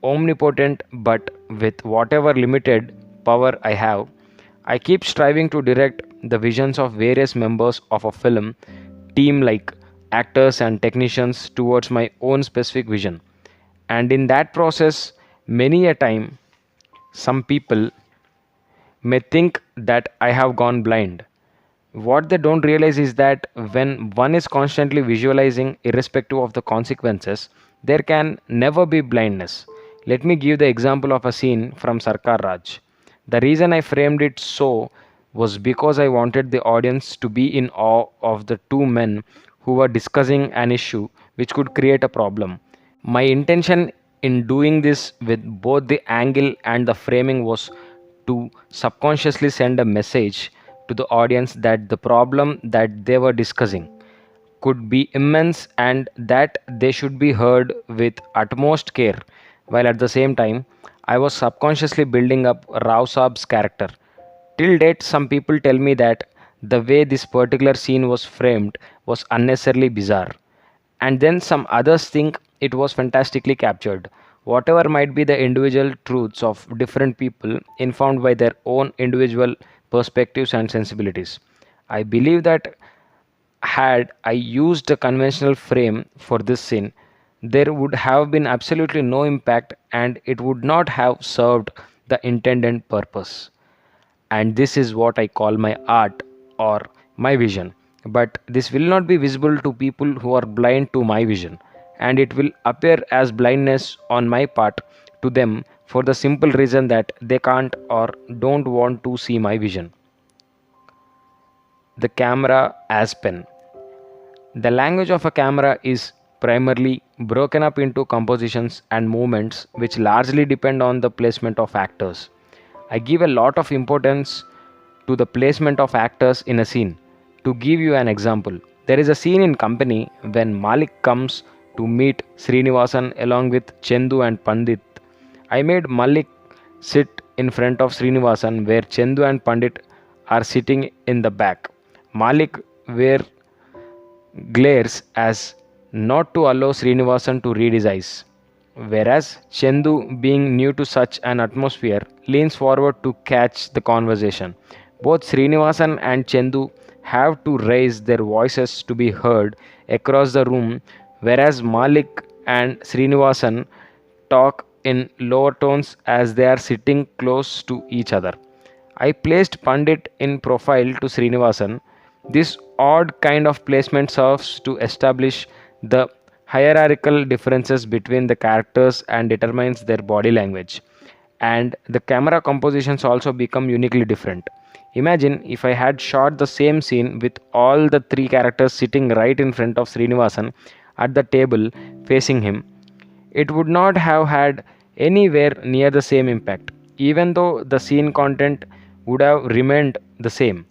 omnipotent, but with whatever limited power I have, I keep striving to direct the visions of various members of a film team, like actors and technicians, towards my own specific vision. And in that process, many a time, some people may think that I have gone blind. What they don't realize is that when one is constantly visualizing, irrespective of the consequences, there can never be blindness. Let me give the example of a scene from Sarkar Raj. The reason I framed it so was because I wanted the audience to be in awe of the two men who were discussing an issue which could create a problem. My intention in doing this with both the angle and the framing was to subconsciously send a message to the audience that the problem that they were discussing could be immense and that they should be heard with utmost care, while at the same time I was subconsciously building up Rao Saab's character. Till date, some people tell me that the way this particular scene was framed was unnecessarily bizarre, and then some others think it was fantastically captured. Whatever might be the individual truths of different people, informed by their own individual perspectives and sensibilities. I believe that had I used a conventional frame for this scene, there would have been absolutely no impact and it would not have served the intended purpose. And this is what I call my art or my vision. But this will not be visible to people who are blind to my vision, and it will appear as blindness on my part to them for the simple reason that they can't or don't want to see my vision. The camera as pen. The language of a camera is primarily broken up into compositions and movements which largely depend on the placement of actors. I give a lot of importance to the placement of actors in a scene. To give you an example, there is a scene in Company when Malik comes to meet Srinivasan along with Chendu and Pandit. I made Malik sit in front of Srinivasan where Chendu and Pandit are sitting in the back. Malik were glares as not to allow Srinivasan to read his eyes. Whereas Chendu, being new to such an atmosphere, leans forward to catch the conversation. Both Srinivasan and Chendu have to raise their voices to be heard across the room, whereas Malik and Srinivasan talk in lower tones as they are sitting close to each other. I placed Pandit in profile to Srinivasan. This odd kind of placement serves to establish the hierarchical differences between the characters and determines their body language. And the camera compositions also become uniquely different. Imagine if I had shot the same scene with all the three characters sitting right in front of Srinivasan at the table facing him. It would not have had anywhere near the same impact, even though the scene content would have remained the same.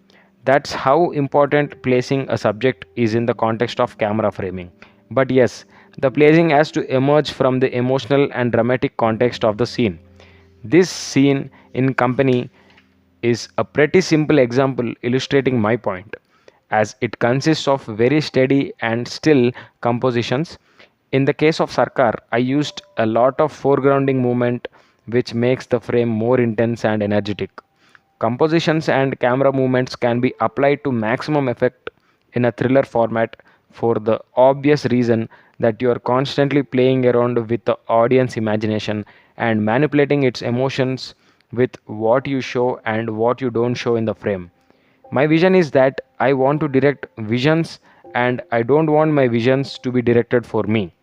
That's how important placing a subject is in the context of camera framing. But yes, the placing has to emerge from the emotional and dramatic context of the scene. This scene in Company is a pretty simple example illustrating my point, as it consists of very steady and still compositions. In the case of Sarkar, I used a lot of foregrounding movement which makes the frame more intense and energetic. Compositions and camera movements can be applied to maximum effect in a thriller format for the obvious reason that you are constantly playing around with the audience imagination and manipulating its emotions with what you show and what you don't show in the frame. My vision is that I want to direct visions and I don't want my visions to be directed for me.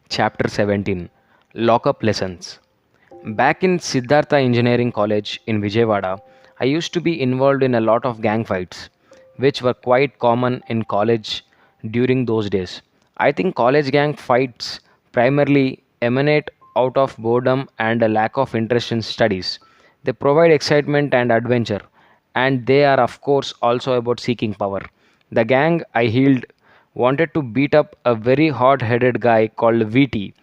Chapter 17, Lockup lessons. Back in Siddhartha Engineering College in Vijayawada, I used to be involved in a lot of gang fights, which were quite common in college during those days. I think college gang fights primarily emanate out of boredom and a lack of interest in studies. They provide excitement and adventure, and they are, of course, also about seeking power. The gang I healed wanted to beat up a very hot headed guy called VT.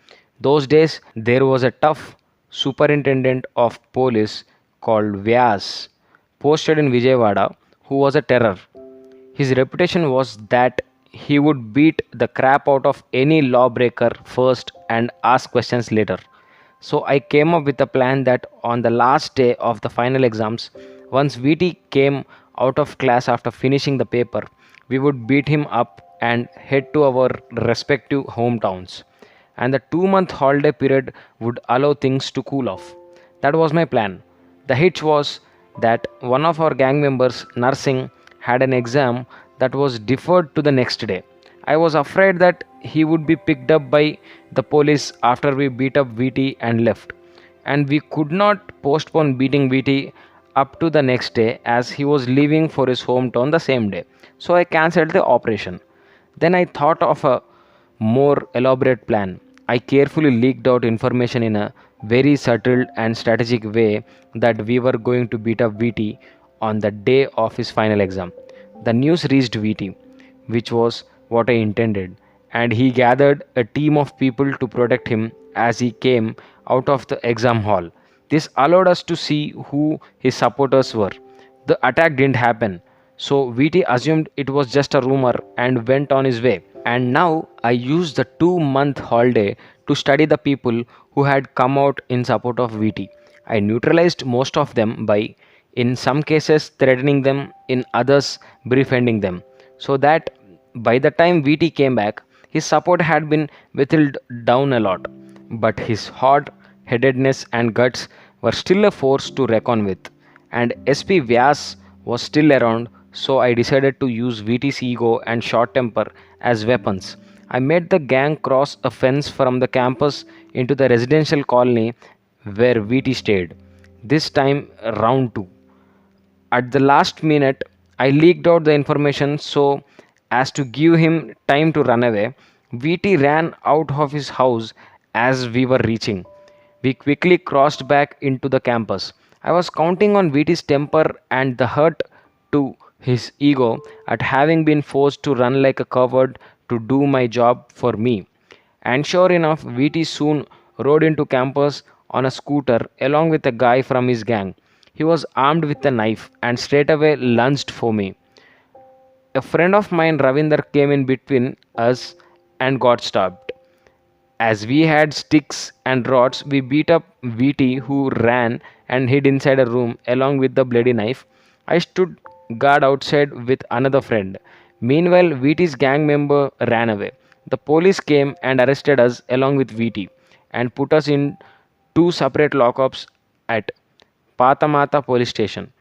Those days, there was a tough superintendent of police called Vyas, posted in Vijayawada, who was a terror. His reputation was that he would beat the crap out of any lawbreaker first and ask questions later. So I came up with a plan that on the last day of the final exams, once VT came out of class after finishing the paper, we would beat him up and head to our respective hometowns. And the 2 month holiday period would allow things to cool off. That was my plan. The hitch was that one of our gang members, nursing, had an exam that was deferred to the next day. I was afraid that he would be picked up by the police after we beat up VT and left. And we could not postpone beating VT up to the next day as he was leaving for his hometown the same day. So I cancelled the operation. Then I thought of a more elaborate plan. I carefully leaked out information in a very subtle and strategic way that we were going to beat up VT on the day of his final exam. The news reached VT, which was what I intended, and he gathered a team of people to protect him as he came out of the exam hall. This allowed us to see who his supporters were. The attack didn't happen, so VT assumed it was just a rumor and went on his way. And now I used the 2 month holiday to study the people who had come out in support of VT. I neutralized most of them by, in some cases, threatening them, in others, befriending them, so that by the time VT came back, his support had been whittled down a lot. But his hard headedness and guts were still a force to reckon with, and SP Vyas was still around, so I decided to use VT's ego and short temper as weapons. I made the gang cross a fence from the campus into the residential colony where VT stayed. This time, round two. At the last minute, I leaked out the information so as to give him time to run away. VT ran out of his house as we were reaching. We quickly crossed back into the campus. I was counting on VT's temper and the hurt to his ego at having been forced to run like a coward to do my job for me. And sure enough, VT soon rode into campus on a scooter along with a guy from his gang. He was armed with a knife and straightaway lunged for me. A friend of mine, Ravinder, came in between us and got stopped. As we had sticks and rods, we beat up VT, who ran and hid inside a room along with the bloody knife. I stood guard outside with another friend. Meanwhile, VT's gang member ran away. The police came and arrested us along with VT and put us in two separate lockups at Patamata police station.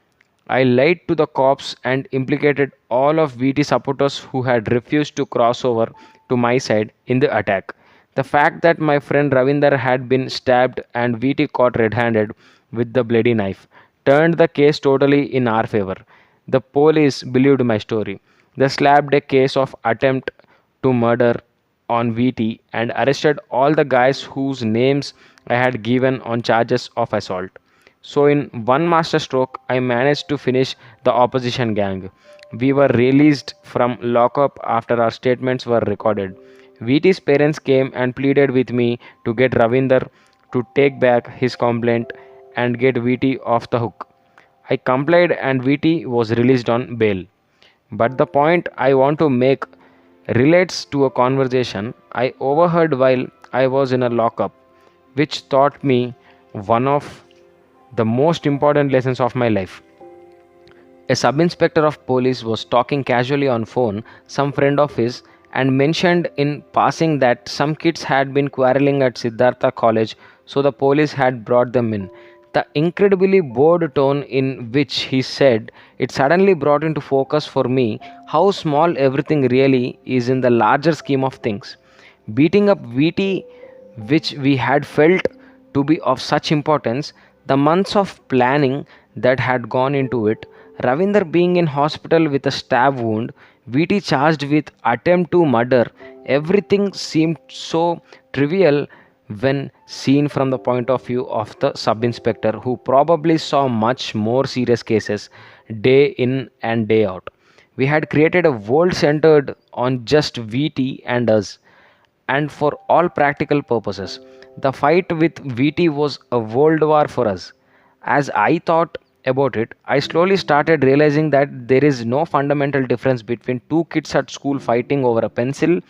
I lied to the cops and implicated all of VT supporters who had refused to cross over to my side in the attack. The fact that my friend Ravinder had been stabbed and VT caught red handed with the bloody knife turned the case totally in our favor. The police believed my story. They slapped a case of attempt to murder on VT and arrested all the guys whose names I had given on charges of assault. So, in one master stroke, I managed to finish the opposition gang. We were released from lockup after our statements were recorded. VT's parents came and pleaded with me to get Ravinder to take back his complaint and get VT off the hook. I complied and VT was released on bail. But the point I want to make relates to a conversation I overheard while I was in a lockup, which taught me one of the most important lessons of my life. A sub-inspector of police was talking casually on phone some friend of his and mentioned in passing that some kids had been quarreling at Siddhartha College, so the police had brought them in. The incredibly bored tone in which he said it suddenly brought into focus for me how small everything really is in the larger scheme of things. Beating up VT which we had felt to be of such importance, the months of planning that had gone into it, Ravinder being in hospital with a stab wound, VT charged with attempt to murder, everything seemed so trivial when seen from the point of view of the sub inspector who probably saw much more serious cases day in and day out. We had created a world centered on just VT and us, and for all practical purposes, the fight with VT was a world war for us. As I thought about it, I slowly started realizing that there is no fundamental difference between two kids at school fighting over a pencil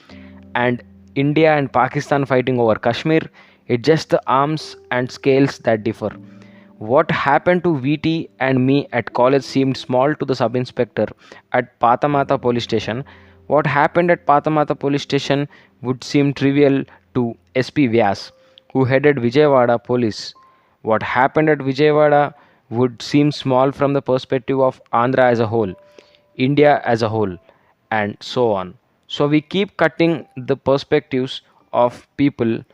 and India and Pakistan fighting over Kashmir. It's just the arms and scales that differ. What happened to VT and me at college seemed small to the sub inspector at Patamata police station. What happened at Patamata police station would seem trivial to SP Vyas, who headed Vijayawada police. What happened at Vijayawada would seem small from the perspective of Andhra as a whole, India as a whole, and so on. So we keep cutting the perspectives of people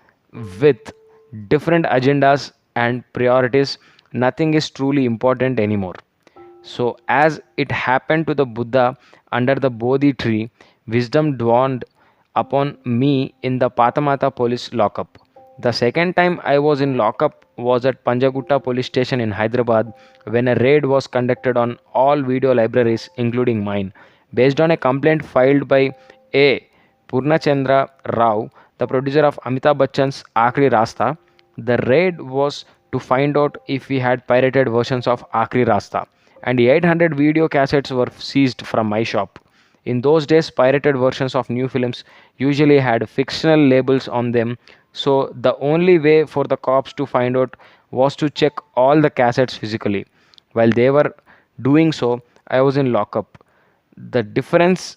with different agendas and priorities. Nothing is truly important anymore. So, as it happened to the Buddha under the Bodhi tree, wisdom dawned upon me in the Patamata police lockup. The second time I was in lockup was at Panjagutta police station in Hyderabad when a raid was conducted on all video libraries, including mine, based on a complaint filed by A. Purnachandra Rao, the producer of Amitabh Bachchan's Akhri Rasta. The raid was to find out if we had pirated versions of Akhri Rasta, and the 800 video cassettes were seized from my shop. In those days, pirated versions of new films usually had fictional labels on them, so the only way for the cops to find out was to check all the cassettes physically. While they were doing so, I was in lockup. The difference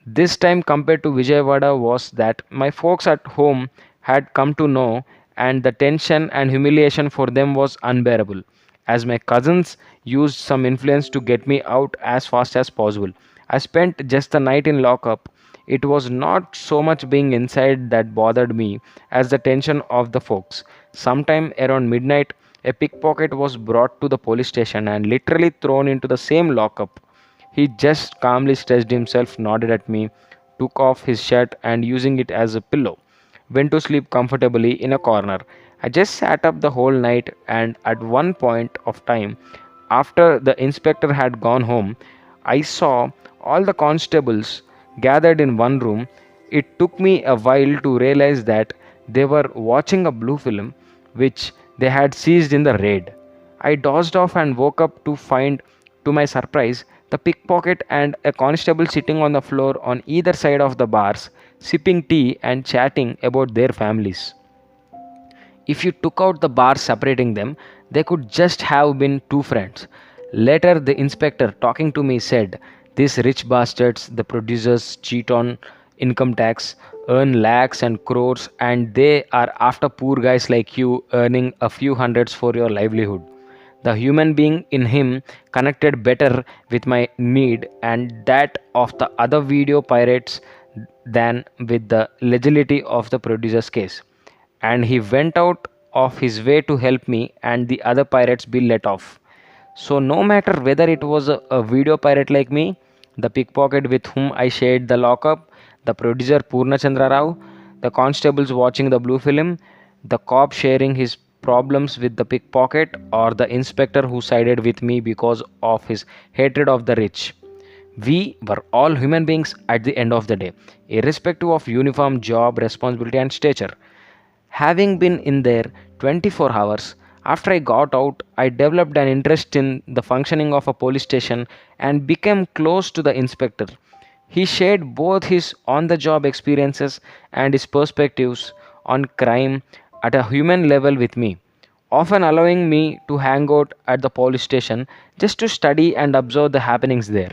this time compared to Vijayawada was that my folks at home had come to know, and the tension and humiliation for them was unbearable, as my cousins used some influence to get me out as fast as possible. I spent just the night in lockup. It was not so much being inside that bothered me as the tension of the folks. Sometime around midnight, a pickpocket was brought to the police station and literally thrown into the same lockup. He just calmly stretched himself, nodded at me, took off his shirt and using it as a pillow, went to sleep comfortably in a corner. I just sat up the whole night, and at one point of time, after the inspector had gone home, I saw all the constables gathered in one room. It took me a while to realize that they were watching a blue film which they had seized in the raid. I dozed off and woke up to find, to my surprise, the pickpocket and a constable sitting on the floor on either side of the bars, sipping tea and chatting about their families. If you took out the bars separating them, they could just have been two friends. Later, the inspector, talking to me, said, "These rich bastards, the producers, cheat on income tax, earn lakhs and crores, and they are after poor guys like you earning a few hundreds for your livelihood." The human being in him connected better with my need and that of the other video pirates than with the legality of the producer's case. And he went out of his way to help me and the other pirates be let off. So, no matter whether it was a video pirate like me, the pickpocket with whom I shared the lockup, the producer Purnachandra Rao, the constables watching the blue film, the cop sharing his problems with the pickpocket, or the inspector who sided with me because of his hatred of the rich. We were all human beings at the end of the day, irrespective of uniform, job, responsibility, and stature. Having been in there 24 hours, after I got out, I developed an interest in the functioning of a police station and became close to the inspector. He shared both his on the job experiences and his perspectives on crime at a human level with me, often allowing me to hang out at the police station just to study and observe the happenings there.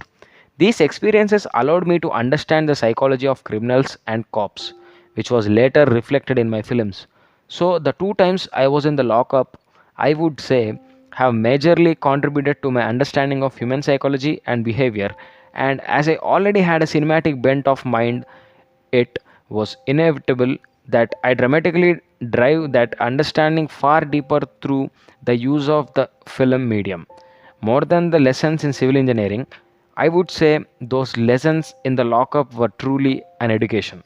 These experiences allowed me to understand the psychology of criminals and cops, which was later reflected in my films. So, the two times I was in the lockup, I would say, have majorly contributed to my understanding of human psychology and behavior. And as I already had a cinematic bent of mind, it was inevitable that I dramatically drive that understanding far deeper through the use of the film medium. More than the lessons in civil engineering, I would say those lessons in the lockup were truly an education.